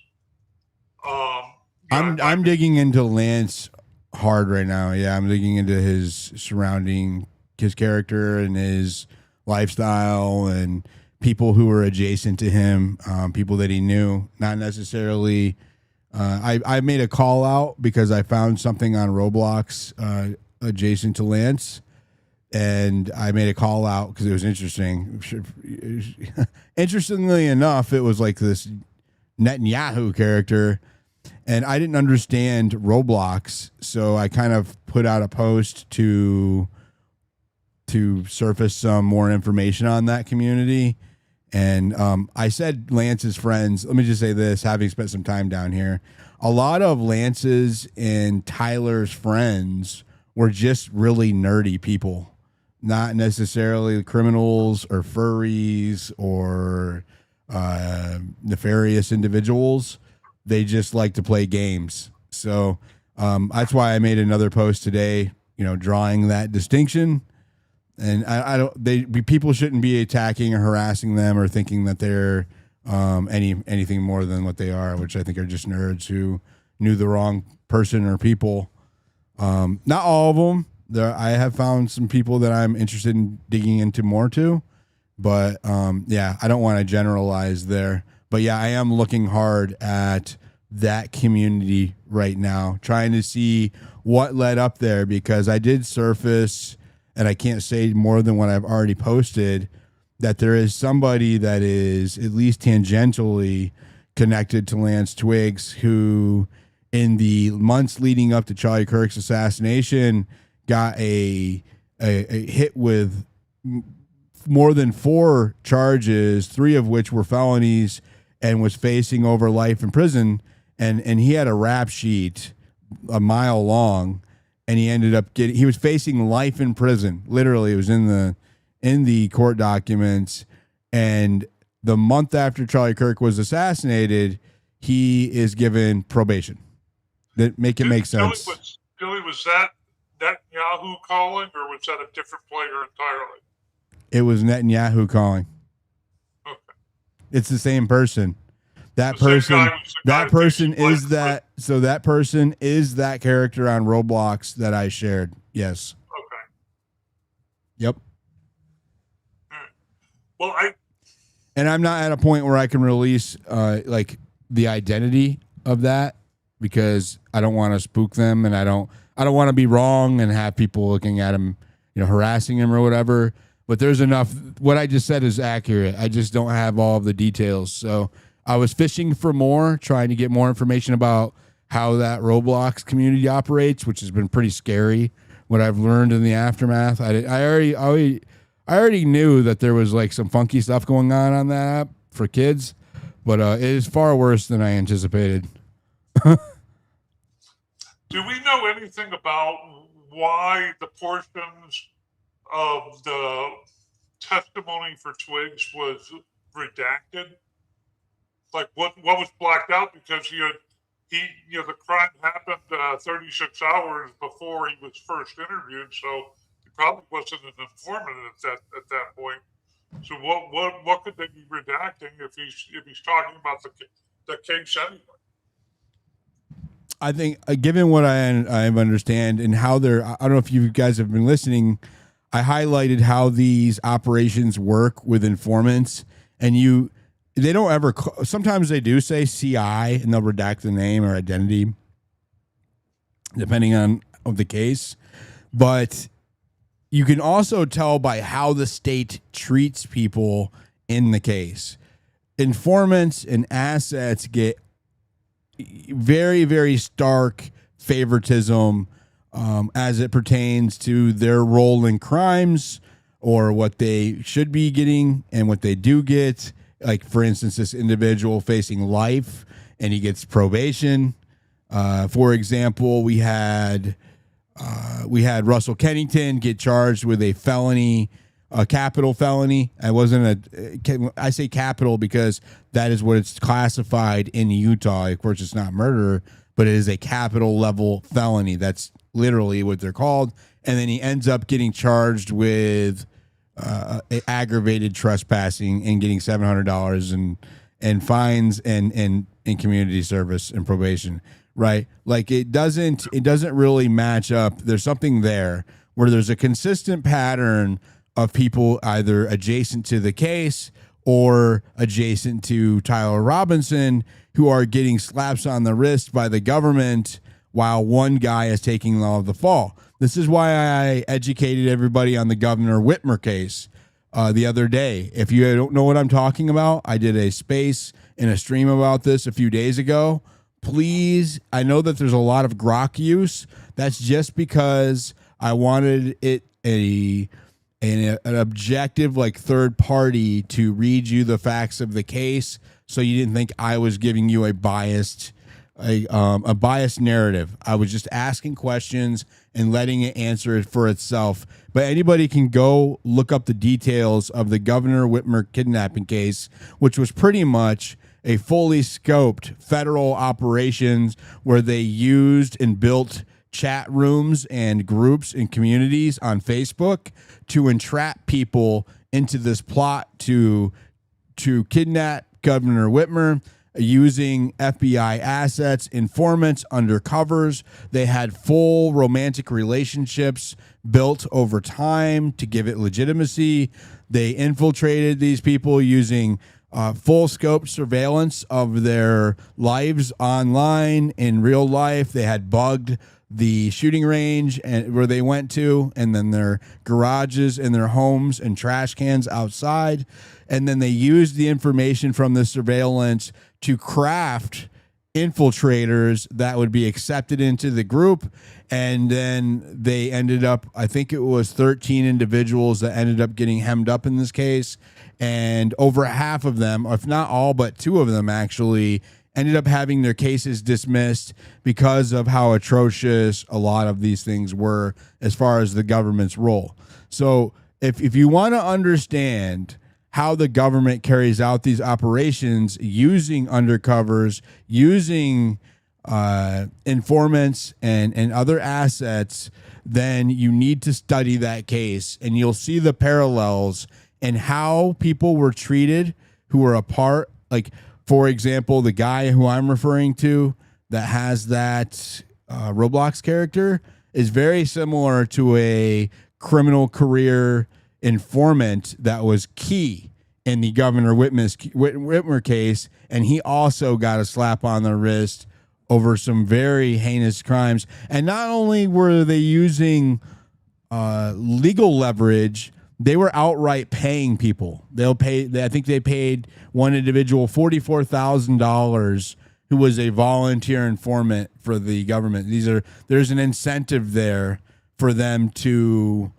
I'm digging into Lance hard right now. Yeah, I'm digging into his surrounding, his character and his lifestyle and people who were adjacent to him, people that he knew, not necessarily. I made a call out because I found something on Roblox adjacent to Lance, and I made a call out because it was interesting. Interestingly enough, it was like this Netanyahu character, and I didn't understand Roblox, so I kind of put out a post to surface some more information on that community. And I said Lance's friends, let me just say this, having spent some time down here, a lot of Lance's and Tyler's friends were just really nerdy people, not necessarily criminals or furries or nefarious individuals. They just like to play games. So that's why I made another post today, drawing that distinction. And I don't. People shouldn't be attacking or harassing them or thinking that they're anything more than what they are, which I think are just nerds who knew the wrong person or people. Not all of them. I have found some people that I'm interested in digging into more too, but yeah, I don't want to generalize there. But yeah, I am looking hard at that community right now, trying to see what led up there, because I did surface. And I can't say more than what I've already posted, that there is somebody that is at least tangentially connected to Lance Twiggs, who in the months leading up to Charlie Kirk's assassination got a hit with more than 4 charges, 3 of which were felonies, and was facing over life in prison. And he had a rap sheet a mile long. And he ended up he was facing life in prison. Literally, it was in the court documents. And the month after Charlie Kirk was assassinated, he is given probation. That make sense. Billy, was that Netanyahu calling, or was that a different player entirely? It was Netanyahu calling. Okay. It's the same person. That person is that. So that person is that character on Roblox that I shared. Yes. Okay. Yep. Well, and I'm not at a point where I can release like the identity of that, because I don't want to spook them, and I don't want to be wrong and have people looking at him, harassing him or whatever. But there's enough. What I just said is accurate. I just don't have all of the details. So I was fishing for more, trying to get more information about how that Roblox community operates, which has been pretty scary. What I've learned in the aftermath, I already knew that there was like some funky stuff going on that app for kids, but it is far worse than I anticipated. Do we know anything about why the portions of the testimony for Twiggs was redacted? Like what was blacked out, because the crime happened 36 hours before he was first interviewed, so he probably wasn't an informant at that point. So what could they be redacting if he's talking about the case anyway? I think, given what I understand and how I don't know if you guys have been listening, I highlighted how these operations work with informants, and they don't ever, sometimes they do say CI and they'll redact the name or identity depending on the case. But you can also tell by how the state treats people in the case. Informants and assets get very, very stark favoritism as it pertains to their role in crimes or what they should be getting and what they do get. Like, for instance, this individual facing life and he gets probation. For example, we had Russell Kennington get charged with a felony, a capital felony. I say capital because that is what it's classified in Utah. Of course, it's not murder, but it is a capital level felony. That's literally what they're called. And then he ends up getting charged with aggravated trespassing and getting $700 and fines and community service and probation. Right? Like it doesn't really match up. There's something there where there's a consistent pattern of people either adjacent to the case or adjacent to Tyler Robinson who are getting slaps on the wrist by the government while one guy is taking all of the fall. This is why I educated everybody on the Governor Whitmer case the other day. If you don't know what I'm talking about, I did a space and a stream about this a few days ago. Please, I know that there's a lot of grok use. That's just because I wanted it an objective, like third party to read you the facts of the case, so you didn't think I was giving you a biased narrative. I was just asking questions and letting it answer it for itself. But anybody can go look up the details of the Governor Whitmer kidnapping case, which was pretty much a fully scoped federal operations where they used and built chat rooms and groups and communities on Facebook to entrap people into this plot to kidnap Governor Whitmer using FBI assets, informants, undercovers. They had full romantic relationships built over time to give it legitimacy. They infiltrated these people using full scope surveillance of their lives online in real life. They had bugged the shooting range and where they went to, and then their garages and their homes and trash cans outside. And then they used the information from the surveillance to craft infiltrators that would be accepted into the group. And then they ended up, I think it was 13 individuals that ended up getting hemmed up in this case. And over half of them, if not all but two of them actually, ended up having their cases dismissed because of how atrocious a lot of these things were as far as the government's role. So if you want to understand how the government carries out these operations using undercovers, using informants and other assets, then you need to study that case, and you'll see the parallels and how people were treated who were a part. Like, for example, the guy who I'm referring to that has that Roblox character is very similar to a criminal career informant that was key in the Governor Whitmer case, and he also got a slap on the wrist over some very heinous crimes. And not only were they using legal leverage, they were outright paying people. I think they paid one individual $44,000 who was a volunteer informant for the government. There's an incentive there for them to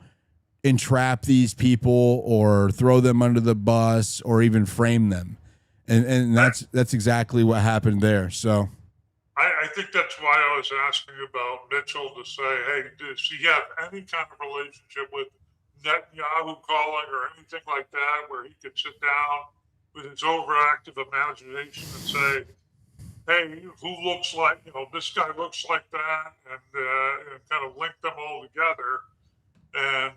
entrap these people or throw them under the bus or even frame them. And that's exactly what happened there. So I think that's why I was asking about Mitchell to say, hey, does he have any kind of relationship with Netanyahu calling or anything like that, where he could sit down with his overactive imagination and say, hey, who looks like, this guy looks like that, and kind of link them all together and,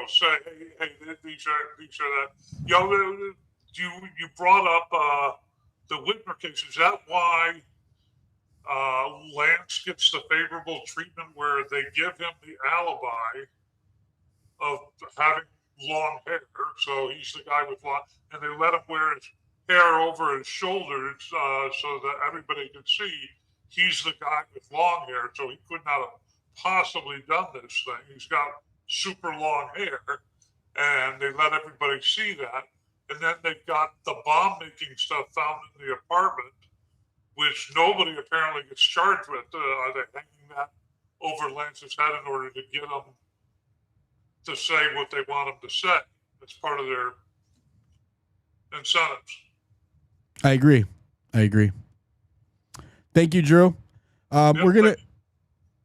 say, hey, these are that. You brought up the Whitmer case. Is that why Lance gets the favorable treatment where they give him the alibi of having long hair? So he's the guy with long, and they let him wear his hair over his shoulders so that everybody could see he's the guy with long hair. So he could not have possibly done this thing. He's got super long hair, and they let everybody see that. And then they've got the bomb making stuff found in the apartment, which nobody apparently gets charged with. Are they hanging that over Lance's head in order to get him to say what they want him to say? It's part of their incentives. I agree. Thank you, Drew. We're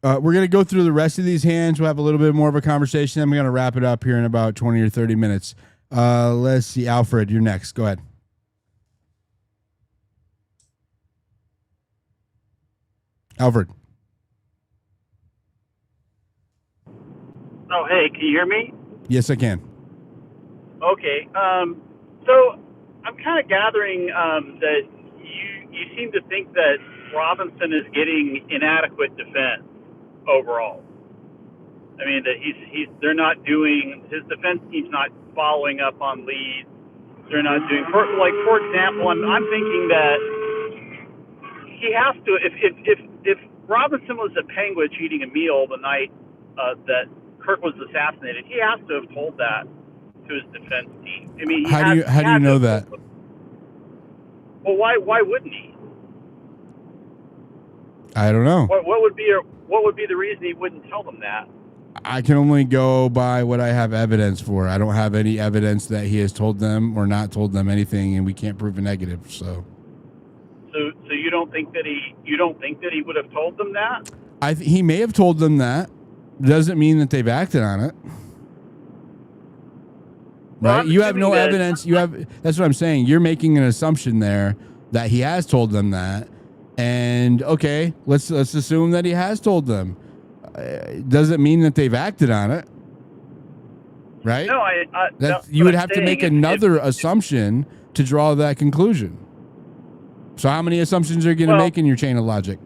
gonna go through the rest of these hands. We'll have a little bit more of a conversation. I'm gonna wrap it up here in about 20 or 30 minutes. Let's see, Alfred, you're next. Go ahead. Alfred. Oh, hey, can you hear me? Yes, I can. Okay. So I'm kind of gathering that you seem to think that Robinson is getting inadequate defense overall. I mean that they're not doing, his defense team's not following up on leads. They're not doing, for example, I'm thinking that he has to, if Robinson was at Penguich eating a meal the night that Kirk was assassinated, he has to have told that to his defense team. I mean, how do you know that? Well, why wouldn't he? I don't know. What would be the reason he wouldn't tell them that? I can only go by what I have evidence for. I don't have any evidence that he has told them or not told them anything, and we can't prove a negative. So you don't think that he would have told them that? He may have told them that. Doesn't mean that they've acted on it. Right? Well, you have no evidence. That's what I'm saying. You're making an assumption there that he has told them that. And okay, let's assume that he has told them. Doesn't mean that they've acted on it. Right? No, you would have to make another assumption to draw that conclusion. So how many assumptions are you going to make in your chain of logic?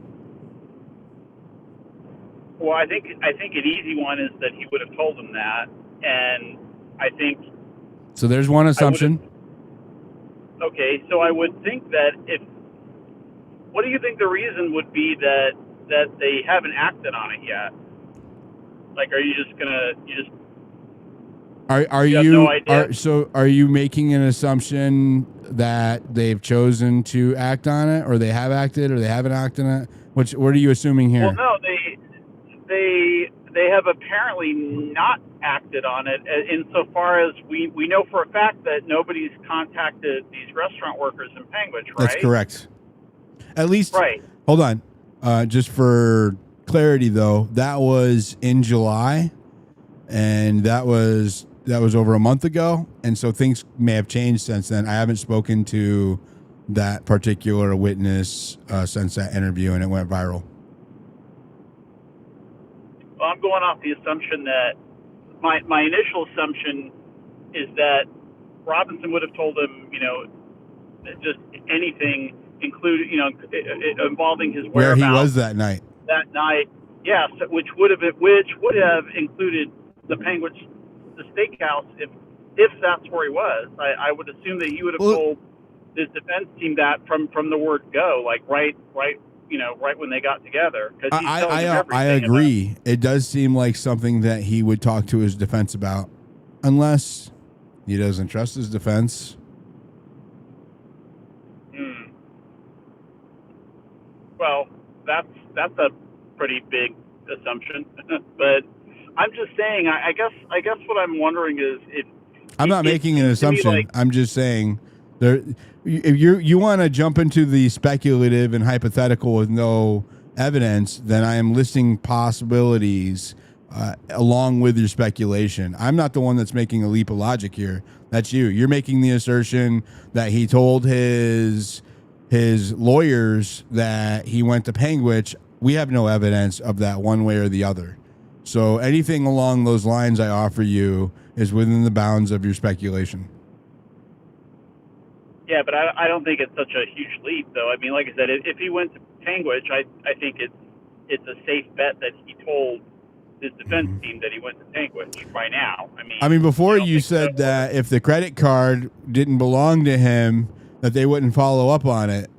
Well, I think an easy one is that he would have told them that, and I think. So there's one assumption. Okay, so I would think that what do you think the reason would be that they haven't acted on it yet? Like, are you just gonna Are you are you making an assumption that they've chosen to act on it, or they have acted, or they haven't acted on it? What are you assuming here? Well, no, they have apparently not acted on it, insofar as we know for a fact that nobody's contacted these restaurant workers in Penguich, right? That's correct. At least, right. Hold on. Just for clarity, though, that was in July, and that was over a month ago, and so things may have changed since then. I haven't spoken to that particular witness since that interview, and it went viral. Well, I'm going off the assumption that my initial assumption is that Robinson would have told him, just anything, including, involving his where whereabouts. he was that night. That night, yes, which would have included the Penguich, the steakhouse, if that's where he was. I would assume that he would have told his defense team that from the word go, like right when they got together. I agree. It does seem like something that he would talk to his defense about, unless he doesn't trust his defense. Well, that's a pretty big assumption, but I'm just saying. I guess what I'm wondering is I'm not making an assumption. I'm just saying there. If you want to jump into the speculative and hypothetical with no evidence, then I am listing possibilities along with your speculation. I'm not the one that's making a leap of logic here. That's you. You're making the assertion that he told his lawyers that he went to Penguich. We have no evidence of that one way or the other. So anything along those lines I offer you is within the bounds of your speculation. Yeah, but I don't think it's such a huge leap, though. I mean, like I said, if he went to Penguich, I think it's a safe bet that he told his defense team that he went to Penguich by now. I mean, before you said that if the credit card didn't belong to him, that they wouldn't follow up on it.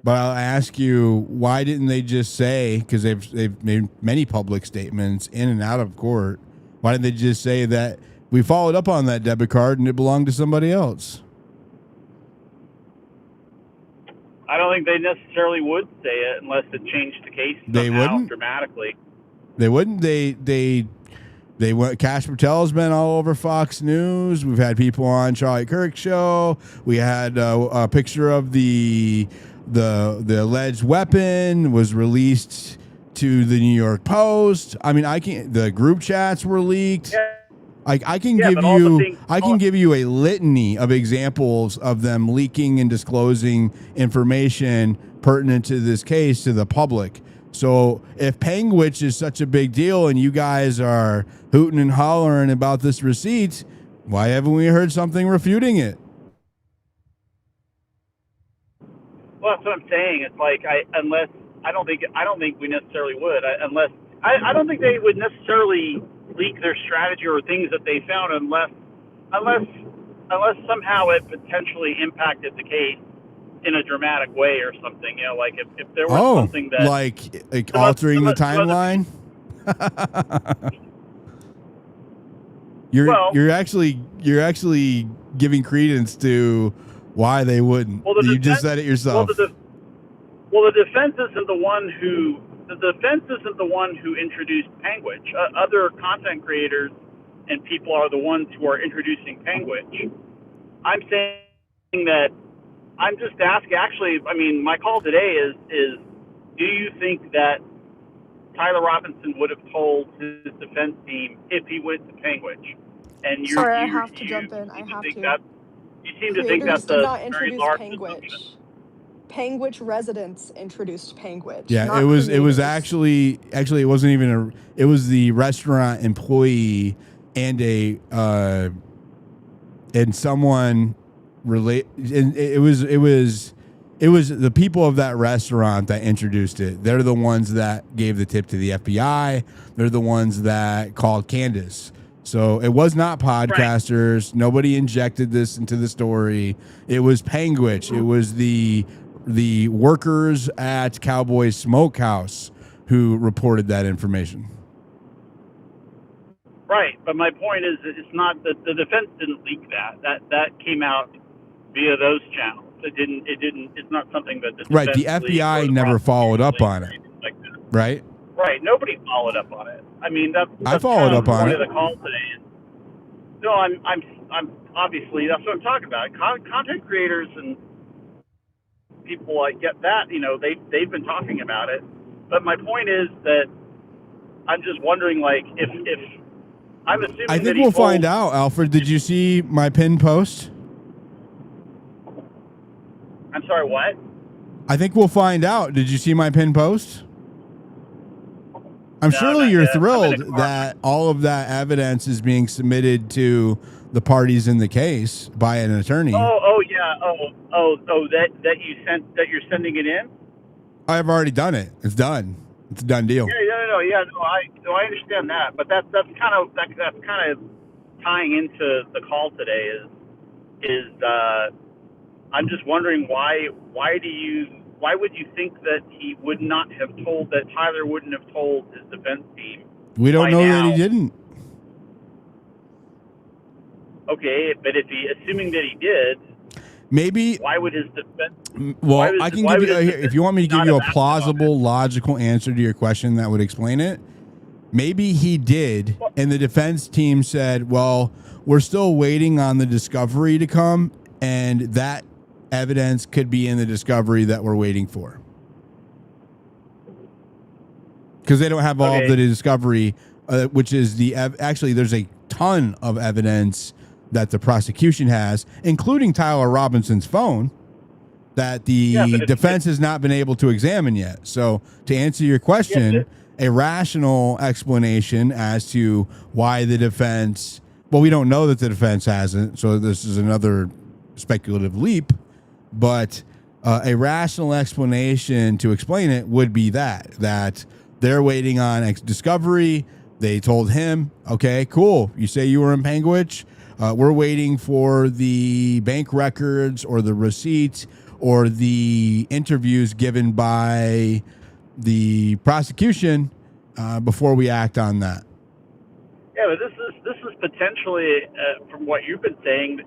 But I'll ask you, why didn't they just say, because they've made many public statements in and out of court, why didn't they just say that we followed up on that debit card and it belonged to somebody else? I don't think they necessarily would say it unless it changed the case dramatically. They wouldn't. They went. Cash Patel's been all over Fox News. We've had people on Charlie Kirk show. We had a picture of the alleged weapon was released to the New York Post. I mean, the group chats were leaked. Yeah. I can give you a litany of examples of them leaking and disclosing information pertinent to this case to the public. So if Penguich is such a big deal and you guys are hooting and hollering about this receipt, why haven't we heard something refuting it? Well, that's what I'm saying. It's like I don't think we necessarily would I don't think they would necessarily leak their strategy or things that they found unless somehow it potentially impacted the case in a dramatic way or something. You know, like if there was something that like altering the timeline. You're actually giving credence to why they wouldn't. Well, you just said it yourself. The defense isn't the one who introduced Penguich. Other content creators and people are the ones who are introducing Penguich. I'm saying that I'm just asking. Actually, I mean, my call today is do you think that Tyler Robinson would have told his defense team if he went to Penguich? And Sorry, I have to jump in. I have to. You seem to think that's did not a very introduce large Penguich. assumption. Penguich residents introduced Penguich. Yeah, it was actually it wasn't even it was the restaurant employee and and someone and it was the people of that restaurant that introduced it. They're the ones that gave the tip to the FBI. They're the ones that called Candace. So it was not podcasters. Right. Nobody injected this into the story. It was Penguich. It was the workers at Cowboy Smokehouse who reported that information. Right, but my point is that it's not that the defense didn't leak that came out via those channels. It didn't. It's not something that the defense right. The FBI never followed up on it. Like right. Right. Nobody followed up on it. I mean, that's I followed up on it. The call today. No, I'm obviously that's what I'm talking about. Content creators and people like get that. You know, they've been talking about it. But my point is that I'm just wondering, like, if I'm assuming. I think we'll find out, Alfred. Did you see my pinned post? I'm sorry, what? I think we'll find out. Did you see my pinned post? I'm surely you're thrilled that all of that evidence is being submitted to the parties in the case by an attorney. Oh yeah. That you're sending it in? I've already done it. It's done. It's a done deal. Yeah. I understand that, but that's kind of tying into the call today is I'm just wondering why would you think that he would not have told, that Tyler wouldn't have told his defense team? We don't know that he didn't. Okay, but assuming that he did, maybe why would his defense? Well, I can give you if you want me to give you a plausible, logical answer to your question that would explain it. Maybe he did, and the defense team said, "Well, we're still waiting on the discovery to come, and that evidence could be in the discovery that we're waiting for." Because they don't have all of the discovery, which is actually there's a ton of evidence that the prosecution has, including Tyler Robinson's phone, that the defense has not been able to examine yet. So to answer your question, a rational explanation as to why the defense, well, we don't know that the defense hasn't, so this is another speculative leap, but a rational explanation to explain it would be that they're waiting on discovery. They told him, okay, cool, you say you were in Penguich. We're waiting for the bank records or the receipts or the interviews given by the prosecution before we act on that. Yeah, but this is potentially, from what you've been saying,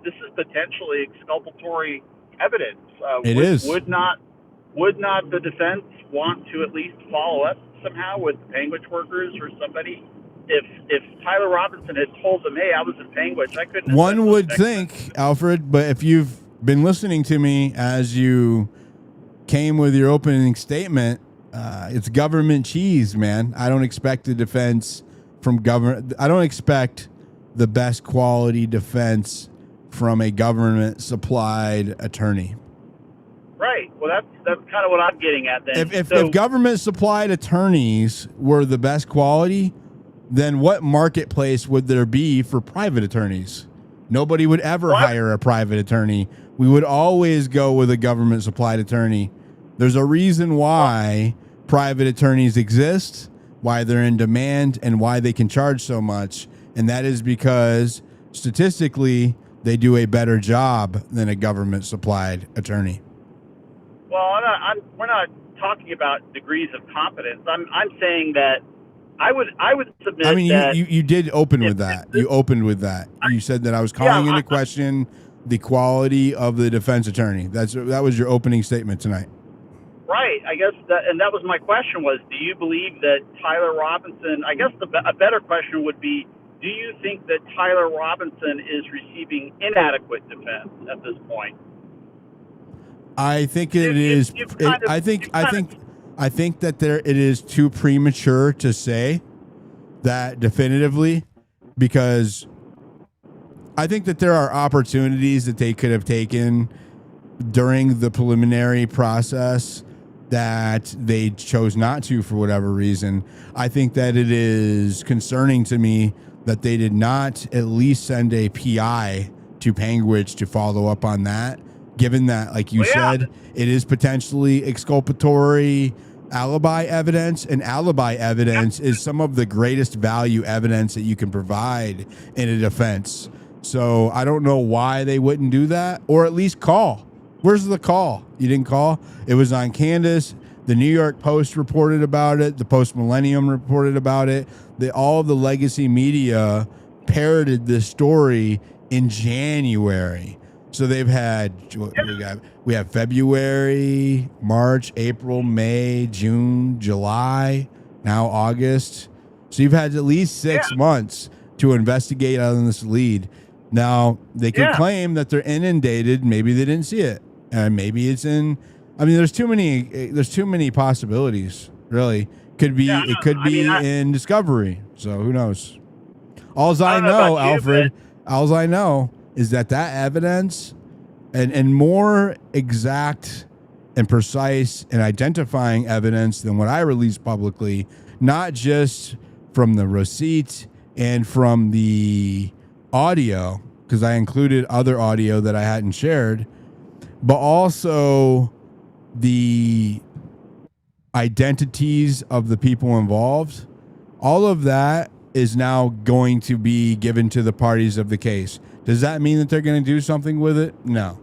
this is potentially exculpatory evidence. It is. Would not the defense want to at least follow up somehow with Penguich workers or somebody? If Tyler Robinson had told them, "Hey, I was in Penguich," I couldn't. One would think, Alfred, but if you've been listening to me as you came with your opening statement, it's government cheese, man. I don't expect the defense from government. I don't expect the best quality defense from a government supplied attorney. Right. that's kind of what I'm getting at then. If government supplied attorneys were the best quality, then what marketplace would there be for private attorneys? Nobody would ever hire a private attorney. We would always go with a government supplied attorney. There's a reason why private attorneys exist, why they're in demand, and why they can charge so much. And that is because statistically, they do a better job than a government supplied attorney. Well, we're not talking about degrees of competence. I'm saying that I would submit. I mean, that you did open with that. You opened with that. You said that I was calling into question the quality of the defense attorney. That was your opening statement tonight. Right. I guess that was my question was, do you believe that Tyler Robinson, I guess a better question would be, do you think that Tyler Robinson is receiving inadequate defense at this point? I think it is. I think that it is too premature to say that definitively, because I think that there are opportunities that they could have taken during the preliminary process that they chose not to for whatever reason. I think that it is concerning to me that they did not at least send a PI to Panguitch to follow up on that, given that, like you said, it is potentially exculpatory alibi evidence, and alibi evidence is some of the greatest value evidence that you can provide in a defense. So I don't know why they wouldn't do that, or at least call. Where's the call? You didn't call? It was on Candace. The New York Post reported about it. The Post Millennium reported about it. All of the legacy media parroted this story in January. So they've had, we have February, March, April, May, June, July, now August. So you've had at least 6 months to investigate on this lead. Now they can claim that they're inundated. Maybe they didn't see it, and maybe it's in. I mean, there's too many possibilities. Really, it could be in Discovery. So who knows? All I know, Alfred. All I know is that evidence and more exact and precise and identifying evidence than what I released publicly, not just from the receipt and from the audio, because I included other audio that I hadn't shared, but also the identities of the people involved. All of that is now going to be given to the parties of the case. Does that mean that they're going to do something with it? No.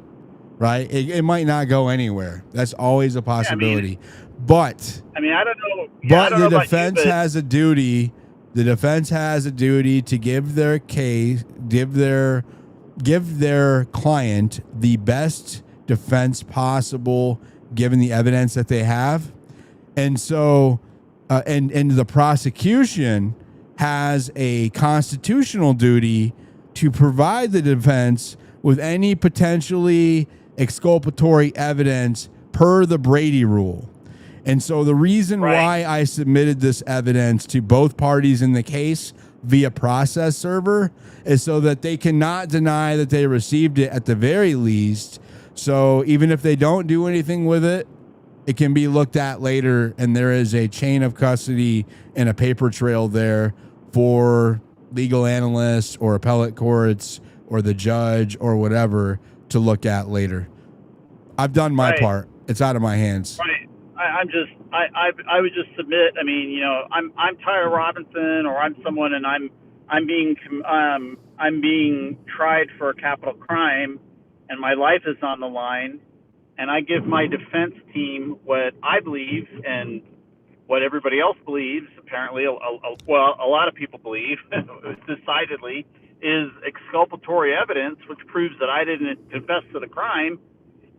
Right? It might not go anywhere. That's always a possibility. But I don't know. But the defense has a duty. The defense has a duty to give their case, give their client the best defense possible, given the evidence that they have. And so, and the prosecution has a constitutional duty to provide the defense with any potentially exculpatory evidence per the Brady rule. And so the reason why I submitted this evidence to both parties in the case via process server is so that they cannot deny that they received it at the very least. So even if they don't do anything with it, it can be looked at later, and there is a chain of custody and a paper trail there for legal analysts or appellate courts or the judge or whatever to look at later. I've done my part. It's out of my hands. Right. I would just submit. I mean, I'm Tyler Robinson, or I'm someone, and I'm being tried for a capital crime, and my life is on the line, and I give my defense team what I believe and what everybody else believes. Apparently, a lot of people believe, decidedly, is exculpatory evidence, which proves that I didn't confess to the crime,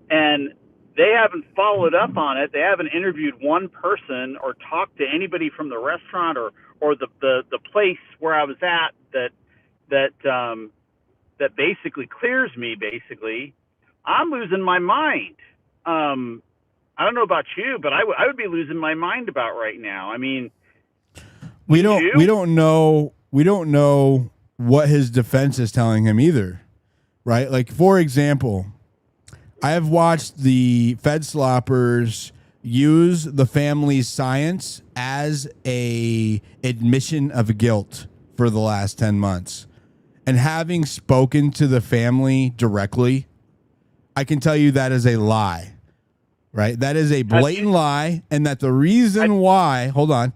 and they haven't followed up on it. They haven't interviewed one person or talked to anybody from the restaurant or the place where I was at that basically clears me. Basically, I'm losing my mind. I don't know about you, but I would be losing my mind about right now. I mean, we don't know what his defense is telling him either, right? Like, for example, I have watched the FEDsloppers use the family's science as a admission of guilt for the last 10 months. And having spoken to the family directly, I can tell you that is a lie, right? That is a blatant lie. And that the reason why, hold on,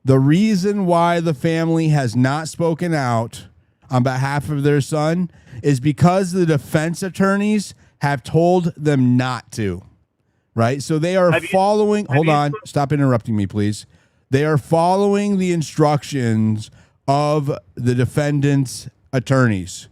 the reason why the family has not spoken out on behalf of their son is because the defense attorneys have told them not to, right? So they are following, hold on, stop interrupting me, please. They are following the instructions of the defendant's attorneys,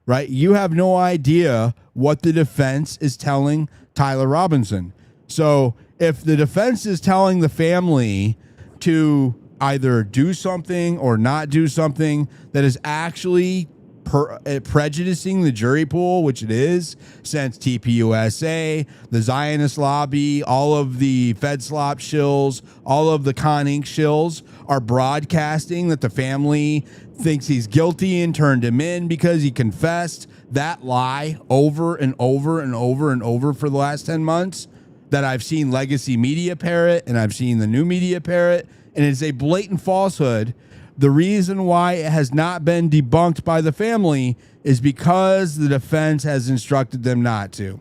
right? You have no idea what the defense is telling Tyler Robinson. So if the defense is telling the family to either do something or not do something that is actually prejudicing the jury pool, which it is, since TPUSA, the Zionist lobby, all of the FEDslop shills, all of the Con Inc. shills are broadcasting that the family thinks he's guilty and turned him in because he confessed that lie over and over and over and over for the last 10 months, that I've seen legacy media parrot and I've seen the new media parrot, and it's a blatant falsehood. The reason why it has not been debunked by the family is because the defense has instructed them not to,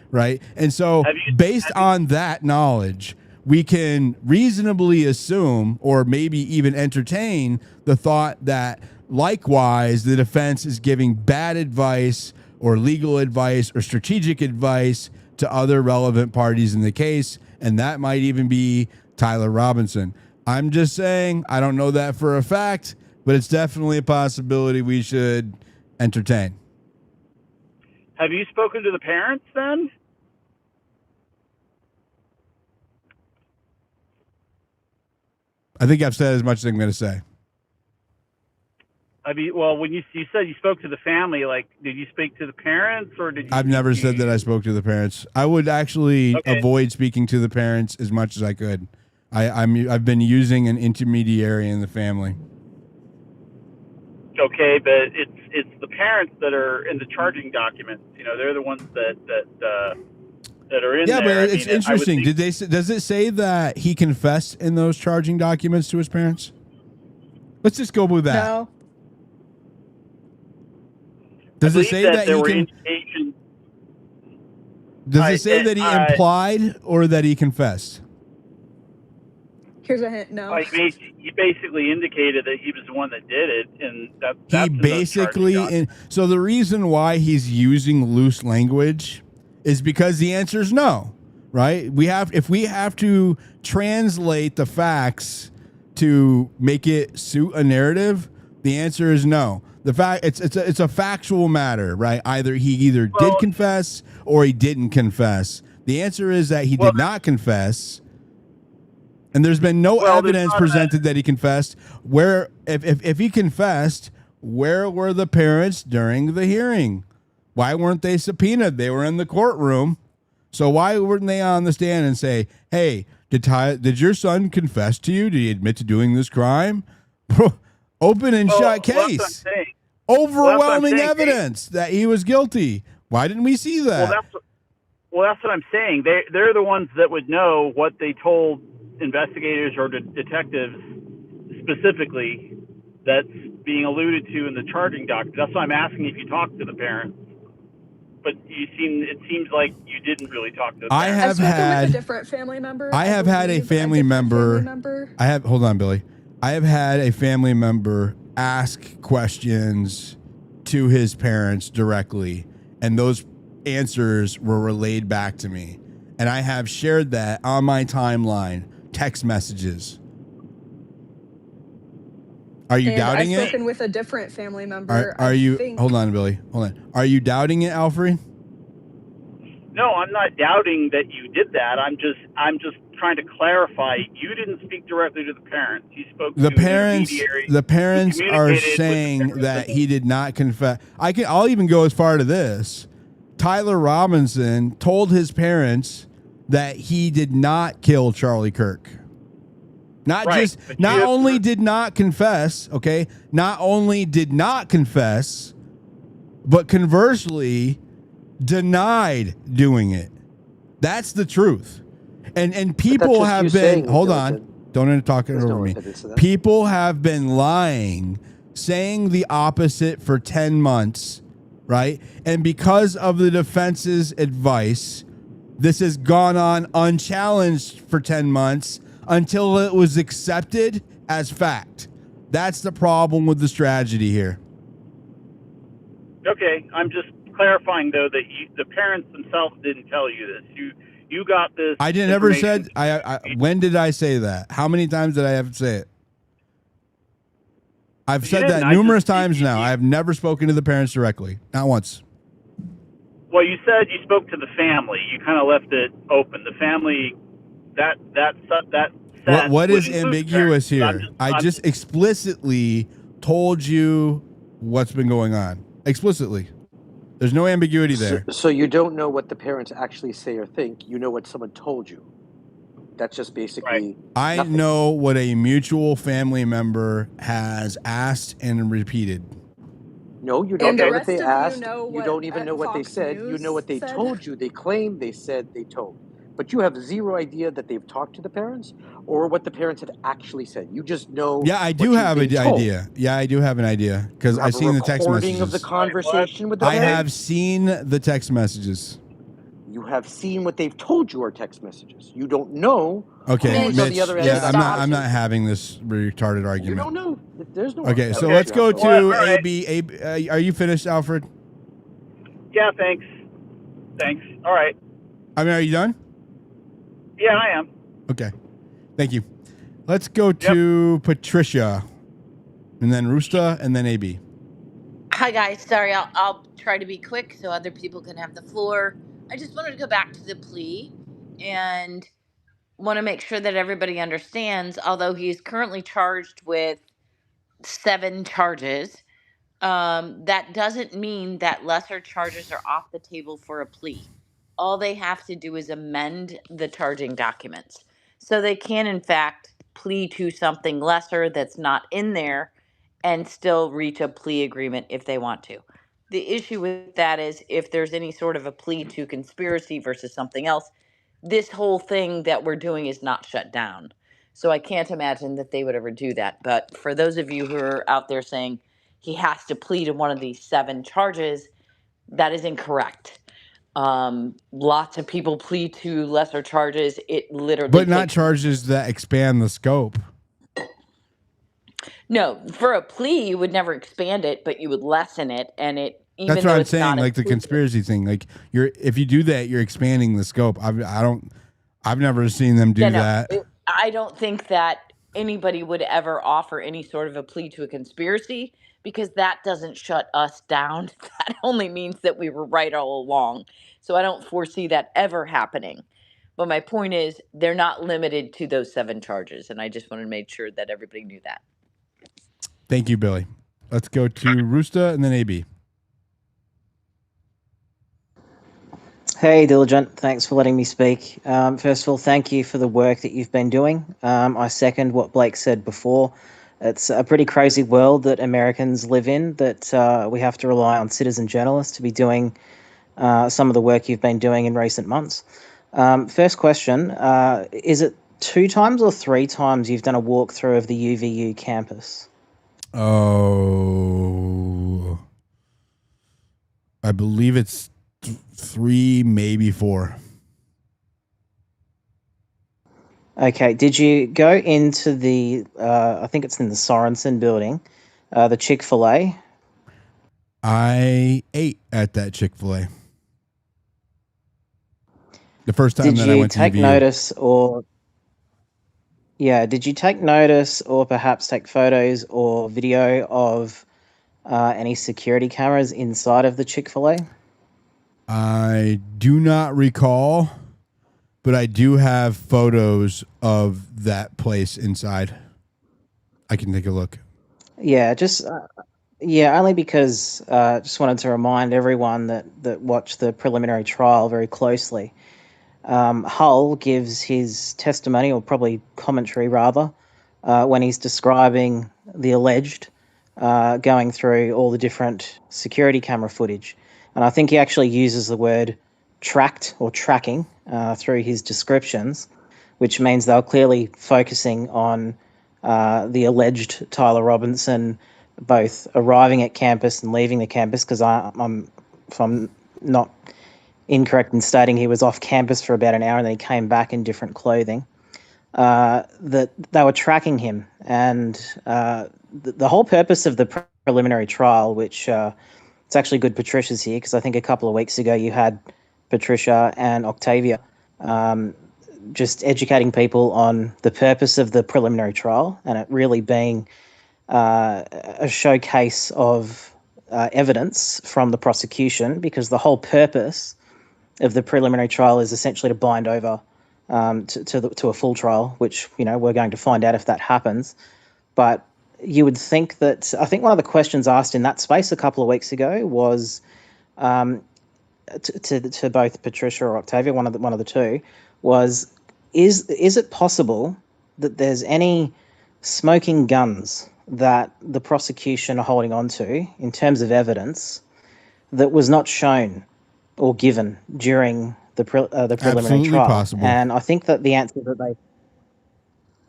right? And so based on that knowledge, we can reasonably assume or maybe even entertain the thought that likewise the defense is giving bad advice or legal advice or strategic advice to other relevant parties in the case, and that might even be Tyler Robinson. I'm just saying, I don't know that for a fact, but it's definitely a possibility we should entertain. Have you spoken to the parents then? I think I've said as much as I'm going to say. I mean, well, when you said you spoke to the family, like, did you speak to the parents or did you? I've never said that I spoke to the parents. I would actually avoid speaking to the parents as much as I could. I've been using an intermediary in the family. Okay, but it's the parents that are in the charging documents. You know, they're the ones that are in there. Yeah, but it's interesting. Does it say that he confessed in those charging documents to his parents? Let's just go with that. No. Does it say that he can? Does it say that he implied or that he confessed? Here's a hint. No. He basically indicated that he was the one that did it, and that's he basically. So the reason why he's using loose language is because the answer is no, right? If we have to translate the facts to make it suit a narrative, the answer is no. The fact it's a factual matter, right? He did confess or he didn't confess. The answer is that he did not confess. And there's been no evidence presented that he confessed. Where if he confessed, where were the parents during the hearing? Why weren't they subpoenaed? They were in the courtroom. So why weren't they on the stand and say, "Hey, did your son confess to you? Did he admit to doing this crime?" Open and shut case. Overwhelming evidence that he was guilty. Why didn't we see that? Well, that's what I'm saying. They're the ones that would know what they told investigators or detectives specifically that's being alluded to in the charging document. That's why I'm asking if you talked to the parents. But it seems like you didn't really talk to the parents. I've spoken with a different family member. I have had a family member. Hold on, Billy. I have had a family member ask questions to his parents directly, and those answers were relayed back to me. And I have shared that on my timeline, text messages. Are you doubting it? I've spoken with a different family member. Are you? Hold on, Billy. Hold on. Are you doubting it, Alfred? No, I'm not doubting that you did that. I'm just trying to clarify. You didn't speak directly to the parents. You spoke to the parents. The parents are saying that he did not confess. I'll even go as far to this. Tyler Robinson told his parents that he did not kill Charlie Kirk. Not only did not confess, but conversely denied doing it. That's the truth. And people just have you been, saying it, hold on, Diligent. don't talk There's over no me. evidence of that. People have been lying, saying the opposite for 10 months, right? And because of the defense's advice, this has gone on unchallenged for 10 months until it was accepted as fact. That's the problem with the strategy here. Okay, I'm just clarifying though that the parents themselves didn't tell you this. You got this. I didn't ever said when did I say that? How many times did I have to say it? I've said that numerous times now. I have never spoken to the parents directly. Not once. Well, you said you spoke to the family. You kind of left it open. The family that What is ambiguous here? I just explicitly told you what's been going on. Explicitly. There's no ambiguity there. So you don't know what the parents actually say or think. You know what someone told you. That's just basically I nothing. know what a mutual family member has asked and repeated. No, you don't And know the what they rest of you asked. know You what don't even know what they Fox said. You know what they News told you. They claim, they said, they told. But you have zero idea that they've talked to the parents or what the parents have actually said. You just know. Yeah, I do have an idea. Yeah, I do have an idea because I've seen the text messages. Of the conversation with the I parents? have seen the text messages. You have seen what they've told you are text messages. You don't know. Okay, who's on Mitch. the other end Yeah, of that I'm not having this retarded argument. You don't know. There's no. Okay, so let's go to AB. Are you finished, Alfred? Yeah, thanks. All right. I mean, are you done? Yeah, I am. Okay, thank you. Let's go to Patricia, and then Roosta, and then AB. Hi guys, sorry, I'll try to be quick so other people can have the floor. I just wanted to go back to the plea and want to make sure that everybody understands, although he is currently charged with 7 charges, that doesn't mean that lesser charges are off the table for a plea. All they have to do is amend the charging documents. So they can, in fact, plea to something lesser that's not in there and still reach a plea agreement if they want to. The issue with that is if there's any sort of a plea to conspiracy versus something else, this whole thing that we're doing is not shut down. So I can't imagine that they would ever do that. But for those of you who are out there saying he has to plead to one of these 7 charges, that is incorrect. Lots of people plead to lesser charges. It literally But not charges that expand the scope. No, for a plea you would never expand it, but you would lessen it, and it even That's though what I'm it's saying. not Like the inclusive. conspiracy thing. Like if you do that, you're expanding the scope. I've never seen them do that. I don't think that anybody would ever offer any sort of a plea to a conspiracy because that doesn't shut us down. That only means that we were right all along. So I don't foresee that ever happening. But my point is, they're not limited to those 7 charges, and I just wanted to make sure that everybody knew that. Thank you, Billy. Let's go to Roosta and then AB. Hey, Diligent. Thanks for letting me speak. First of all, thank you for the work that you've been doing. I second what Blake said before. It's a pretty crazy world that Americans live in, that we have to rely on citizen journalists to be doing some of the work you've been doing in recent months. First question, is it 2 times or 3 times you've done a walkthrough of the UVU campus? Oh, I believe it's 3, maybe 4. Okay, did you go into the, I think it's in the Sorensen building, the Chick-fil-A? I ate at that Chick-fil-A. The first time that I went to UVU. Did you take notice or... Yeah, did you take notice or perhaps take photos or video of any security cameras inside of the Chick-fil-A? I do not recall, but I do have photos of that place inside. I can take a look. Yeah, just only because just wanted to remind everyone that watched the preliminary trial very closely. Hull gives his testimony, or probably commentary rather, when he's describing the alleged going through all the different security camera footage. And I think he actually uses the word tracked or tracking through his descriptions, which means they were clearly focusing on the alleged Tyler Robinson both arriving at campus and leaving the campus, because if I'm not incorrect in stating he was off campus for about an hour and then he came back in different clothing, that they were tracking him. And the whole purpose of the preliminary trial, which it's actually good Patricia's here, because I think a couple of weeks ago you had Patricia and Octavia just educating people on the purpose of the preliminary trial, and it really being a showcase of evidence from the prosecution, because the whole purpose of the preliminary trial is essentially to bind over to a full trial, which, we're going to find out if that happens. But you would think that, I think one of the questions asked in that space a couple of weeks ago was to both Patricia or Octavia, one of the two, was is it possible that there's any smoking guns that the prosecution are holding on to in terms of evidence that was not shown or given during the preliminary Absolutely trial? possible. And I think that the answer that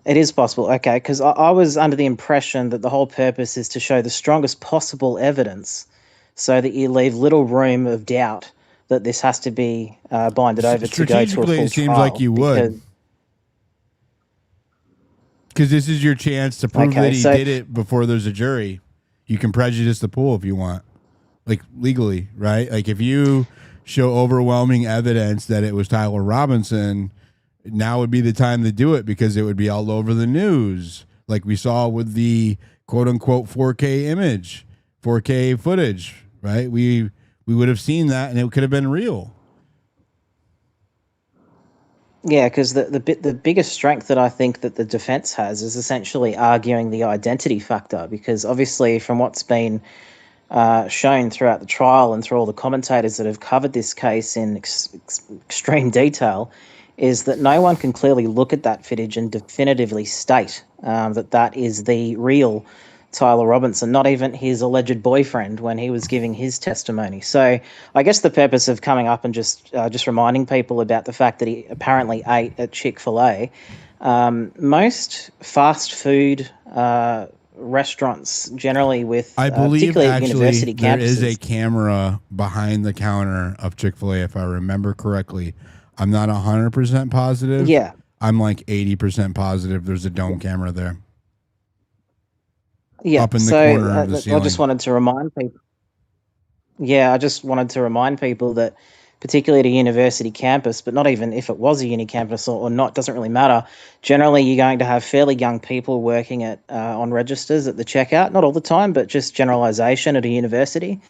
it is possible. Okay, because I was under the impression that the whole purpose is to show the strongest possible evidence so that you leave little room of doubt that this has to be binded over to go to a full trial. Strategically, it seems like you would. Because this is your chance to prove that he did it before there's a jury. You can prejudice the pool if you want, like legally, right? Like if you show overwhelming evidence that it was Tyler Robinson, now would be the time to do it, because it would be all over the news, like we saw with the quote unquote 4K image, 4K footage, right? We would have seen that, and it could have been real. Yeah, because the biggest strength that I think that the defense has is essentially arguing the identity factor, because obviously from what's been shown throughout the trial and through all the commentators that have covered this case in extreme detail, is that no one can clearly look at that footage and definitively state that is the real Tyler Robinson, not even his alleged boyfriend when he was giving his testimony. So I guess the purpose of coming up and just reminding people about the fact that he apparently ate at Chick-fil-A, most fast food restaurants generally with, I believe particularly at actually university there campuses, is a camera behind the counter of Chick-fil-A, if I remember correctly. I'm not 100% positive. Yeah. I'm like 80% positive there's a dome camera there. Yeah, up in the so corner of the I ceiling. just wanted to remind people. Yeah, I just wanted to remind people that, particularly at a university campus, but not even if it was a uni campus or not, doesn't really matter. Generally, you're going to have fairly young people working at on registers at the checkout. Not all the time, but just generalization at a university.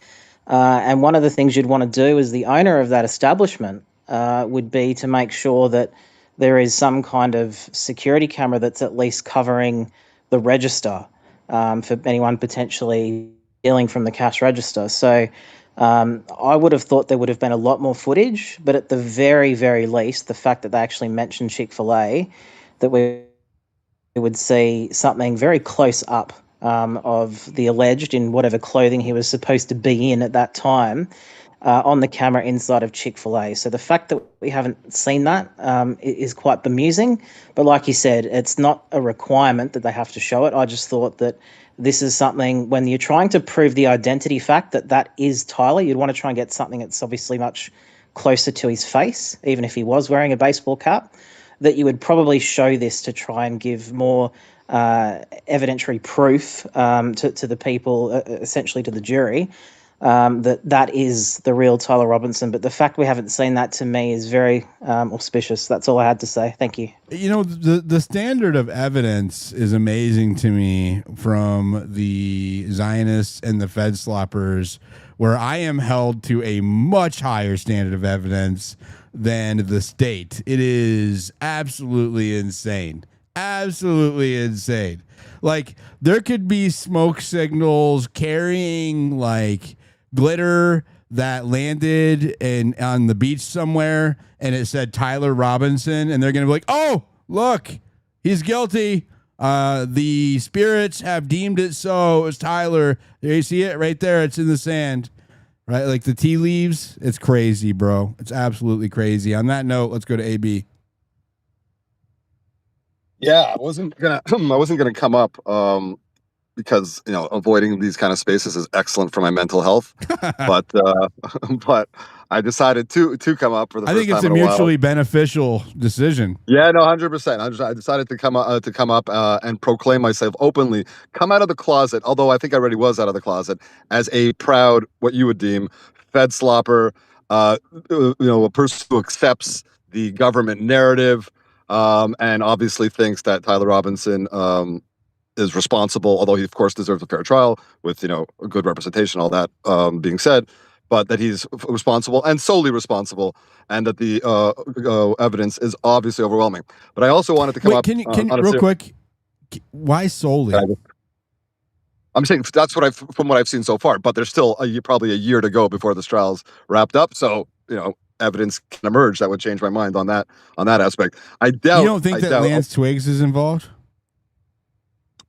And one of the things you'd want to do as the owner of that establishment would be to make sure that there is some kind of security camera that's at least covering the register for anyone potentially stealing from the cash register. So I would have thought there would have been a lot more footage, but at the very, very least, the fact that they actually mentioned Chick-fil-A, that we would see something very close up of the alleged in whatever clothing he was supposed to be in at that time on the camera inside of Chick-fil-A. So the fact that we haven't seen that is quite bemusing. But like you said, it's not a requirement that they have to show it. I just thought that this is something, when you're trying to prove the identity fact that is Tyler, you'd want to try and get something that's obviously much closer to his face, even if he was wearing a baseball cap, that you would probably show this to try and give more evidentiary proof to the people, essentially to the jury, that is the real Tyler Robinson. But the fact we haven't seen that, to me, is very auspicious. That's all I had to say. Thank you. You know, the standard of evidence is amazing to me from the Zionists and the FEDsloppers, where I am held to a much higher standard of evidence than the state. It is absolutely insane. Absolutely insane. Like, there could be smoke signals carrying like glitter that landed on the beach somewhere, and it said Tyler Robinson, and they're gonna be like, oh, look, he's guilty. The spirits have deemed it so. It was Tyler. There, you see it right there. It's in the sand. right? Like the tea leaves, it's crazy, bro. It's absolutely crazy. On that note, let's go to AB. Yeah, I wasn't gonna come up because avoiding these kind of spaces is excellent for my mental health. But but I decided to come up for the I first think it's time a in a while. mutually beneficial decision. Yeah, no, 100%. I decided to come up and proclaim myself openly, come out of the closet. Although I think I already was out of the closet as a proud, what you would deem, FEDslopper, a person who accepts the government narrative, and obviously thinks that Tyler Robinson is responsible, although he of course deserves a fair trial with a good representation. All that being said, but that he's responsible and solely responsible, and that the evidence is obviously overwhelming. But I also wanted to come Wait, up. can you real quick? Why solely? I'm saying that's what from what I've seen so far. But there's still probably a year to go before this trial's wrapped up. So evidence can emerge that would change my mind on that aspect. I doubt. You don't think that Lance Twiggs is involved?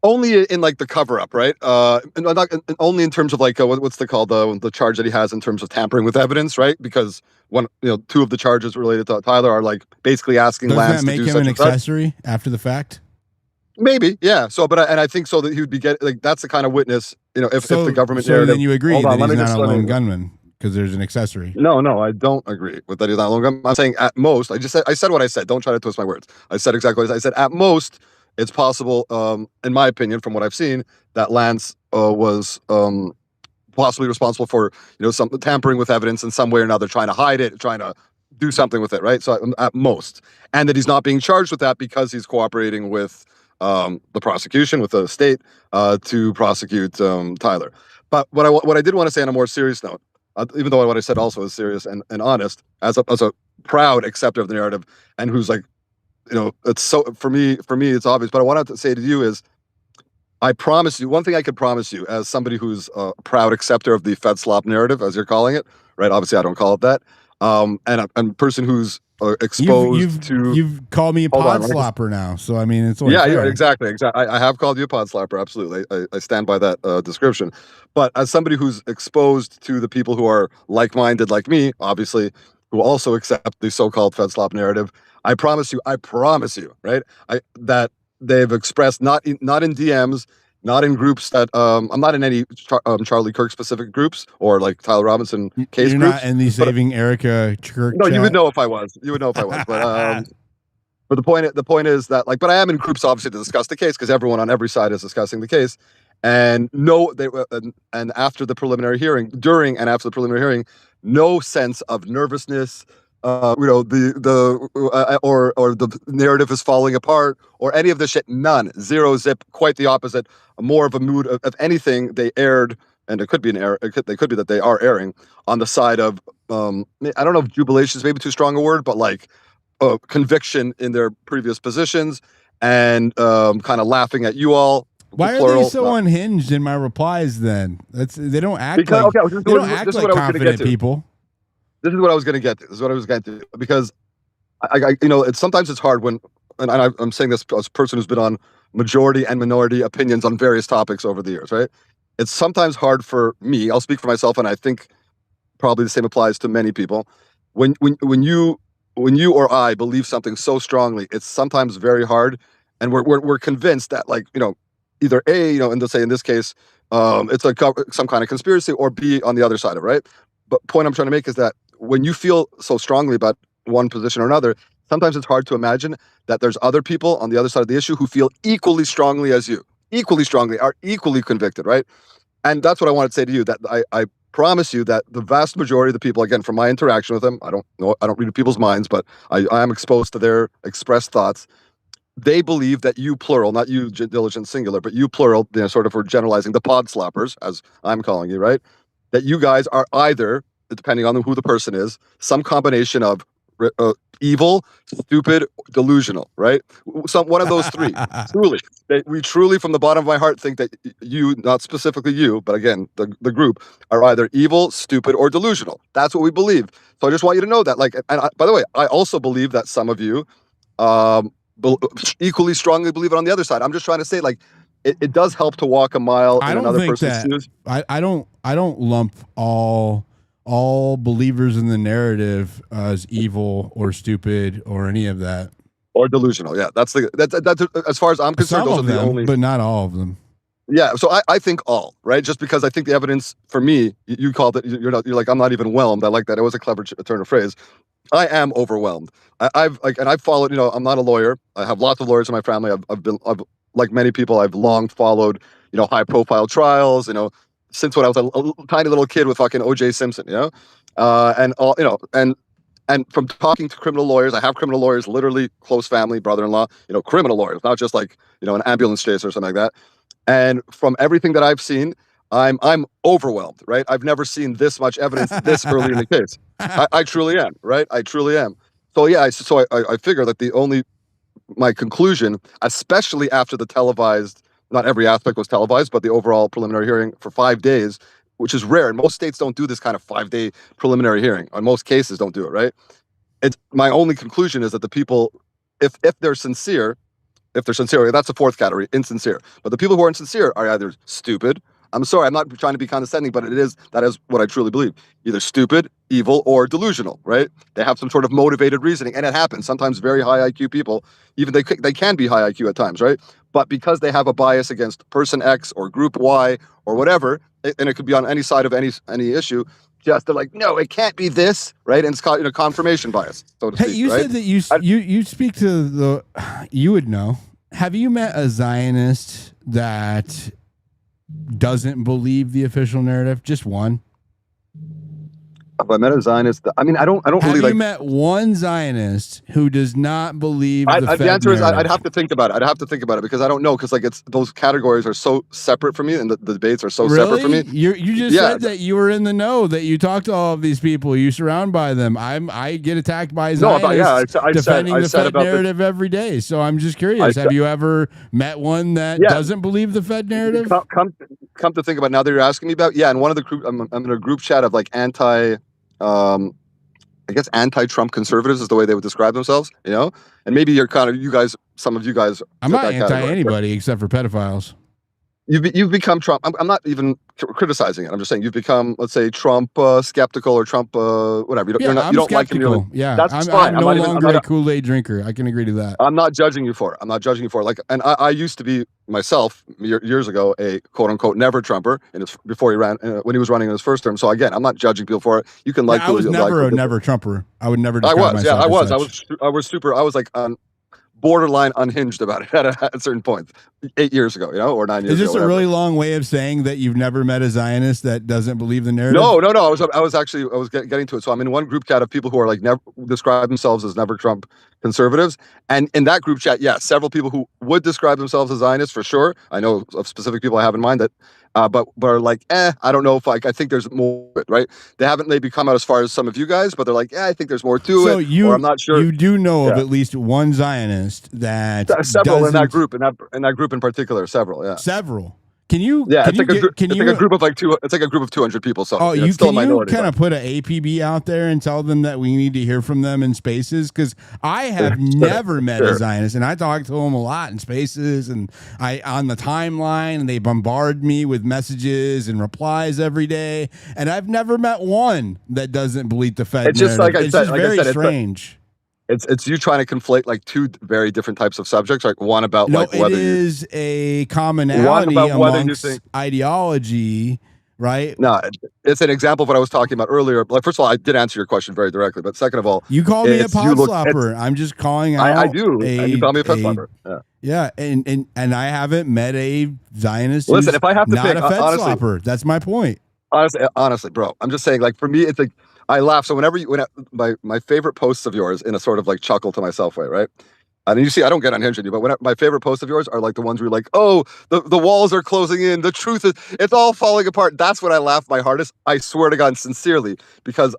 Only in like the cover up, right? Only in terms of like what's the charge that he has in terms of tampering with evidence, right? Because two of the charges related to Tyler are like basically asking Lance that make to do him such an and such. accessory after the fact? Maybe, yeah. So, and I think so that he would be getting like that's the kind of witness, if the government. So then you agree that he's not a lone gunman gunman because there's an accessory. No, I don't agree with that he's not a lone gunman. I'm saying at most. I said what I said. Don't try to twist my words. I said exactly what I said. At most, it's possible, in my opinion, from what I've seen, that Lance was possibly responsible for some tampering with evidence in some way or another, trying to hide it, trying to do something with it, right? So at most, and that he's not being charged with that because he's cooperating with the prosecution, with the state, to prosecute Tyler. But what I did want to say on a more serious note, even though what I said also is serious and honest, as a proud acceptor of the narrative, and who's like, it's so for me it's obvious. But I wanted to say to you is, I promise you one thing I could promise you as somebody who's a proud acceptor of the FEDslop narrative, as you're calling it, right? Obviously, I don't call it that. And a person who's exposed you've called me a podslopper now, so I mean it's only fair. Exactly. I have called you a podslopper. Absolutely, I stand by that description. But as somebody who's exposed to the people who are like-minded, like me, obviously, who also accept the so-called FEDslop narrative, I promise you, right? That they've expressed not in DMs, not in groups that I'm not in any Charlie Kirk specific groups or like Tyler Robinson case You're groups. not in the Saving Erica Kirk. No, chat? you would know if I was. But the point is that but I am in groups obviously to discuss the case because everyone on every side is discussing the case. And and after the preliminary hearing, during and after the preliminary hearing, no sense of nervousness, or the narrative is falling apart or any of this shit. None, zero, zip. Quite the opposite. More of a mood of anything. They aired, and it could be an error. They could be that they are airing on the side of I don't know if jubilation is maybe too strong a word, but like conviction in their previous positions and kind of laughing at you all. Why are they so unhinged in my replies then? They don't act like confident people. This is what I was going to get to. Because it's sometimes it's hard when, and I'm saying this as a person who's been on majority and minority opinions on various topics over the years, right? It's sometimes hard for me. I'll speak for myself, and I think probably the same applies to many people. When you or I believe something so strongly, it's sometimes very hard, and we're convinced that either A, and they'll say in this case, it's like some kind of conspiracy, or B, on the other side of it, right? But point I'm trying to make is that when you feel so strongly about one position or another, sometimes it's hard to imagine that there's other people on the other side of the issue who feel equally strongly as you, are equally convicted, right? And that's what I wanted to say to you, that I promise you that the vast majority of the people, again, from my interaction with them, I don't read people's minds, but I am exposed to their expressed thoughts. They believe that you, plural, not you, diligent, singular, but you, plural, sort of for generalizing, the podsloppers, as I'm calling you, right? That you guys are either, depending on who the person is, some combination of evil, stupid, delusional, right? One of those three. Truly. We truly, from the bottom of my heart, think that you, not specifically you, but again, the group, are either evil, stupid, or delusional. That's what we believe. So I just want you to know that. By the way, I also believe that some of you equally strongly believe it on the other side. I'm just trying to say, it does help to walk a mile in another person's shoes. I don't lump all all believers in the narrative as evil or stupid or any of that. Or delusional. Yeah, that's as far as I'm concerned, Some those are of the them, only. but not all of them. Yeah, so I think all, right? Just because I think the evidence for me, you called it, you're like, I'm not even whelmed. I like that. It was a clever turn of phrase. I am overwhelmed. I've followed, I'm not a lawyer. I have lots of lawyers in my family. I've like many people, I've long followed, high profile trials, since when I was a tiny little kid with fucking O.J. Simpson, and all, and from talking to criminal lawyers, I have criminal lawyers, literally close family, brother-in-law, criminal lawyers, not just like, an ambulance chase or something like that. And from everything that I've seen, I'm overwhelmed, right? I've never seen this much evidence this early in the case. I truly am, right? I truly am. So yeah, I figure that my conclusion, especially after the televised, not every aspect was televised, but the overall preliminary hearing for 5 days, which is rare. And most states don't do this kind of 5-day preliminary hearing. On most cases, don't do it, right? It's my only conclusion is that the people, if they're sincere, that's the fourth category, insincere. But the people who are insincere are either stupid. I'm sorry, I'm not trying to be condescending, but that is what I truly believe. Either stupid, evil, or delusional, right? They have some sort of motivated reasoning, and it happens. Sometimes very high IQ people, even they can be high IQ at times, right? But because they have a bias against person X or group Y or whatever, and it could be on any side of any issue, just they're like, no, it can't be this, right? And it's called confirmation bias, so to speak. Hey, you right? said that you speak to you would know. Have you met a Zionist that doesn't believe the official narrative? Just one. Have I met a Zionist? I mean, I don't Have really you like. met one Zionist who does not believe the The Fed answer is narrative? I'd have to think about it. I'd have to think about it because I don't know, because like those categories are so separate from me, and the debates are so separate from me. You just said that you were in the know, that you talk to all of these people, you surround by them. I get attacked by Zionists defending the Fed narrative every day. So I'm just curious. Have you ever met one that doesn't believe the Fed narrative? Come to think about it, now that you're asking me about, and one of the group, I'm in a group chat of like I guess anti-Trump conservatives is the way they would describe themselves, and maybe some of you guys. I'm not anti-anybody except for pedophiles. You've become Trump. I'm not even criticizing it. I'm just saying you've become, let's say, Trump skeptical or Trump whatever. You don't like him. Yeah, that's fine. I'm no longer a Kool-Aid drinker. I can agree to that. I'm not judging you for it. Like, and I used to be myself years ago a quote unquote never Trumper, before he ran when he was running in his first term. So again, I'm not judging people for it. You can like. I was never a never Trumper. I would never. I was super. I was like borderline unhinged about it at a certain point 8 years ago, or 9 years ago. Is this a really long way of saying that you've never met a Zionist that doesn't believe the narrative? No. I was getting to it. So I'm in one group chat of people who are like never describe themselves as never Trump conservatives. And in that group chat, several people who would describe themselves as Zionists for sure. I know of specific people I have in mind that, but are like, I don't know if I think there's more, right? They haven't maybe come out as far as some of you guys, but they're like, I think there's more to it. Or I'm not sure. You do know of at least one Zionist that several in that group, in that group in particular, several, yeah. Several. Can you? Yeah, it's like a group of like two. It's like a group of 200 people. So you still can a minority, kind of put an APB out there and tell them that we need to hear from them in Spaces, because I have never met a Zionist, and I talk to them a lot in Spaces and on the timeline, and they bombard me with messages and replies every day, and I've never met one that doesn't believe the Fed. It's just narrative. like I said, very strange. It's you trying to conflate like two very different types of subjects. Like one about whether it is a commonality amongst ideology, right? No, it's an example of what I was talking about earlier. Like, first of all, I did answer your question very directly, but second of all, you called me a FEDslopper. I'm just calling out. I do. And you call me a FEDslopper. Yeah, and I haven't met a Zionist. Listen, if I have to not pick, a FEDslopper, that's my point. Honestly, bro, I'm just saying. Like for me, it's like. I laugh. So my favorite posts of yours, in a sort of like chuckle to myself way, right? And you see, I don't get unhinged on you, but my favorite posts of yours are like the ones where you're like, oh, the walls are closing in. The truth is, it's all falling apart. That's when I laugh my hardest. I swear to God, sincerely, because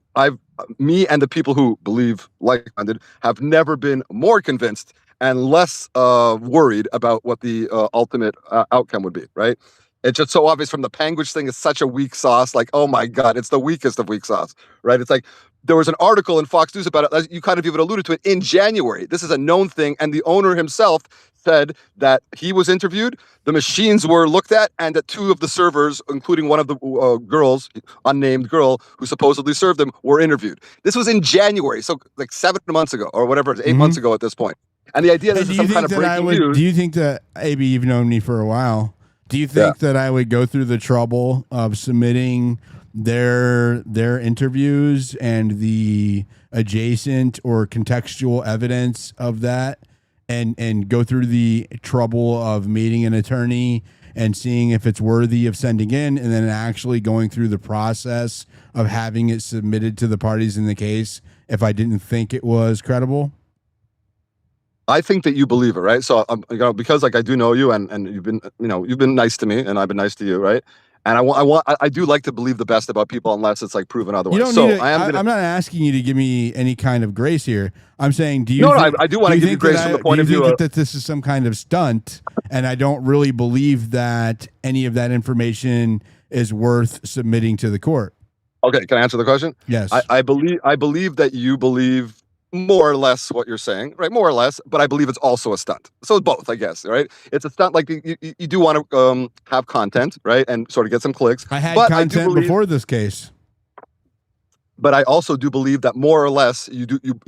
me and the people who believe like-minded have never been more convinced and less worried about what the ultimate outcome would be, right? It's just so obvious from the Panguitch thing is such a weak sauce. Like, oh my God, it's the weakest of weak sauce, right? It's like, there was an article in Fox News about it, as you kind of even alluded to it, in January. This is a known thing, and the owner himself said that he was interviewed, the machines were looked at, and that 2 of the servers, including one of the girls, unnamed girl, who supposedly served them, were interviewed. This was in January, so like 7 months ago, or whatever, 8 months ago at this point. And the idea this is some kind of breaking news. Do you think that, AB, you've known me for a while, do you think that I would go through the trouble of submitting their interviews and the adjacent or contextual evidence of that, and go through the trouble of meeting an attorney and seeing if it's worthy of sending in, and then actually going through the process of having it submitted to the parties in the case if I didn't think it was credible? I think that you believe it, right? So, because like I do know you, and you've been, you've been nice to me, and I've been nice to you, right? And I do like to believe the best about people, unless it's like proven otherwise. You don't need I'm not asking you to give me any kind of grace here. I'm saying, do you? I do want to give you grace from the point of view that this is some kind of stunt, and I don't really believe that any of that information is worth submitting to the court. Okay, can I answer the question? Yes. I believe that you believe more or less what you're saying, right? More or less, but I believe it's also a stunt. So it's both, I guess, right? It's a stunt, like you do want to have content, right? And sort of get some clicks. I had content before this case. But I also do believe that more or less you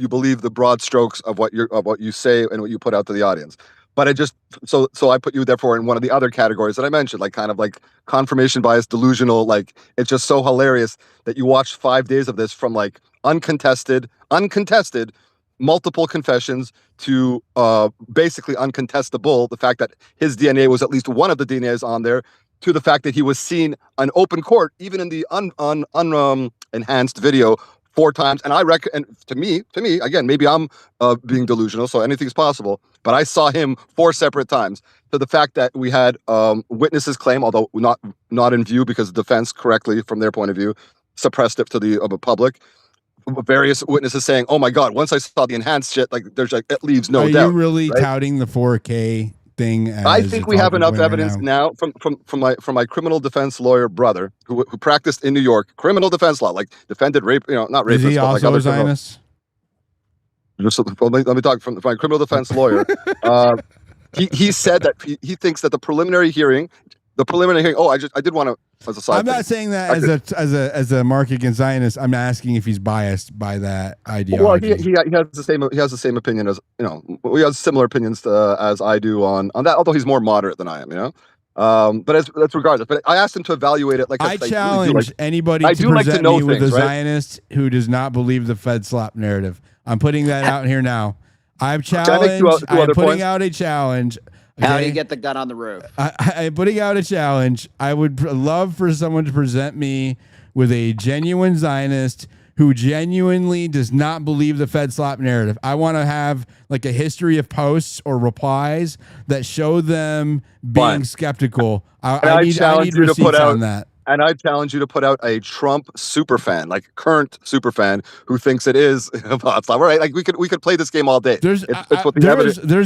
believe the broad strokes of what you say and what you put out to the audience. But I just so I put you therefore in one of the other categories that I mentioned, like kind of like confirmation bias, delusional. Like it's just so hilarious that you watched 5 days of this from like uncontested, multiple confessions to basically uncontestable. The fact that his DNA was at least one of the DNAs on there, to the fact that he was seen in open court, even in the enhanced video, 4 times. And I reckon, and to me, again, maybe I'm being delusional, so anything's possible, but I saw him 4 separate times. To the fact that we had witnesses claim, although not in view, because the defense correctly, from their point of view, suppressed it to the public. Various witnesses saying, "Oh my God, once I saw the enhanced shit, like there's like it leaves no doubt." Are you really right? touting the 4K thing? I think we have enough evidence now from my criminal defense lawyer brother who practiced in New York, criminal defense law, like defended rape, not rapists. Is he also like other a Zionist? Let me talk from my criminal defense lawyer. He said that he thinks that the preliminary hearing. Oh, I did want to. As a side I'm not saying that as a mark against Zionists. I'm asking if he's biased by that ideology. Well, he has the same opinion as he has similar opinions as I do on that. Although he's more moderate than I am, but that's regardless. But I asked him to evaluate it. Like I challenge anybody to present me with a Zionist who does not believe the FEDslop narrative. I'm putting that out here now. I'm putting out a challenge. Okay? How do you get the gun on the roof? I'm putting out a challenge. I would love for someone to present me with a genuine Zionist who genuinely does not believe the FEDslop narrative. I want to have like a history of posts or replies that show them being skeptical. I need receipts on that. And I challenge you to put out a Trump superfan, like current superfan, who thinks it is FEDslop. Right? Like we could play this game all day. There's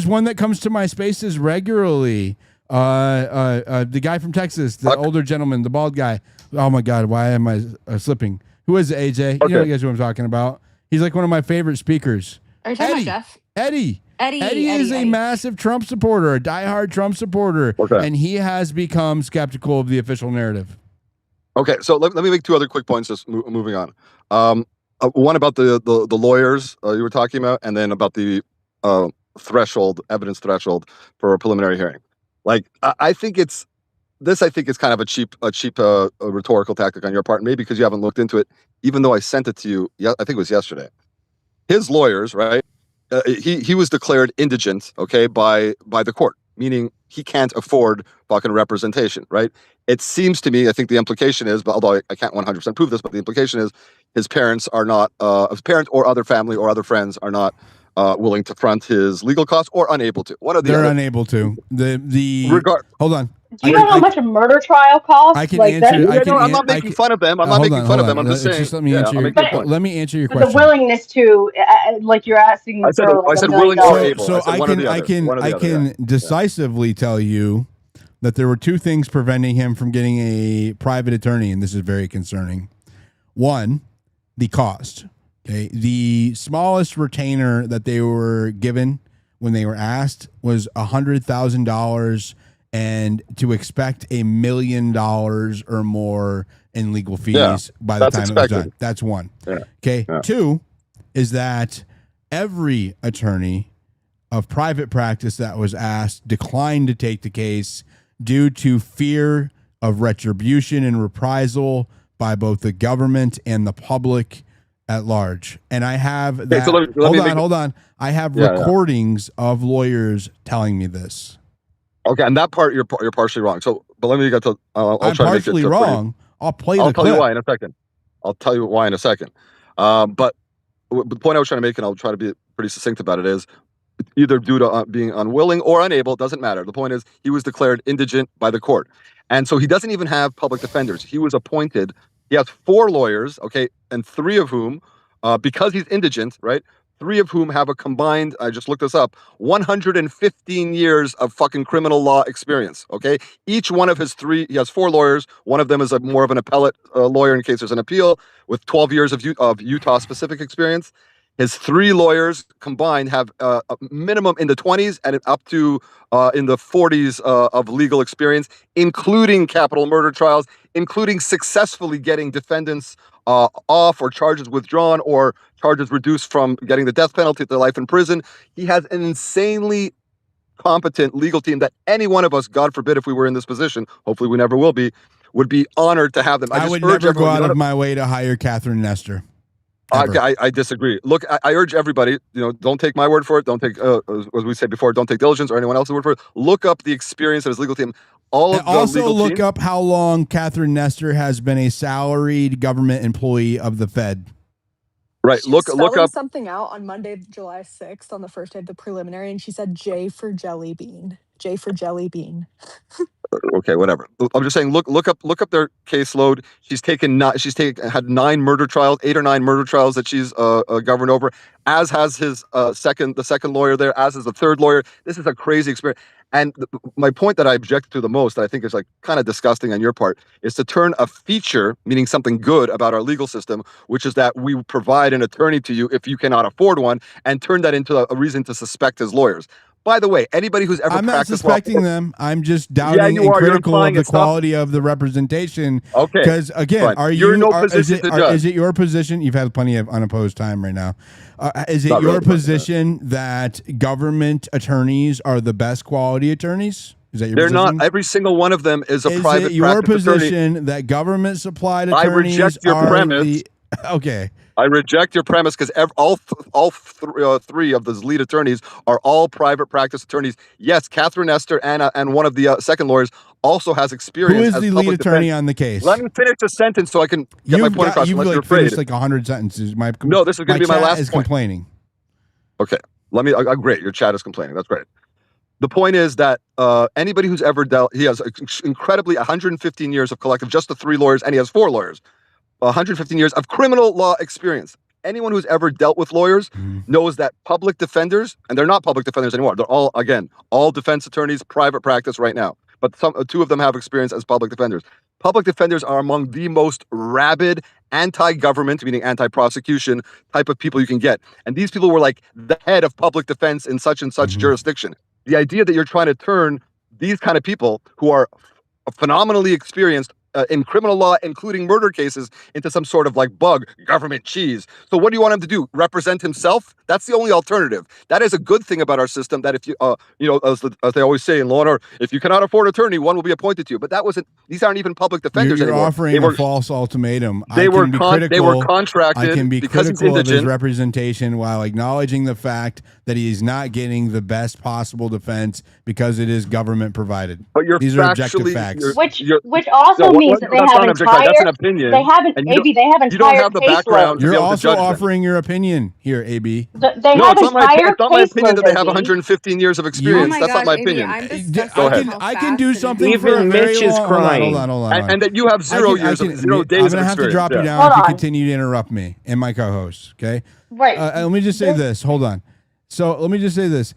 one that comes to my spaces regularly. The guy from Texas, the older gentleman, the bald guy. Oh my God, why am I slipping? Who is it, AJ? Okay. You guys who I'm talking about. He's like one of my favorite speakers. Are you talking about Jeff? Eddie is a massive Trump supporter, a diehard Trump supporter, and he has become skeptical of the official narrative. Okay, so let me make 2 other quick points. Just moving on. One about the lawyers you were talking about, and then about the evidence threshold for a preliminary hearing. Like I think is kind of a cheap rhetorical tactic on your part, maybe because you haven't looked into it. Even though I sent it to you, I think it was yesterday. His lawyers, right? He was declared indigent, okay, by the court, meaning he can't afford fucking representation, right? It seems to me, I think the implication is, but although I can't 100% prove this, but the implication is his parents are not, his parents or other family or other friends are not willing to front his legal costs or unable to. They're unable to. Hold on. Do you know how much a murder trial costs? I can answer. I'm not making fun of them. I'm not making fun of them. I'm just saying. Let me answer your question. Let me answer your question. The willingness to, like you're asking. I said willing or able. So I can decisively tell you that there were 2 things preventing him from getting a private attorney, and this is very concerning. One, the cost. Okay. The smallest retainer that they were given when they were asked was $100,000, and to expect $1 million or more in legal fees by the that's time it was expected. done. That's one. Yeah. Okay. Yeah. Two is that every attorney of private practice that was asked declined to take the case due to fear of retribution and reprisal by both the government and the public at large. And I have that. so let me hold on. I have Yeah, recordings of lawyers telling me this. Okay, and that part you're partially wrong. So, but let me get to. I'll I'm try to make it partially to wrong. I'll play I'll the tell clip. you why in a second. I'll tell you why in a second. But the point I was trying to make, and I'll try to be pretty succinct about it, is either due to being unwilling or unable, it doesn't matter. The point is he was declared indigent by the court. And so he doesn't even have public defenders. He was appointed. He has 4 lawyers, okay, and 3 of whom, because he's indigent, right? 3 of whom have a combined, I just looked this up, 115 years of fucking criminal law experience, okay? Each one of his 3, he has 4 lawyers. One of them is more of an appellate lawyer in case there's an appeal, with 12 years of Utah-specific experience. His 3 lawyers combined have a minimum in the 20s and up to in the 40s of legal experience, including capital murder trials, including successfully getting defendants off or charges withdrawn or charges reduced from getting the death penalty to life in prison. He has an insanely competent legal team that any one of us, God forbid if we were in this position, hopefully we never will be, would be honored to have them. I would never go out of my way to hire Catherine Nestor. I disagree. Look, I urge everybody, don't take my word for it. Don't take, as we said before, don't take diligence or anyone else's word for it. Look up the experience of his legal team. Also look up how long Catherine Nestor has been a salaried government employee of the Fed. Right. She was Look up something out on Monday, July 6th, on the first day of the preliminary, and she said J for jelly bean. J for jelly bean. Okay, whatever. I'm just saying, look up their caseload. She's had 9 murder trials, 8 or 9 murder trials that she's governed over, as has his the second lawyer there, as is the third lawyer. This is a crazy experience. And my point that I object to the most, that I think is like kind of disgusting on your part, is to turn a feature, meaning something good about our legal system, which is that we provide an attorney to you if you cannot afford one, and turn that into a reason to suspect his lawyers. By the way, anybody who's ever I'm not practiced suspecting them. I'm just doubting and You're critical of the stuff. quality of the representation. Okay. Because again, Fine. Is it your position? You've had plenty of unopposed time right now. Is it Not your really, position that government attorneys are the best quality attorneys? Is that your They're position? not. Every single one of them is a Is private it your practice position attorney. that government supplied I attorneys reject your are premise. okay. I reject your premise because all 3 of those lead attorneys are all private practice attorneys. Yes, Catherine Nestor and one of the second lawyers also has experience. Who is as the public lead attorney defense. on the case? Let me finish the sentence so I can get my point across. You've Unless you're like afraid. finished like 100 sentences. No, this is going to be my chat last is point. complaining. Okay, great. Your chat is complaining. That's great. The point is that anybody who's ever dealt, he has incredibly 115 years of collective, just the 3 lawyers, and he has 4 lawyers. 115 years of criminal law experience. Anyone who's ever dealt with lawyers knows that public defenders, and they're not public defenders anymore. They're all defense attorneys, private practice right now. But 2 of them have experience as public defenders. Public defenders are among the most rabid anti-government, meaning anti-prosecution type of people you can get. And these people were like the head of public defense in such and such jurisdiction. The idea that you're trying to turn these kind of people who are phenomenally experienced in criminal law, including murder cases, into some sort of like government cheese. So what do you want him to do? Represent himself? That's the only alternative. That is a good thing about our system, that if you, as they always say in law and order, if you cannot afford an attorney, one will be appointed to you. But that wasn't, these aren't even public defenders You're anymore. offering a false ultimatum. They were contracted. I can be because critical of his representation while acknowledging the fact that he is not getting the best possible defense because it is government provided. But these are objective facts. Which also means that they have entire. That's an opinion. They haven't. AB. They have entire. You don't have the background. You're also offering your opinion here, AB. They have entire. It's not my opinion that they have 115 years of experience. That's not my opinion. Go ahead. I can do something for a very Mitch is long. crying. Hold on. And that you have 0 days of I'm experience. gonna have to drop you down Hold if you on. continue to interrupt me and my co-host. Okay. Right. Let me just say this. Hold on. So let me just say this.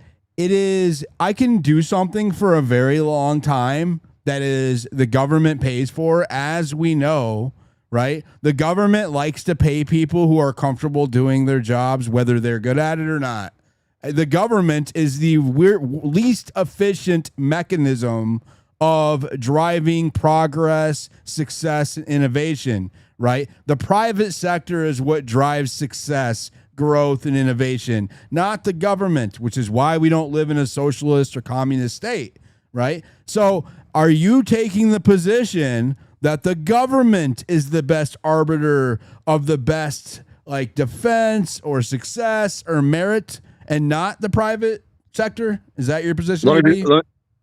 I can do something for a very long time that is the government pays for, as we know, right? The government likes to pay people who are comfortable doing their jobs, whether they're good at it or not. The government is the least efficient mechanism of driving progress, success, and innovation, right? The private sector is what drives success, growth, and innovation, not the government, which is why we don't live in a socialist or communist state, right? So are you taking the position that the government is the best arbiter of the best like defense or success or merit and not the private sector? Is that your position?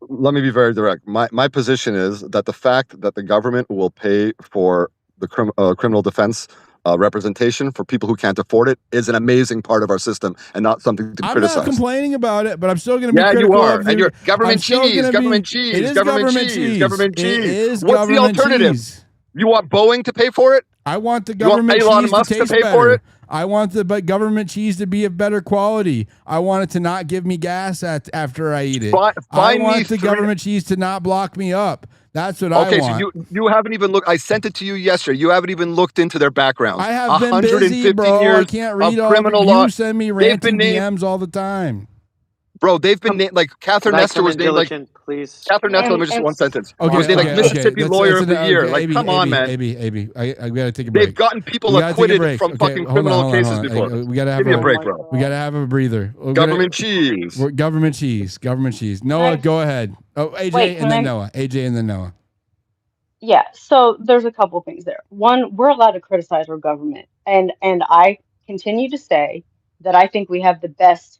Let me be very direct. My position is that the fact that the government will pay for the criminal defense representation for people who can't afford it is an amazing part of our system and not something to criticize. I'm not complaining about it, but I'm still going to be critical. Yeah, you are. Of and you're government cheese, it is government cheese, government cheese. government It cheese. is What's the government alternative? cheese. You want Boeing to pay for it? I want the government you want cheese Elon Musk to taste to pay better. for it? I want the government cheese to be of better quality. I want it to not give me gas after I eat it. I want the government cheese to not block me up. That's what I want. Okay, so you haven't even looked. I sent it to you yesterday. You haven't even looked into their backgrounds. I have been busy, bro. Years I can't read of all criminal the, law. You send me ranting DMs all the time. Bro, they've been named like Catherine Nestor was named like please. Catherine Nestor. Let me just one sentence. Okay, was named like Mississippi Lawyer of the Year. Like, come on, man. AB, I gotta take a break. They've gotten people acquitted from fucking criminal cases before. We gotta have Give me a break, bro. We gotta have a breather. Government cheese. Government cheese. Government cheese. Noah, go ahead. Oh, AJ and then Noah. AJ and then Noah. Yeah, so there's a couple things there. One, we're allowed to criticize our government, and I continue to say that I think we have the best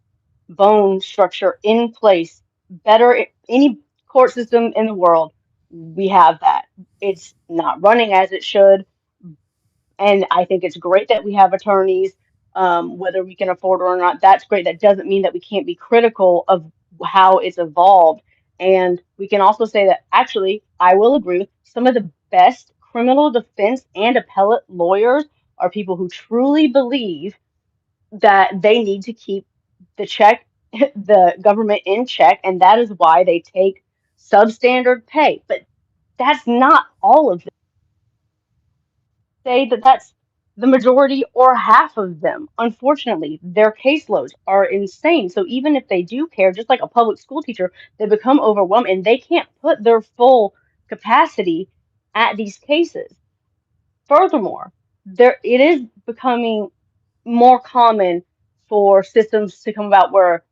bone structure in place, better any court system in the world. We have that. It's not running as it should, and I think it's great that we have attorneys, whether we can afford it or not. That's great. That doesn't mean that we can't be critical of how it's evolved. And we can also say that actually, I will agree with some of the best criminal defense and appellate lawyers are people who truly believe that they need to keep the government in check, and that is why they take substandard pay. But that's not all of them. Say that that's the majority or half of them. Unfortunately, their caseloads are insane. So even if they do care, just like a public school teacher, they become overwhelmed and they can't put their full capacity at these cases. Furthermore, it is becoming more common for systems to come about where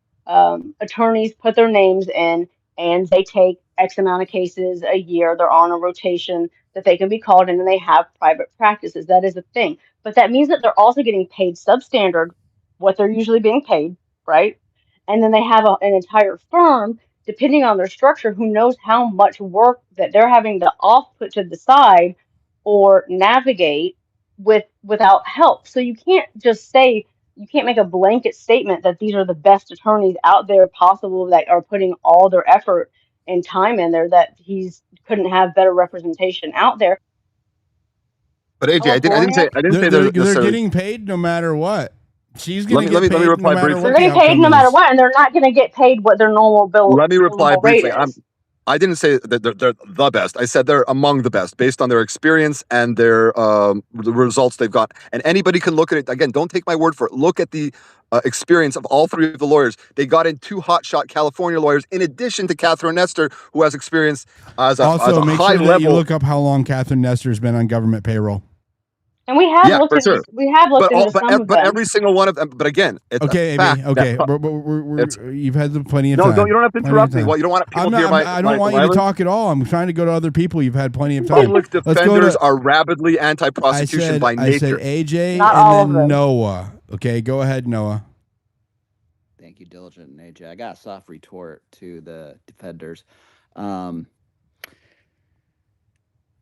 attorneys put their names in and they take X amount of cases a year. They're on a rotation that they can be called in and they have private practices. That is a thing. But that means that they're also getting paid substandard, what they're usually being paid, right? And then they have an entire firm, depending on their structure, who knows how much work that they're having to put to the side or navigate without help. So you can't just say, you can't make a blanket statement that these are the best attorneys out there possible that are putting all their effort and time in there, that he's couldn't have better representation out there. But AJ, I didn't say they're getting paid no matter what. She's going to get paid reply no matter briefly. what. They're getting paid no matter what, and they're not going to get paid what their normal bill. Let me reply briefly. Is. I didn't say that they're the best. I said they're among the best based on their experience and their the results they've got. And anybody can look at it. Again, don't take my word for it. Look at the experience of all three of the lawyers. They got in two hotshot California lawyers in addition to Catherine Nestor, who has experience as a make high sure level. that you look up how long Catherine Nestor's been on government payroll. And we have looked into some of them. Every single one of them. But again, it's okay, Amy. Okay, you've had plenty of time. No, you don't have to interrupt me. Well, you don't want people to hear my. I don't want you to talk at all. I'm trying to go to other people. You've had plenty of time. Public defenders are rabidly anti-prosecution by nature. I said AJ and then Noah. Okay, go ahead, Noah. Thank you, Diligent and AJ. I got a soft retort to the defenders.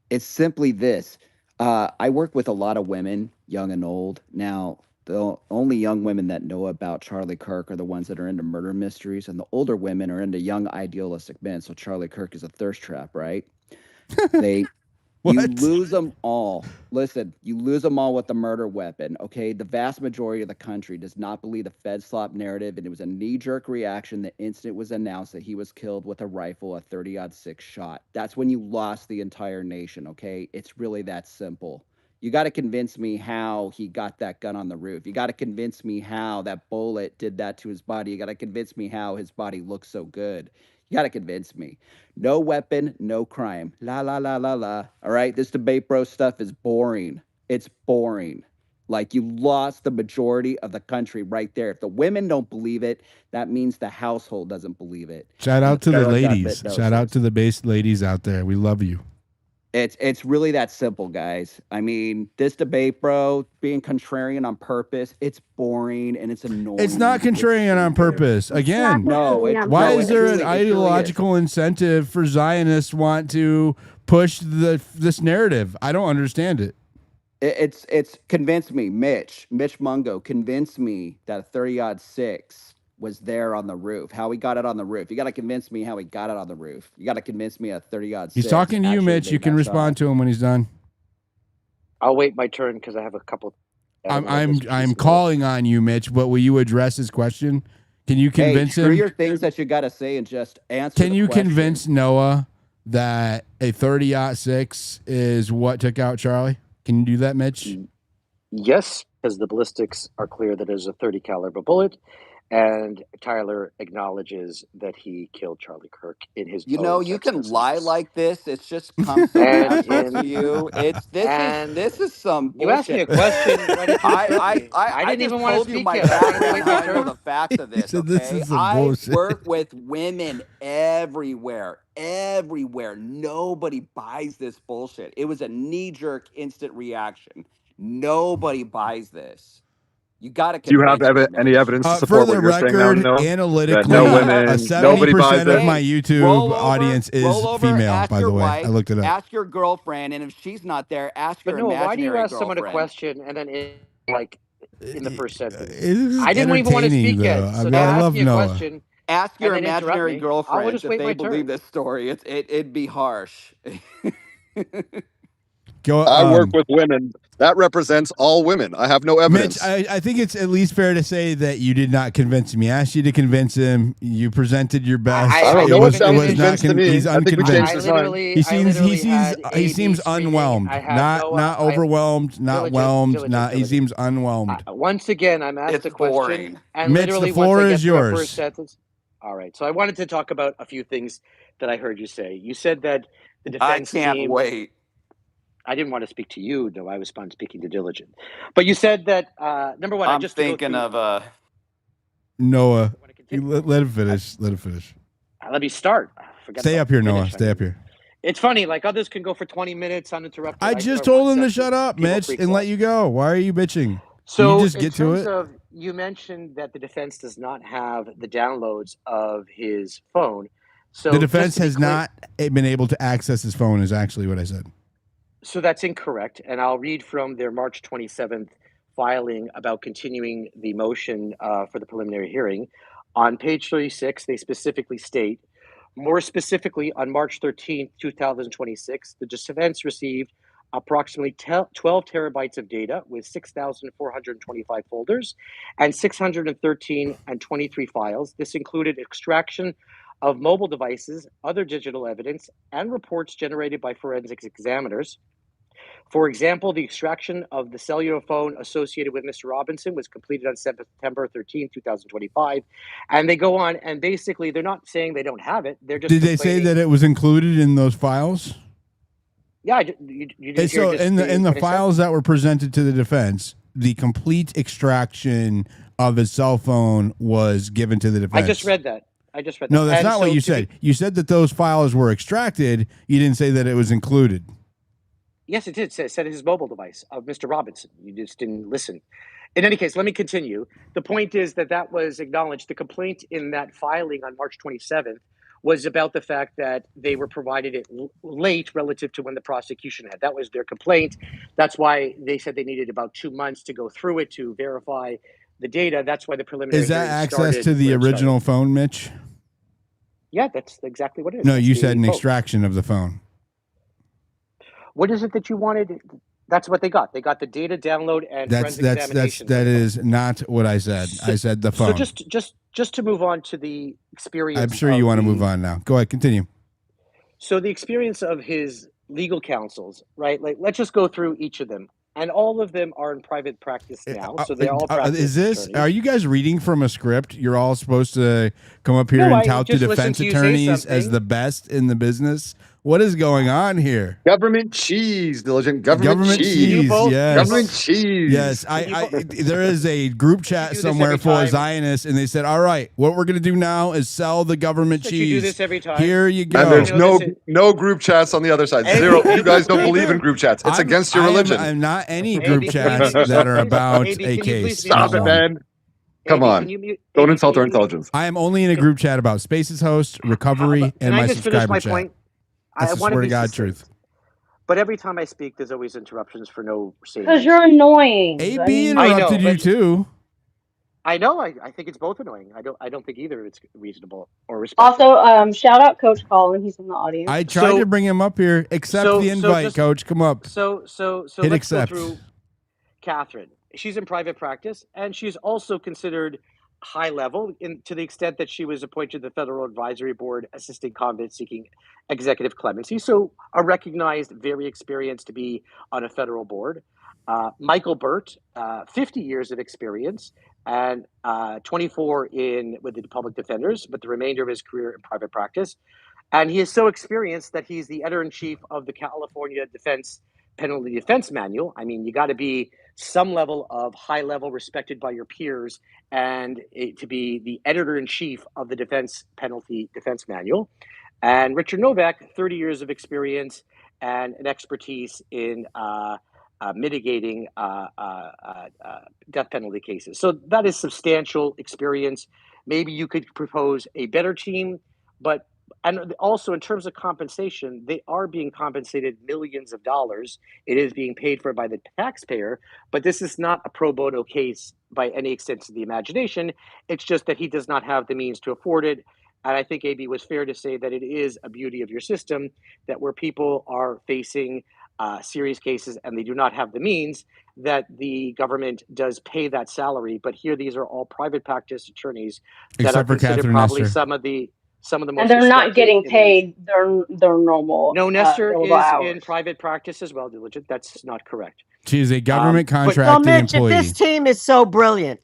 It's simply this. I work with a lot of women, young and old. Now, the only young women that know about Charlie Kirk are the ones that are into murder mysteries, and the older women are into young idealistic men. So Charlie Kirk is a thirst trap, right? You lose them all. Listen, you lose them all with the murder weapon, okay? The vast majority of the country does not believe the FEDslop narrative, and it was a knee-jerk reaction the instant it was announced that he was killed with a rifle, a 30-06 shot. That's when you lost the entire nation, okay? It's really that simple. You got to convince me how he got that gun on the roof. You got to convince me how that bullet did that to his body. You got to convince me how his body looks so good. You got to convince me. No weapon, no crime. La, la, la, la, la. All right? This debate bro stuff is boring. It's boring. Like, you lost the majority of the country right there. If the women don't believe it, that means the household doesn't believe it. Shout out to the federal ladies. government Shout knows out to the base ladies out there. We love you. It's really that simple, guys. I mean, this debate, bro, being contrarian on purpose, it's boring and it's annoying. It's not contrarian on purpose. Again, why is there an ideological incentive for Zionists want to push this narrative? I don't understand it. It's convince me, Mitch Mungo, convince me that a 30-06 was there on the roof. How he got it on the roof. You got to convince me how he got it on the roof. You got to convince me a 30-06. He's talking to you, Mitch. You can respond to him when he's done. I'll wait my turn because I have a couple. I'm calling on you, Mitch. But will you address his question? Can you convince him? Screw your things that you got to say and just answer. Can you convince Noah that a 30-06 is what took out Charlie? Can you do that, Mitch? Yes, because the ballistics are clear that it is a 30 caliber bullet. And Tyler acknowledges that he killed Charlie Kirk in his. You know, you can lie like this. It's just comes so natural to you. This is some bullshit. You asked me a question. I didn't even want to speak my yet. background. Now I know the facts of this. Okay? This is some I bullshit. work with women everywhere. Nobody buys this bullshit. It was a knee-jerk, instant reaction. Nobody buys this. You got to. Do you have any evidence to support for the what you're record, saying now? analytically, no women, 70% of my it. YouTube audience is female, by the way. Wife, I looked it up. Ask your girlfriend, and if she's not there, ask your imaginary why do you ask someone a girlfriend. question and then in the first sentence? I didn't even want to speak yet. So I love ask me a Noah. question. Ask your and then imaginary me. girlfriend just if wait they my believe turn. this story. It'd be harsh. I work with women. That represents all women. I have no evidence. Mitch, I think it's at least fair to say that you did not convince him. He asked you to convince him. You presented your best. I don't know what sounds convinced to me. He's I think we changed his mind. He seems unwhelmed. Not overwhelmed. Not whelmed. He seems unwhelmed. Once again, I'm asked a question. Boring. And Mitch, literally the floor once I is get to my yours. first sentence. All right. So I wanted to talk about a few things that I heard you say. You said that the defense I can't team, wait. I didn't want to speak to you, though. I was speaking to Diligent. But you said that, number one, I'm thinking of Noah. Let him finish. Let him finish. Let me start. Stay up here, Noah. Stay up here. It's funny. Like, others can go for 20 minutes uninterrupted. I just told him to shut up, Mitch, and let you go. Why are you bitching? So you just get to it. You mentioned that the defense does not have the downloads of his phone. So the defense has not been able to access his phone is actually what I said. So that's incorrect. And I'll read from their March 27th filing about continuing the motion for the preliminary hearing. On page 36, they specifically state, more specifically, on March 13th, 2026, the defense received approximately 12 terabytes of data with 6,425 folders and 613 and 23 files. This included extraction of mobile devices, other digital evidence, and reports generated by forensics examiners. For example, the extraction of the cellular phone associated with Mr. Robinson was completed on September 13, 2025. And they go on, and basically, they're not saying they don't have it. They're just Did they say that it was included in those files? Yeah, you did. So in the files that were presented to the defense, the complete extraction of his cell phone was given to the defense. I just read that. No, that's not what you said. You said that those files were extracted. You didn't say that it was included. Yes, it did. It said his mobile device of Mr. Robinson. You just didn't listen. In any case, let me continue. The point is that was acknowledged. The complaint in that filing on March 27th was about the fact that they were provided it late relative to when the prosecution had. That was their complaint. That's why they said they needed about 2 months to go through it to verify the data. That's why the preliminary Is that access to the original phone, Mitch? Yeah, that's exactly what it is. No, you said an extraction of the phone. What is it that you wanted? That's what they got. They got the data download and forensic examination. That is not what I said. I said the phone. So just to move on to the experience. I'm sure you want to move on now. Go ahead, continue. So the experience of his legal counsels, right? Like, let's just go through each of them. and all of them are in private practice now, so they're all practice Is this? attorneys. Are you guys reading from a script? You're all supposed to come up here No, and I tout the just listened defense to you say attorneys as something. the best in the business. What is going on here? Government cheese, Diligent. Government You cheese. both, Yes. Government cheese. Yes, there is a group chat do this somewhere every full of time? Zionists, and they said, "All right, what we're going to do now is sell the government But cheese." you do this every time. Here you go. And there's You know, no this is- no group chats on the other side. AB, Zero. You guys don't AB, believe in group chats. It's against your religion. I'm not any AB, group can you chats mute that yourself, are please? about AB, a can you please case. mute Stop it, yourself? man. Come AB, on. can you mute? Don't AB, insult can our you mute- intelligence. I am only in a group chat about Spaces host, recovery, Can and I my just finish subscriber my chat. point? That's I the want to swear to be God succinct. truth. But every time I speak, there's always interruptions for no sane Because reason. you're annoying. AB I interrupted know, you but too. I know. I think it's both annoying. I don't think either it's reasonable or respectful. Also, shout out Coach Colin. He's in the audience. I tried to bring him up here. Accept the invite, Coach. Come up. So Hit let's accept. go through Catherine. She's in private practice, and she's also considered high level to the extent that she was appointed to the Federal Advisory Board assisting convicts seeking executive clemency. So a recognized, very experienced to be on a federal board. Michael Burt, 50 years of experience and 24 with the public defenders, but the remainder of his career in private practice. And he is so experienced that he's the editor-in-chief of the California Penalty Defense Manual. I mean, you got to be some level of high level respected by your peers and to be the editor-in-chief of the Penalty Defense Manual. And Richard Novak, 30 years of experience and an expertise in mitigating death penalty cases. So that is substantial experience. Maybe you could propose a better team, and also in terms of compensation, they are being compensated millions of dollars. It is being paid for by the taxpayer, but this is not a pro bono case by any extent of the imagination. It's just that he does not have the means to afford it. And I think AB was fair to say that it is a beauty of your system that where people are facing serious cases and they do not have the means, that the government does pay that salary. But here, these are all private practice attorneys that Except are for considered Catherine probably Nestor. some of the most. And they're not respected getting in the paid their normal. No, Nestor billable is hours. in private practice as well, Diligent. That's not correct. She is a government Well, contracted Mitch, employee. if this team is so brilliant,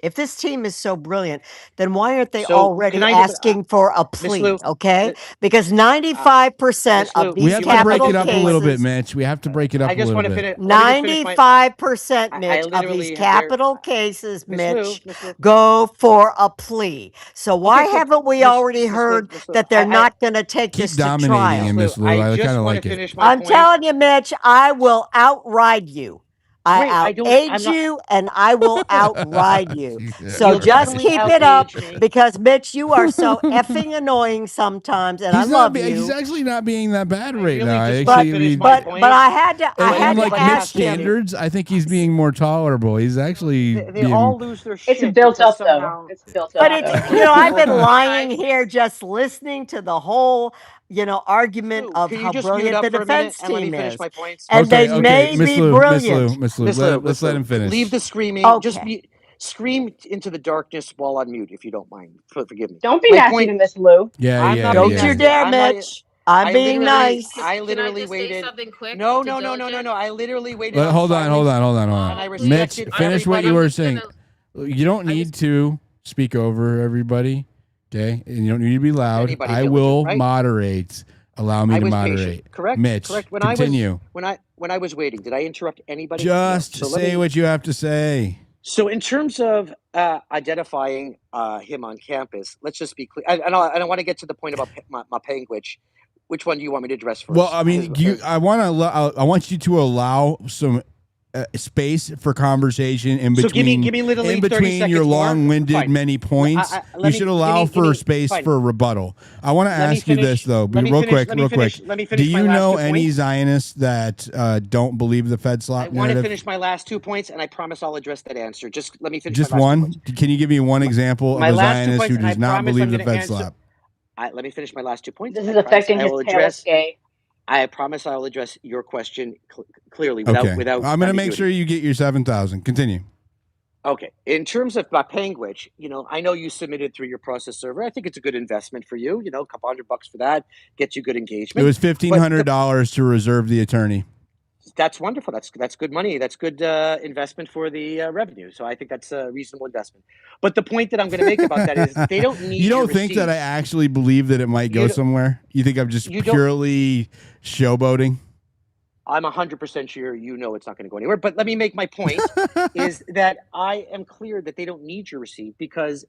then why aren't they So already can I asking for a Miss plea? Lou, Okay, because 95% Miss Lou, of We these have to break capital it up a little bit, cases, Mitch. We have to break it up I a just little want to bit. finish. Let me just finish my. 95%, I Mitch, of these literally capital cases, Miss Lou, Mitch, Miss Lou. go for a plea. So why Okay, so haven't we Miss already Lou, heard Miss Lou, that they're not going to take Keep this to dominating trial? him, Miss Lou. I just kind of want like to it. finish my I'm point. telling you, Mitch, I will outride you. I Great, I'm outage not. you and I will outride you. So You'll just definitely keep it up outage me. because Mitch, you are so effing annoying sometimes, and I He's not. love you. He's actually not being that bad right really now. just I want to actually, finish my But point. I had to in like but Mitch ask him. standards, I think he's being more tolerable. He's actually They all lose their shit. It's built because up though. somehow It's built But up it's though. I've been Hold on. lying here just listening to the whole argument Lou, of can you how just mute brilliant up the for a minute defense and let me team finish is, my points? and they okay, may Miss be Lou, brilliant. Miss Lou. Miss Lou, Let's let him finish. Leave the screaming. Okay. Just scream into the darkness while on mute, if you don't mind. Forgive me. Don't be My nasty point. to Miss Lou. I'm not Don't being you nasty. dare, Mitch. I'm being nice. I literally waited. Something quick No. Diligent? I literally waited. Hold on. And I Mitch, respected finish what everybody. you were saying. You don't need to speak over everybody, okay? And you don't need to be loud. Anybody I diligent, will right? moderate. Allow me I to was moderate. patient. Correct. Mitch, Correct. continue. When I was waiting, did I interrupt anybody? Just No. So say what you have to say. So in terms of identifying him on campus, let's just be clear. And I want to get to the point about my penguin. Which one do you want me to address first? Well, I mean, I want you to allow some space for conversation in So between. give me literally in 30 between your seconds more? long-winded Fine. many points. You should allow for space for rebuttal. I want to ask you this though, real quick. Do you know any Zionists that don't believe the FEDslop narrative? I want to finish my last 2 points, and I promise I'll address that answer. Just let me finish. Just my last 2 one? points. Can you give me one example of a Zionist who does not believe the FEDslop? Let me finish my last 2 points. This is affecting his Taylor's gay. I promise I'll address your question clearly Okay. without. I'm going to make sure you get your 7,000. Continue. Okay. In terms of my Penguich, I know you submitted through your process server. I think it's a good investment for you. A couple $100 for that gets you good engagement. It was $1,500 to reserve the attorney. That's wonderful. That's good money. That's good investment for the revenue. So I think that's a reasonable investment. But the point that I'm going to make about that is they don't need You don't your think that I receipts. actually believe that it might go You don't- somewhere? You think I'm just you don't- purely showboating? I'm 100% sure you know it's not going to go anywhere. But let me make my point is that I am clear that they don't need your receipt because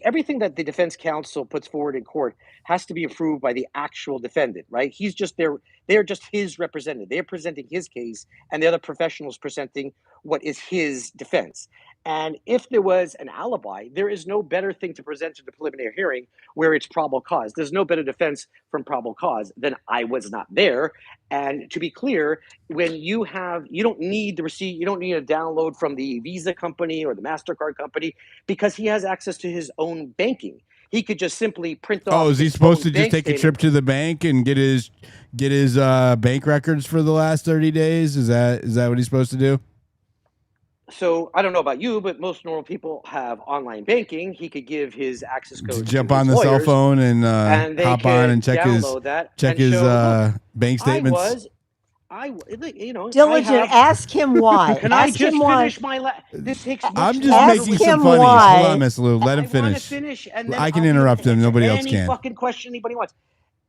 everything that the defense counsel puts forward in court has to be approved by the actual defendant, right? He's just there. They're just his representative. They're presenting his case, and the other professionals presenting what is his defense. And if there was an alibi, there is no better thing to present to the preliminary hearing where it's probable cause. There's no better defense from probable cause than I was not there. And to be clear, when you don't need the receipt, you don't need a download from the Visa company or the MasterCard company because he has access to his own banking. He could just simply print off. Oh, is he his supposed own to just bank take a trip statement. to the bank and get his bank records for the last 30 days? Is that what he's supposed to do? So I don't know about you, but most normal people have online banking. He could give his access To code jump to on his the cell lawyers, phone and and they hop could on and check download that and his show, look, bank statements. Diligent, ask him why. Can I Ask just him why. finish my? This takes much I'm just longer making with some him funny. why. Hold on, Miss Lou. Let him I want to finish. finish, and then I can I'll be able interrupt to him. answer Nobody else any can. fucking question anybody wants.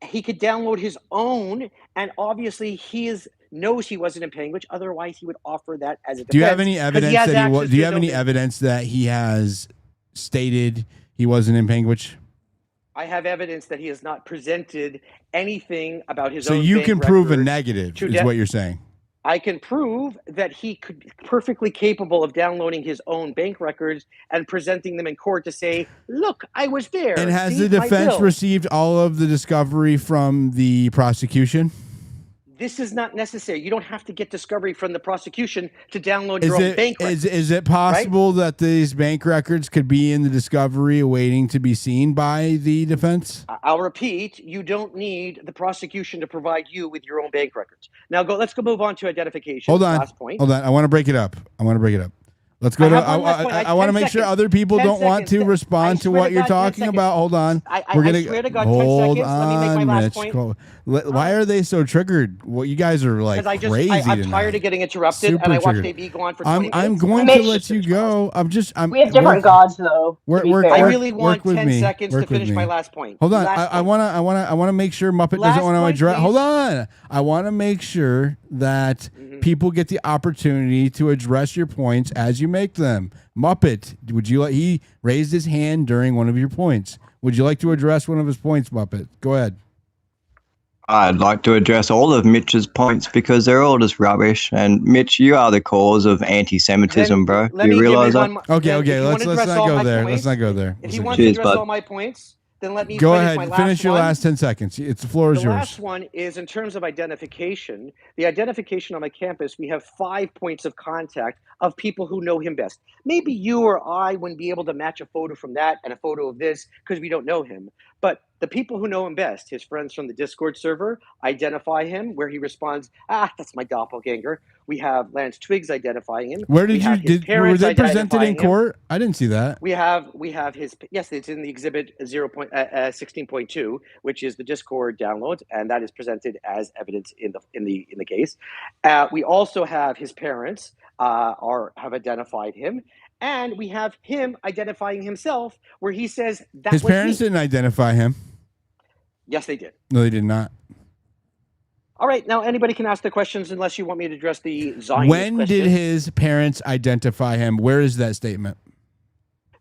He could download his own, and obviously he knows he wasn't in Penguin. Otherwise, he would offer that as a defense. Do you have any 'cause evidence has that he access was? to Do you his have own any bank. evidence that he has stated he wasn't in Penguich? I have evidence that he has not presented anything about his So own you bank can prove a records negative, to is what you're saying. I can prove that he could be perfectly capable of downloading his own bank records and presenting them in court to say, "Look, I was there." And has See the my defense bill. received all of the discovery from the prosecution? This is not necessary. You don't have to get discovery from the prosecution to download your own bank records. Is it possible that these bank records could be in the discovery waiting to be seen by the defense? I'll repeat, you don't need the prosecution to provide you with your own bank records. Now let's go move on to identification. Hold on. Last point. Hold on. I want to break it up. Let's go to. I want to make sure other people don't want to respond to what you're talking about. Hold on. I swear to God, 10 hold seconds. Let me make my on, last Mitch. point. Why are they so triggered? Well, you guys are like crazy I'm tonight. tired of getting interrupted, Super and I watched triggered. AB go on for 20 minutes. I'm going to let you go. We have different gods, though. I really want work with 10 me. seconds Work to finish with my me. last point. Hold on. Last I point. want to make sure Muppet Last doesn't want to point, address. please. Hold on. I want to make sure that people get the opportunity to address your points as you make them. Muppet, would you like? He raised his hand during one of your points. Would you like to address one of his points, Muppet? Go ahead. I'd like to address all of Mitch's points because they're all just rubbish. And Mitch, you are the cause of anti-Semitism, bro. Do you realize that? Okay. Let's not go there. Let's not go there. If he wants to address all my points, then let me Go finish ahead. my last Finish your one. last 10 seconds. The floor is The yours. last one is in terms of identification. The identification on my campus, we have 5 points of contact of people who know him best. Maybe you or I wouldn't be able to match a photo from that and a photo of this because we don't know him. But the people who know him best, his friends from the Discord server, identify him where he responds, that's my doppelganger. We have Lance Twiggs identifying him. Where We did have his were parents they presented in identifying him. court? I didn't see that. We have his, yes, it's in the exhibit 16.2, which is the Discord download, and that is presented as evidence in the case. We also have his parents have identified him, and we have him identifying himself, where he says that His was parents me. didn't identify him. Yes, they did. No, they did not. All right, now anybody can ask the questions unless you want me to address the Zionist When question. did his parents identify him? Where is that statement?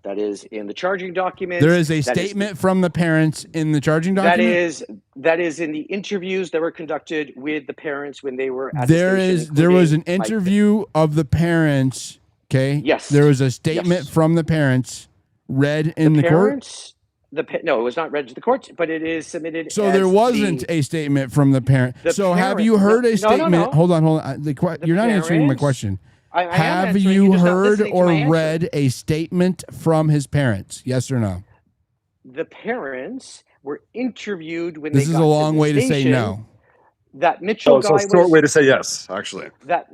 That is in the charging documents. There is a statement from the parents in the charging document. That is in the interviews that were conducted with the parents when they were at There the station. there was an interview of the parents. Okay. Yes. There was a statement from the parents read in the court. Parents. No, it was not read to the court, but it is submitted. So there wasn't a statement from the parent. So have you heard a statement? No. Hold on. You're not answering my question. I am have answering, you you're just not heard listening to or my answer. read a statement from his parents? Yes or no? The parents were interviewed when This they is got a long to the way to say station. no. That Mitchell So guy it's a short was way to say yes, actually. that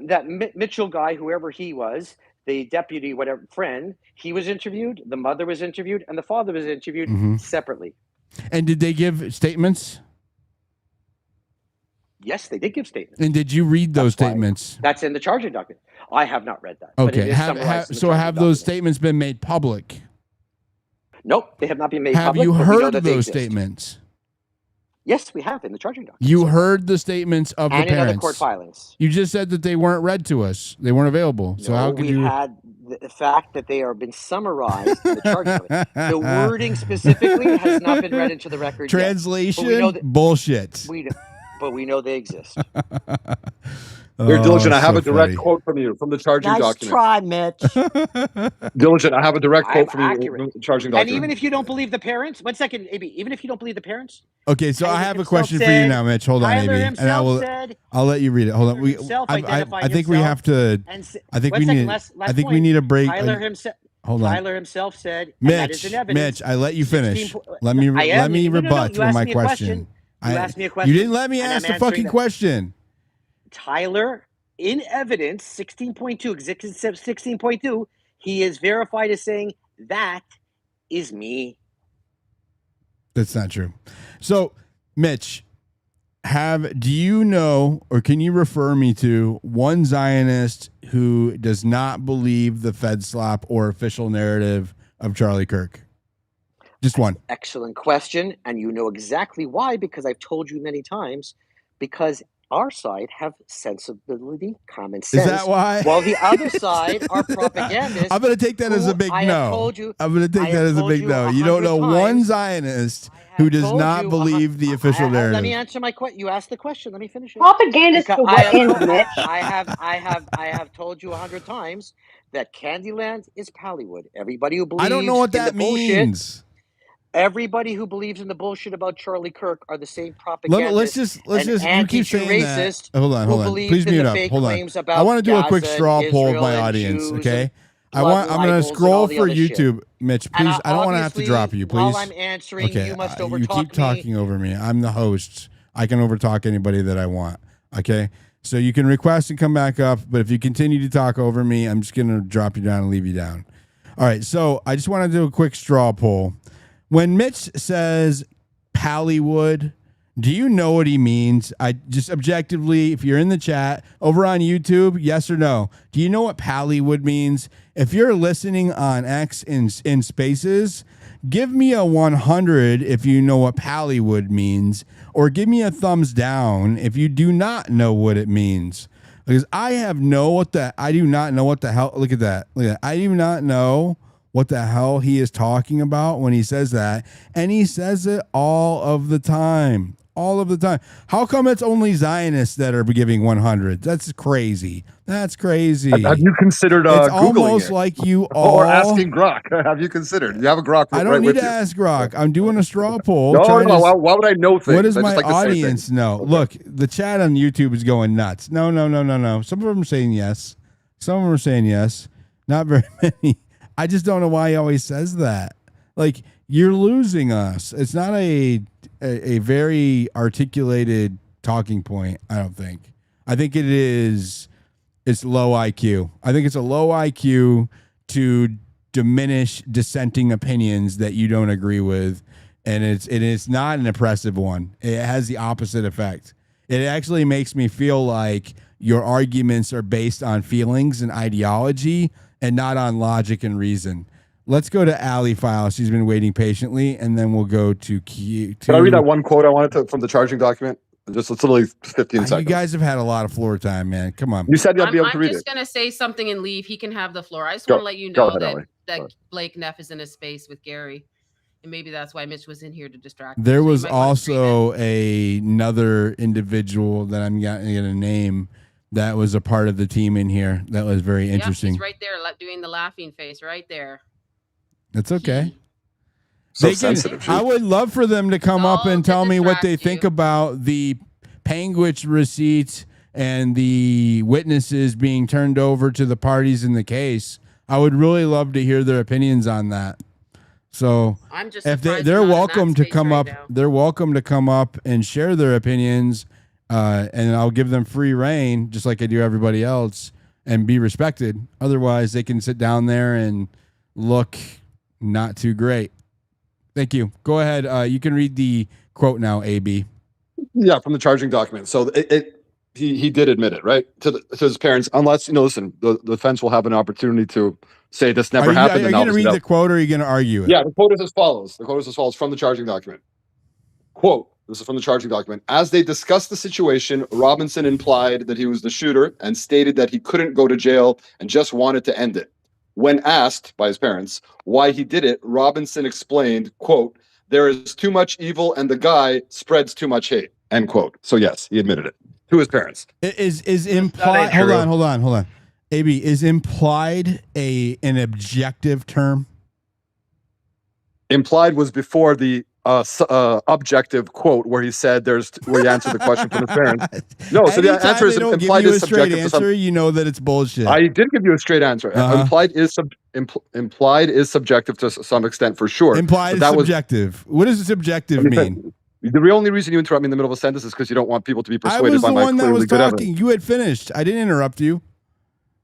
Mitchell guy, whoever he was, the deputy, whatever friend, he was interviewed. The mother was interviewed, and the father was interviewed separately. And did they give statements? Yes, they did give statements. And did you read those statements? That's in the charging document. I have not read that. But it Okay. is summarized in the charging Have those statements been made public? Nope, they have not been made Have public. you but we know heard that they those exist. statements? Yes, we have in the charging document. You heard the statements of And the in other parents. court filings. You just said that they weren't read to us. They weren't available. So No, how could we you? had the fact that they have been summarized in the charging document. The wording specifically has not been read into the record Translation? yet. But we know that, bullshit. but we know they exist. Here, Diligent, I have so a direct funny. quote from you from the charging Nice document. try, Mitch. Diligent, I have a direct I'm quote from you accurate. from the charging And document. even if you don't believe the parents, 1 second, AB, even if you don't believe the parents, Okay, so I Tyler have a himself question for you said- now, Mitch. Hold on, Tyler AB, and I himself will. said- I'll let you read it. Hold on. Tyler himself I identified think we himself have to. and s- I think 1 we second, need. last I think we point. need a break. Tyler himself. Hold on. Tyler himself said, and that is Mitch, in evidence. Mitch, I let you 16 finish. po- Let me I am- no, rebut you with asked my me a question. You asked me a question. You didn't let me and ask I'm the fucking answering that. question. Tyler, in evidence, 16.2, exhibit 16.2, he is verified as saying, that is me. That's not true. So, Mitch, do you know, or can you refer me to one Zionist who does not believe the FEDslop or official narrative of Charlie Kirk? Just one. Excellent question. And you know exactly why, because I've told you many times, because our side have sensibility, common sense. Is that why? While the other side are propagandists. I'm going to take that as a big I no. have told you, I'm going to take that as a big no. You don't know one Zionist who does not believe the official narrative. Let me answer my question. You asked the question. Let me finish it. Propagandist to what end, Mitch? I have told you 100 times that Candyland is Pallywood. Everybody who believes I don't know what in that the bullshit, means. everybody who believes in the bullshit about Charlie Kirk are the same propagandists. Let's just. You keep saying racist that. Hold on. Please mute up. Hold on. I want to do a quick straw poll of my audience. Okay. I'm going to scroll for YouTube, shit. Mitch. Please. I don't want to have to drop you. Please. While I'm answering, okay. you must overtalk you keep talking over me. I'm the host. I can overtalk anybody that I want. Okay. So you can request and come back up, but if you continue to talk over me, I'm just going to drop you down and leave you down. All right. So I just want to do a quick straw poll. When Mitch says Pallywood, do you know what he means? I just objectively, if you're in the chat over on YouTube, yes or no? Do you know what Pallywood means? If you're listening on X in Spaces, give me a 100 if you know what Pallywood means, or give me a thumbs down if you do not know what it means. Because I do not know what the hell. Look at that. I do not know what the hell he is talking about when he says that. And he says it all of the time. All of the time. How come it's only Zionists that are giving 100? That's crazy. That's crazy. Have you considered it's Googling almost it? like you all... Or asking Grok. Have you considered? You have a Grok I don't right need with to you. ask Grok. I'm doing a straw poll. No, why would I know things? What does I my just like to say audience things. know? Okay. Look, the chat on YouTube is going nuts. No. Some of them are saying yes. Some of them are saying yes. Not very many. I just don't know why he always says that. Like, you're losing us. It's not a very articulated talking point, I don't think. I think it's low IQ. I think it's a low IQ to diminish dissenting opinions that you don't agree with, and it's not an oppressive one. It has the opposite effect. It actually makes me feel like your arguments are based on feelings and ideology and not on logic and reason. Let's go to Ali File. She's been waiting patiently, and then we'll go to Q. Can I read that one quote I wanted from the charging document? It's literally 15 seconds. You guys have had a lot of floor time, man. Come on. You said you'd be able to read it. I'm just going to say something and leave. He can have the floor. I just Go- want to let you go know ahead, Ali. that Blake Neff is in a space with Gary. And maybe that's why Mitch was in here to distract him. There So you was might wanna also another individual that I'm going to name that was a part of the team in here. That was very Yep, interesting. he's right there doing the laughing face right there. That's okay. So They can- sensitive. I would love for them to come up and tell me what they think about the Panguitch receipt and the witnesses being turned over to the parties in the case. I would really love to hear their opinions on that. So I'm just if surprised they're they're not in welcome that to space come right up, now. they're welcome to come up and share their opinions, and I'll give them free reign, just like I do everybody else, and be respected. Otherwise, they can sit down there and look not too great. Thank you. Go ahead. You can read the quote now, AB. Yeah, from the charging document. So he did admit it, right, to his parents. Unless, listen, the defense will have an opportunity to say this never happened. Are you going to read the quote, or are you going to argue it? Yeah, the quote is as follows. The quote is as follows from the charging document. Quote, this is from the charging document. As they discussed the situation, Robinson implied that he was the shooter and stated that he couldn't go to jail and just wanted to end it. When asked by his parents why he did it, Robinson explained, quote, there is too much evil and the guy spreads too much hate, end quote. So yes, he admitted it to his parents. Is implied? Hold on. AB, is implied an objective term? Implied was before the objective quote where he said where he answered the question from his parents. No, so the answer is implied is subjective to some. You know that it's bullshit. I did give you a straight answer. Implied is subjective to some extent for sure. Implied is subjective. What does subjective mean? The only reason you interrupt me in the middle of a sentence is because you don't want people to be persuaded by my clearly good evidence. I was the one that was talking. You had finished. I didn't interrupt you.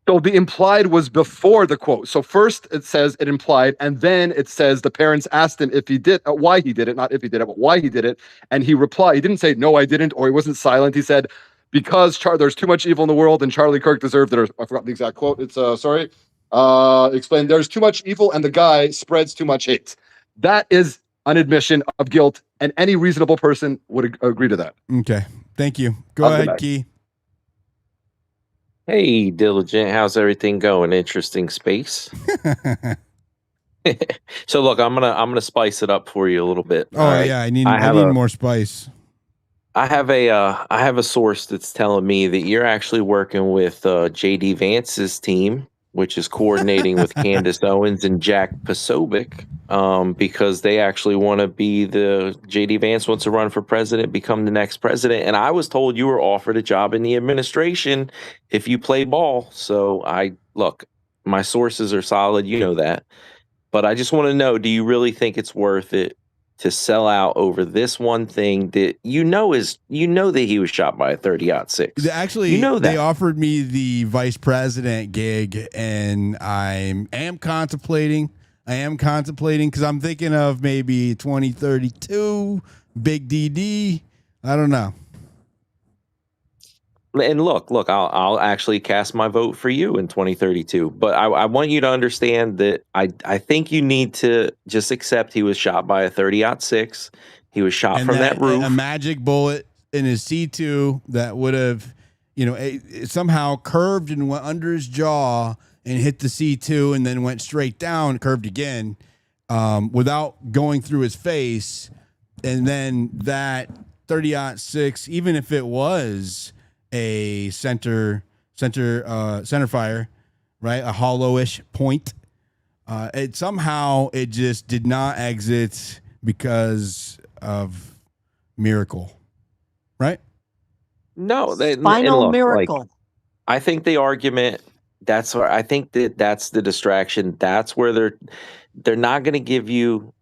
So the implied was before the quote. So first it says it implied, and then it says the parents asked him if he did, why he did it, not if he did it, but why he did it. And he replied, he didn't say, no, I didn't, or he wasn't silent. He said, because there's too much evil in the world and Charlie Kirk deserved it. I forgot the exact quote. It's, explained, there's too much evil and the guy spreads too much hate. That is an admission of guilt, and any reasonable person would agree to that. Okay. Thank you. Go ahead, Key. Hey, Diligent, how's everything going? Interesting space. So look, I'm gonna spice it up for you a little bit. Oh yeah, I need more spice. I have a source that's telling me that you're actually working with JD Vance's team, which is coordinating with Candace Owens and Jack Posobiec, because they actually want to be JD Vance wants to run for president, become the next president. And I was told you were offered a job in the administration if you play ball. So look, my sources are solid. You know that. But I just want to know, do you really think it's worth it to sell out over this one thing that that he was shot by a 30-06? Actually, they offered me the vice president gig, and I am contemplating because I'm thinking of maybe 2032, Big DD. I don't know. And look, I'll actually cast my vote for you in 2032. But I want you to understand that I think you need to just accept he was shot by a 30-06. He was shot from that roof. A magic bullet in his C2 that would have, somehow curved and went under his jaw and hit the C2 and then went straight down, curved again, without going through his face. And then that 30-06, even if it was a center fire, right? A hollowish point. It just did not exit because of miracle, right? No, Final miracle. I think the argument that's the distraction. That's where they're not going to give you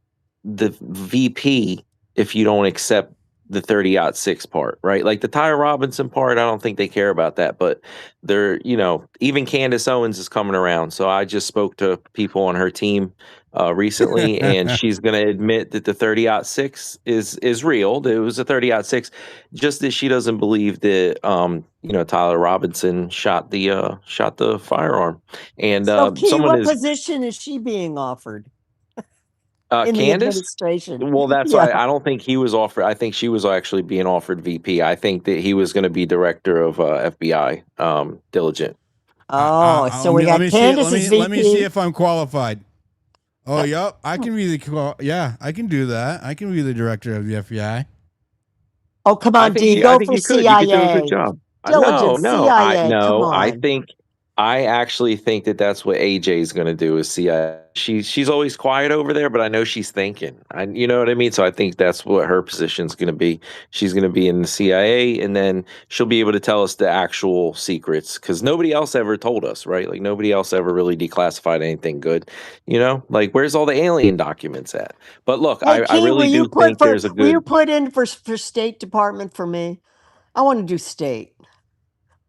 the VP if you don't accept the 30-06 part, right? Like the Tyler Robinson part, I don't think they care about that, but even Candace Owens is coming around. So I just spoke to people on her team recently, and she's going to admit that the 30-06 is real. It was a 30-06, just that she doesn't believe that Tyler Robinson shot the firearm. And so, Key, what position is she being offered? In Candace? the administration. Well, that's why I don't think he was offered. I think she was actually being offered VP. I think that he was going to be director of FBI, Diligent. Oh, so we got Candace as VP. Let me see if I'm qualified. Oh, yep. I can be I can do that. I can be the director of the FBI. Oh, come on, D. Go for CIA. You could do a good job. Diligent, CIA. I actually think that that's what AJ is going to do is CIA. She's always quiet over there, but I know she's thinking. You know what I mean? So I think that's what her position is going to be. She's going to be in the CIA, and then she'll be able to tell us the actual secrets because nobody else ever told us, right? Like nobody else ever really declassified anything good. Like where's all the alien documents at? But look, hey, I really do think there's a good. Will you put in for State Department for me? I want to do state.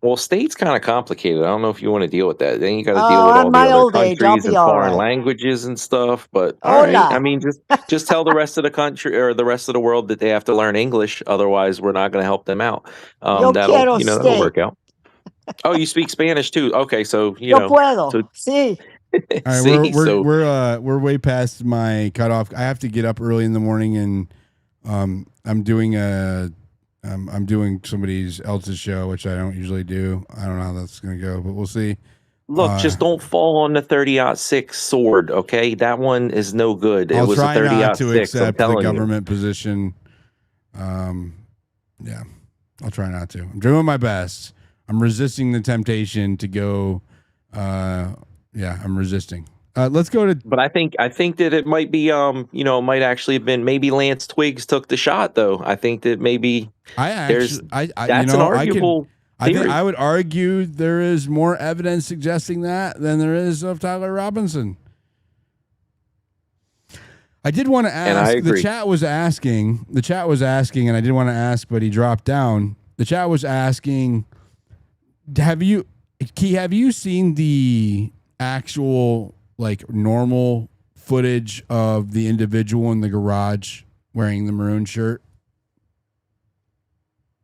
Well, state's kind of complicated. I don't know if you want to deal with that. Then you got to deal Oh, with on all the my other old age, I'll countries be and all foreign right. languages and stuff. But all right, I Hola. mean, just tell the rest of the country or the rest of the world that they have to learn English. Otherwise, we're not going to help them out. Yo That'll quiero that'll steak. work out. Oh, you speak Spanish too? Okay, so Yo puedo. so See. All right, see, so we're way past my cutoff. I have to get up early in the morning, and I'm doing somebody else's show, which I don't usually do. I don't know how that's gonna go, but we'll see. look, just don't fall on the 30-06 sword, okay? That one is no good. It I'll was a try not to 30-06. I'm accept the telling you. government position. Yeah, I'll try not to. I'm doing my best. I'm resisting the temptation to go. Yeah, I'm resisting. Let's go to. But I think that it might be it might actually have been maybe Lance Twiggs took the shot though. I think that maybe That's an arguable theory. I would argue there is more evidence suggesting that than there is of Tyler Robinson. I did want to And I ask. agree. The chat was asking, and I did want to ask, but he dropped down. The chat was asking, have you seen the actual like normal footage of the individual in the garage wearing the maroon shirt?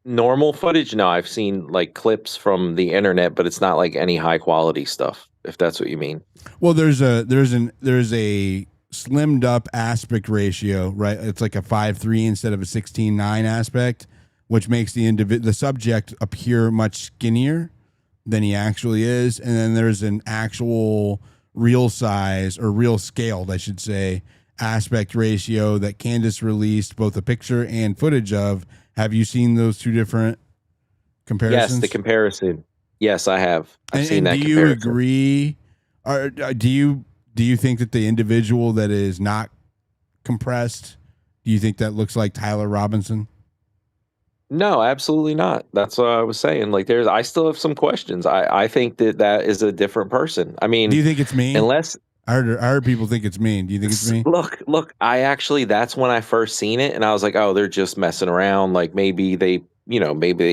Normal footage? No, I've seen like clips from the internet, but it's not like any high quality stuff, if that's what you mean. Well, there's a slimmed up aspect ratio, right? It's like a 5:3 instead of a 16:9 aspect, which makes the subject appear much skinnier than he actually is. And then there's an actual real size, or real scaled, I should say, aspect ratio that Candace released both a picture and footage of. Have you seen those two different comparisons? Yes, the comparison. Yes, I have. I've seen that do you comparison. agree? Or do you think that the individual that is not compressed, do you think that looks like Tyler Robinson? No, absolutely not. That's what I was saying. Like, I still have some questions. I think that is a different person. I mean, Do you think it's me? unless I heard people think it's me. Do you think it's me? Look, that's when I first seen it, and I was like, oh, they're just messing around. Like maybe they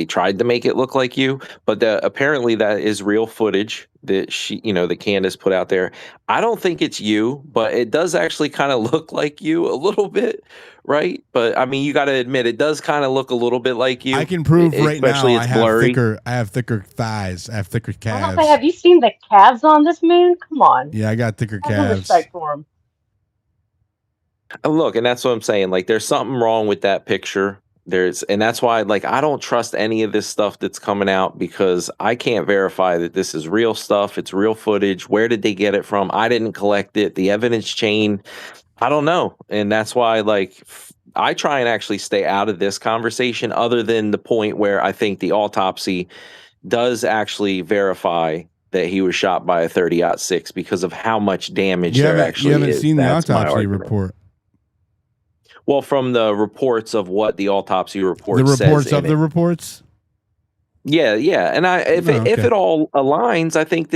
tried to make it look like you, but apparently that is real footage that that Candace put out there. I don't think it's you, but it does actually kind of look like you a little bit, right? But I mean, you got to admit, it does kind of look a little bit like you. I can prove right now especially it's blurry. I have thicker thighs. I have thicker I was calves. gonna say, have you seen the calves on this man? Come on. Yeah, I got thicker Have some calves. respect for him. Look, and that's what I'm saying. Like, there's something wrong with that picture. And that's why, like, I don't trust any of this stuff that's coming out because I can't verify that this is real stuff. It's real footage. Where did they get it from? I didn't collect it. The evidence chain, I don't know. And that's why, like, I try and actually stay out of this conversation, other than the point where I think the autopsy does actually verify that he was shot by a 30-06 because of how much damage You there haven't actually is. seen the That's my autopsy argument. report. Well, from the reports of what the autopsy report The says reports in of it. the reports? Yeah, and if it all aligns, I think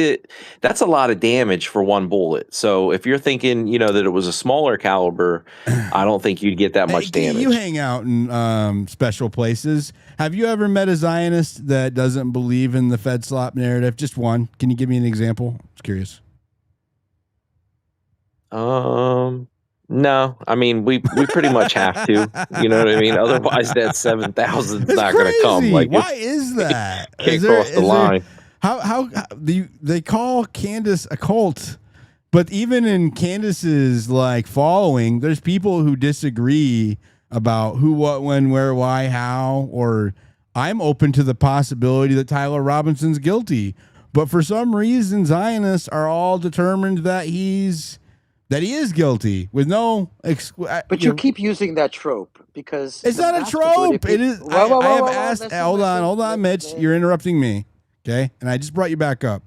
that's a lot of damage for one bullet. So if you're thinking, that it was a smaller caliber, I don't think you'd get that much damage. You hang out in special places. Have you ever met a Zionist that doesn't believe in the FEDslop narrative? Just one. Can you give me an example? I was curious. No, I mean we pretty much have to. You know what I mean? Otherwise, that 7,000 is not going to come. Like, why is that? Can't cross the line. How they call Candace a cult, but even in Candace's like following, there's people who disagree about who, what, when, where, why, how. Or I'm open to the possibility that Tyler Robinson's guilty, but for some reason, Zionists are all determined that he is guilty with no. But you keep using that trope because it's not a trope. It is. I have asked. Hold on, Mitch. You're interrupting me. Okay, and I just brought you back up.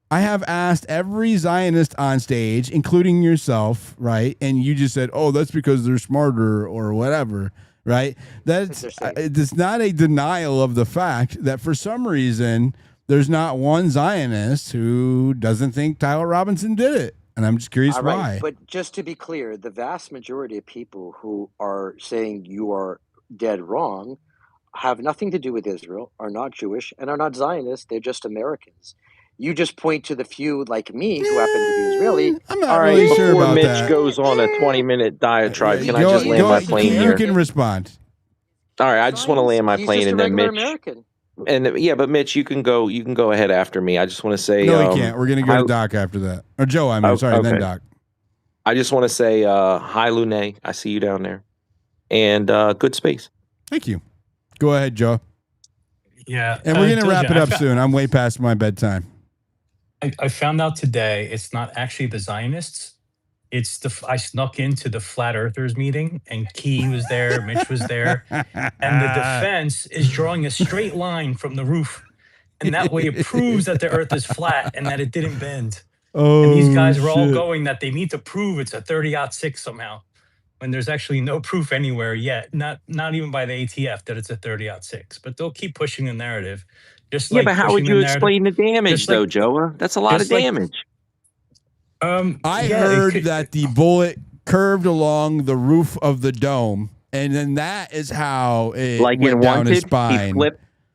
I have asked every Zionist on stage, including yourself, right? And you just said, "Oh, that's because they're smarter or whatever." Right? It's not a denial of the fact that for some reason there's not one Zionist who doesn't think Tyler Robinson did it. And I'm just curious why. But just to be clear, the vast majority of people who are saying you are dead wrong, have nothing to do with Israel, are not Jewish, and are not Zionists. They're just Americans. You just point to the few like me who happen to be Israeli. I'm not All right, really sure before about Mitch that. goes on a 20-minute diatribe, can I Go, just land my plane you here? can respond. All right, I just want to land my He's plane just a and then regular Mitch. American. And yeah, but Mitch, you can go ahead after me. I just want to say No, he can't. We're gonna go to Doc after that. Or Joe, I mean, sorry, and then Doc. I just want to say hi, Lune. I see you down there. And good space. Thank you. Go ahead, Joe. Yeah. And we're gonna wrap it up Diligent, soon. I'm way past my bedtime. I found out today it's not actually the Zionists. It's I snuck into the Flat Earthers meeting, and Key was there, Mitch was there, and the defense is drawing a straight line from the roof, and that way it proves that the Earth is flat and that it didn't bend. And these guys were all going that they need to prove it's a 30-06 somehow, when there's actually no proof anywhere yet, not even by the ATF that it's a 30-06. But they'll keep pushing the narrative, just Yeah, like but how would pushing you the narrative. explain the damage, just like- though, Joe? That's a lot of just like- damage. I heard that the bullet curved along the roof of the dome, and then that is how it Like went in down his Wanted, spine.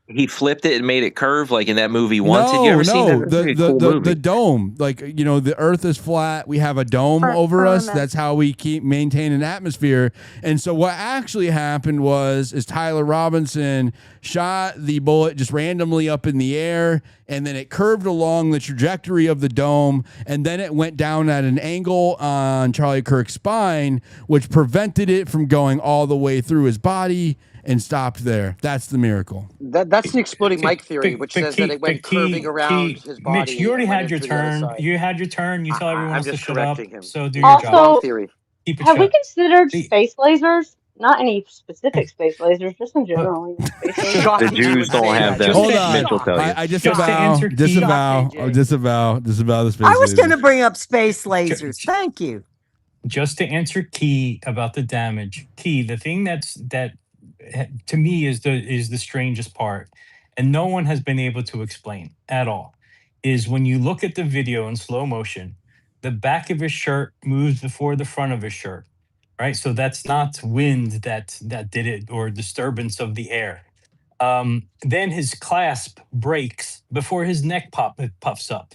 he flipped it and made it curve, like in that movie Wanted. You ever seen that? That's a cool movie. The dome, like, you know, the Earth is flat. We have a dome over us. That's how we keep maintain an atmosphere. And so what actually happened is Tyler Robinson shot the bullet just randomly up in the air, and then it curved along the trajectory of the dome, and then it went down at an angle on Charlie Kirk's spine, which prevented it from going all the way through his body and stopped there. That's the miracle. That's the exploding Mike theory, which says that it went curving around his body. Mitch, you already and went had your in through the other turn. side. You had your turn. You tell everyone I'm else to just shut up. correcting him. So do your job. Also, Keep it have we shut. considered space lasers? Not any specific space lasers, just in general. You know, space lasers. The Jews don't have them. Hold on. Mitch will tell you. I Just to answer disavow the space. I was going to lasers. bring up space lasers. Thank you. Just to answer Key about the damage. Key, the thing that to me is the strangest part, and no one has been able to explain at all, is when you look at the video in slow motion, the back of his shirt moves before the front of his shirt, right? So that's not wind that did it or disturbance of the air. Then his clasp breaks before his neck puffs up.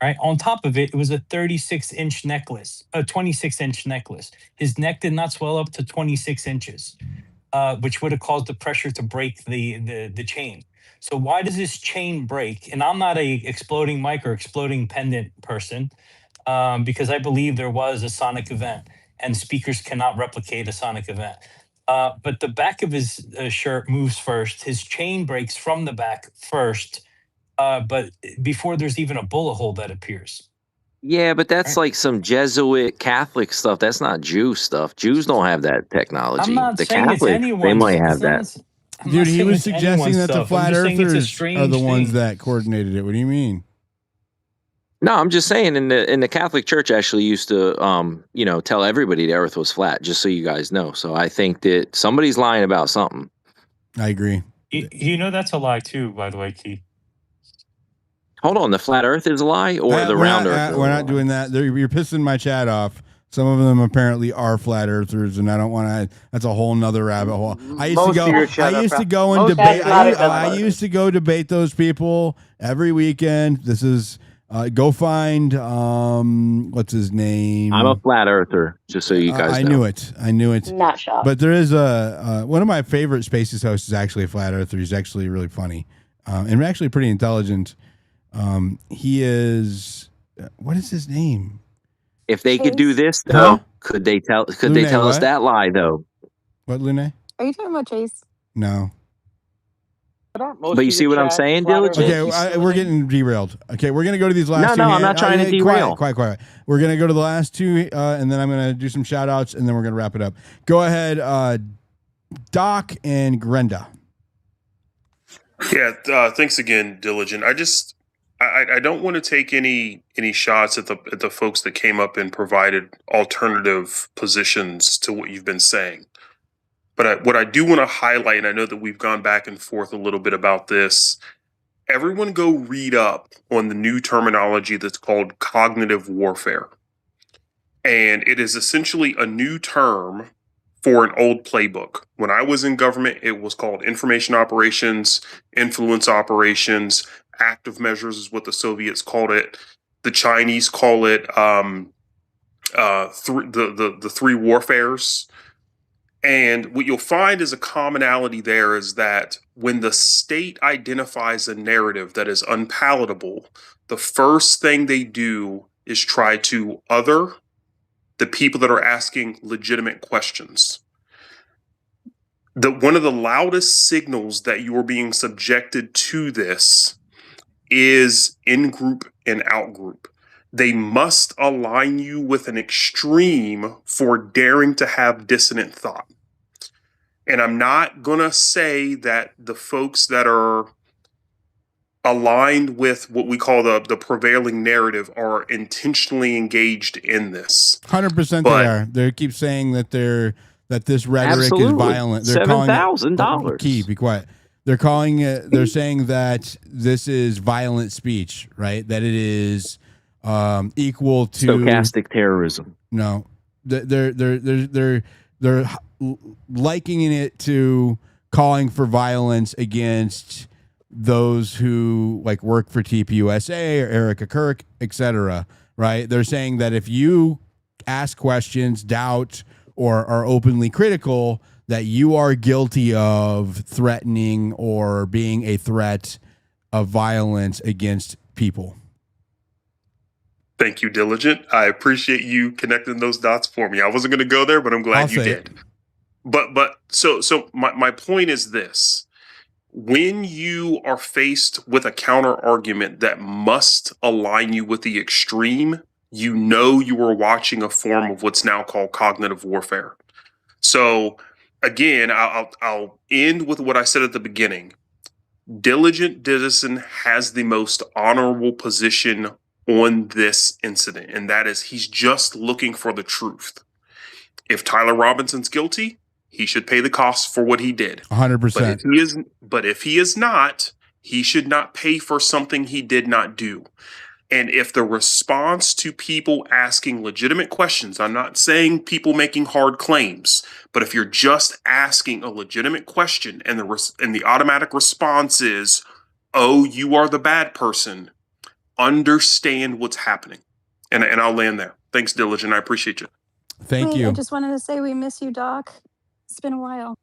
Right. On top of it, it was a 36-inch necklace, a 26-inch necklace. His neck did not swell up to 26 inches, which would have caused the pressure to break the chain. So why does this chain break? And I'm not a exploding mic or exploding pendant person, because I believe there was a sonic event, and speakers cannot replicate a sonic event. But the back of his shirt moves first. His chain breaks from the back first. But before there's even a bullet hole that appears. Yeah, but that's like some Jesuit Catholic stuff. That's not Jew stuff. Jews don't have that technology. I'm not The saying it's Catholics, they anyone's. might have that. Dude, he was suggesting that the stuff. I'm flat just saying it's a earthers are strange the ones thing. that coordinated it. What do you mean? No, I'm just saying in the Catholic Church actually used to tell everybody the earth was flat, just so you guys know. So I think that somebody's lying about something. I agree. You know that's a lie too, by the way, Keith. Hold on, the flat earth is a lie or the round earth? We're not doing that. You're pissing my chat off. Some of them apparently are flat earthers, and I don't want to. That's a whole nother rabbit hole. I used to go and debate. I used to go debate those people every weekend. This is go find what's his name? I'm a flat earther, just so you guys know. I knew it. Not shocked. But there is one of my favorite Spaces hosts is actually a flat earther. He's actually really funny and actually pretty intelligent. He is. What is his name? If they could do this, though, could they tell us that lie, though? What, Lune? Are you talking about Chase? No. But you see what I'm saying, Diligent? Okay, we're getting derailed. Okay, we're going to go to these last two. No, I'm not trying to derail. Quiet. We're going to go to the last two, and then I'm going to do some shout-outs, and then we're going to wrap it up. Go ahead, Doc and Grenda. Yeah, thanks again, Diligent. I don't want to take any shots at the folks that came up and provided alternative positions to what you've been saying. But what I do want to highlight, and I know that we've gone back and forth a little bit about this, everyone go read up on the new terminology that's called cognitive warfare. And it is essentially a new term for an old playbook. When I was in government, it was called information operations, influence operations, active measures is what the Soviets called it. The Chinese call it the three warfares. And what you'll find is a commonality there is that when the state identifies a narrative that is unpalatable, the first thing they do is try to other the people that are asking legitimate questions. One of the loudest signals that you are being subjected to this is in-group and out-group. They must align you with an extreme for daring to have dissonant thought. And I'm not going to say that the folks that are aligned with what we call the prevailing narrative are intentionally engaged in this. 100% they are. They keep saying that this rhetoric is violent. They're calling it $7,000. Key, be quiet. They're calling it. They're saying that this is violent speech, right? That it is equal to stochastic terrorism. No, they're likening it to calling for violence against those who like work for TPUSA or Erica Kirk, etc. Right? They're saying that if you ask questions, doubt, or are openly critical, that you are guilty of threatening or being a threat of violence against people. Thank you, Diligent. I appreciate you connecting those dots for me. I wasn't going to go there, but I'm glad you did. But so my point is this. When you are faced with a counter argument that must align you with the extreme, you know you are watching a form of what's now called cognitive warfare. So again, I'll end with what I said at the beginning. Diligent Citizen has the most honorable position on this incident, and that is he's just looking for the truth. If Tyler Robinson's guilty, he should pay the cost for what he did. 100%. But if he is not, he should not pay for something he did not do. And if the response to people asking legitimate questions, I'm not saying people making hard claims, but if you're just asking a legitimate question and the automatic response is, "Oh, you are the bad person," understand what's happening. And I'll land there. Thanks, Diligent. I appreciate you. Thank you. I just wanted to say we miss you, Doc. It's been a while.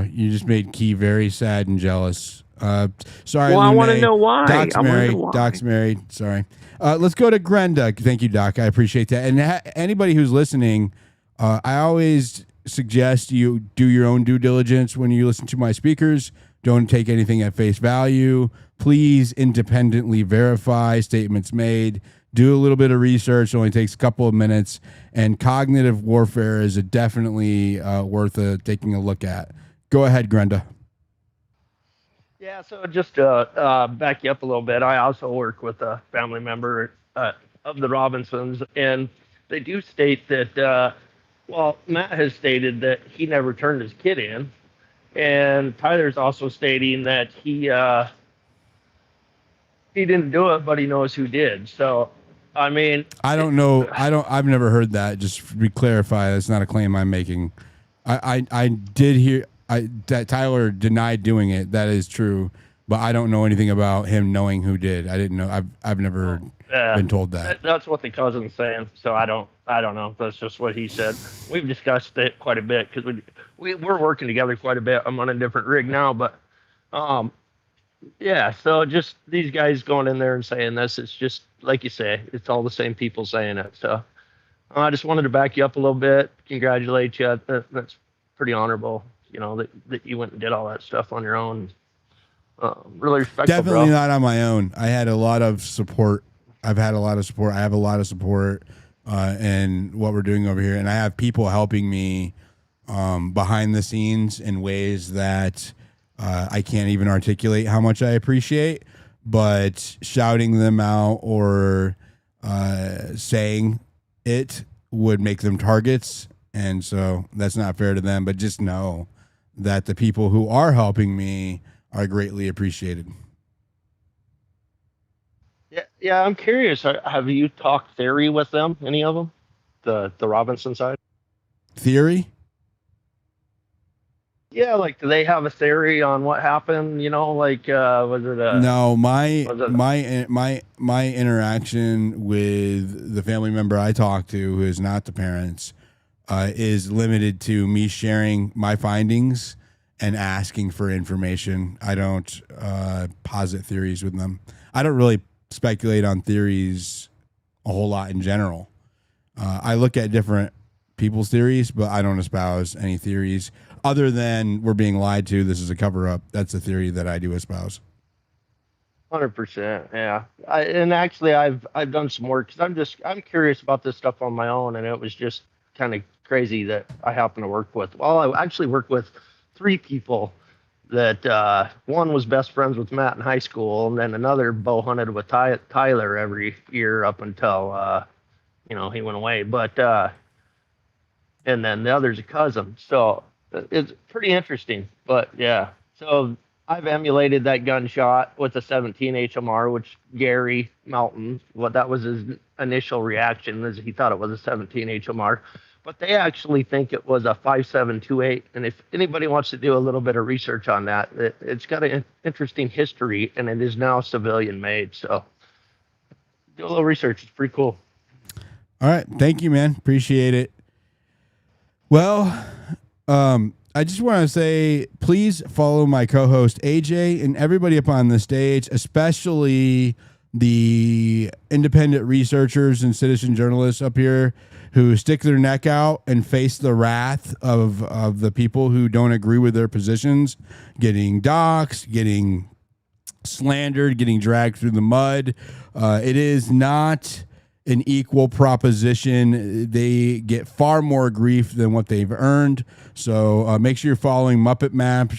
You just made Key very sad and jealous. Sorry, Well, I Lune. want to know why. Doc's I wanna married. know why. Doc's married. Sorry. Let's go to Grenda. Thank you, Doc. I appreciate that. And anybody who's listening, I always suggest you do your own due diligence when you listen to my speakers. Don't take anything at face value. Please independently verify statements made. Do a little bit of research. It only takes a couple of minutes. And cognitive warfare is definitely worth taking a look at. Go ahead, Grenda. Yeah, so just to back you up a little bit, I also work with a family member of the Robinsons, and they do state that, Matt has stated that he never turned his kid in, and Tyler's also stating that he didn't do it, but he knows who did. So, I mean, I don't know. I've never heard that. Just to clarify, that's not a claim I'm making. I did hear that Tyler denied doing it. That is true, but I don't know anything about him knowing who did. I didn't know. I've never been told that. That's what the cousin's saying. So I don't know. That's just what he said. We've discussed it quite a bit because we're working together quite a bit. I'm on a different rig now, but yeah. So just these guys going in there and saying this, it's just like you say, it's all the same people saying it. So I just wanted to back you up a little bit, congratulate you. That's pretty honorable, that you went and did all that stuff on your own. Really respectful, Definitely bro. not on my own. I had a lot of support. I've had a lot of support. I have a lot of support in what we're doing over here, and I have people helping me behind the scenes in ways that I can't even articulate how much I appreciate. But shouting them out or saying it would make them targets, and so that's not fair to them. But just know that the people who are helping me are greatly appreciated. Yeah, I'm curious. Have you talked theory with them? Any of them? The Robinson side? theory? Yeah, like, do they have a theory on what happened? You know, like, was it a No, my was it my interaction with the family member I talked to, who is not the parents, is limited to me sharing my findings and asking for information. I don't posit theories with them. I don't really speculate on theories a whole lot in general. I look at different people's theories, but I don't espouse any theories other than we're being lied to. This is a cover up. That's a theory that I do espouse. 100%? Yeah. And actually, I've done some work because I'm curious about this stuff on my own, and it was just kind of crazy that I happen to work with. Well, I actually work with 3 people that one was best friends with Matt in high school, and then another bow hunted with Tyler every year up until he went away. But and then the other's a cousin. So it's pretty interesting. But yeah, so I've emulated that gunshot with a 17 HMR, which Gary Melton, that was his initial reaction, is he thought it was a 17 HMR. But they actually think it was a 5728. And if anybody wants to do a little bit of research on that, it's got an interesting history, and it is now civilian made. So do a little research. It's pretty cool. All right. Thank you, man. Appreciate it. Well, I just want to say, please follow my co-host AJ and everybody up on the stage, especially the independent researchers and citizen journalists up here who stick their neck out and face the wrath of the people who don't agree with their positions, getting doxxed, getting slandered, getting dragged through the mud. It is not an equal proposition. They get far more grief than what they've earned. So make sure you're following Muppet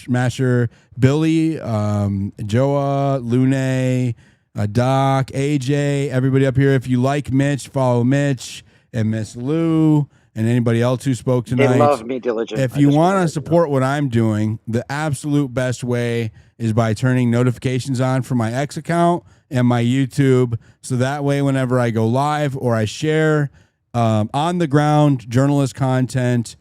Masher, Billy, Joa, Lune, Doc, AJ, everybody up here. If you like Mitch, follow Mitch and Miss Lou and anybody else who spoke tonight. They love me, Diligent. If you want to support what I'm doing, the absolute best way is by turning notifications on for my X account and my YouTube. So that way, whenever I go live or I share on the ground journalist content,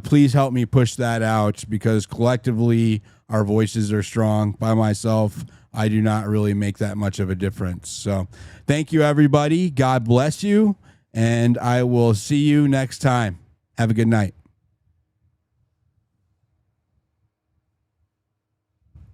please help me push that out, because collectively our voices are strong. By myself, I do not really make that much of a difference. So thank you, everybody. God bless you. And I will see you next time. Have a good night.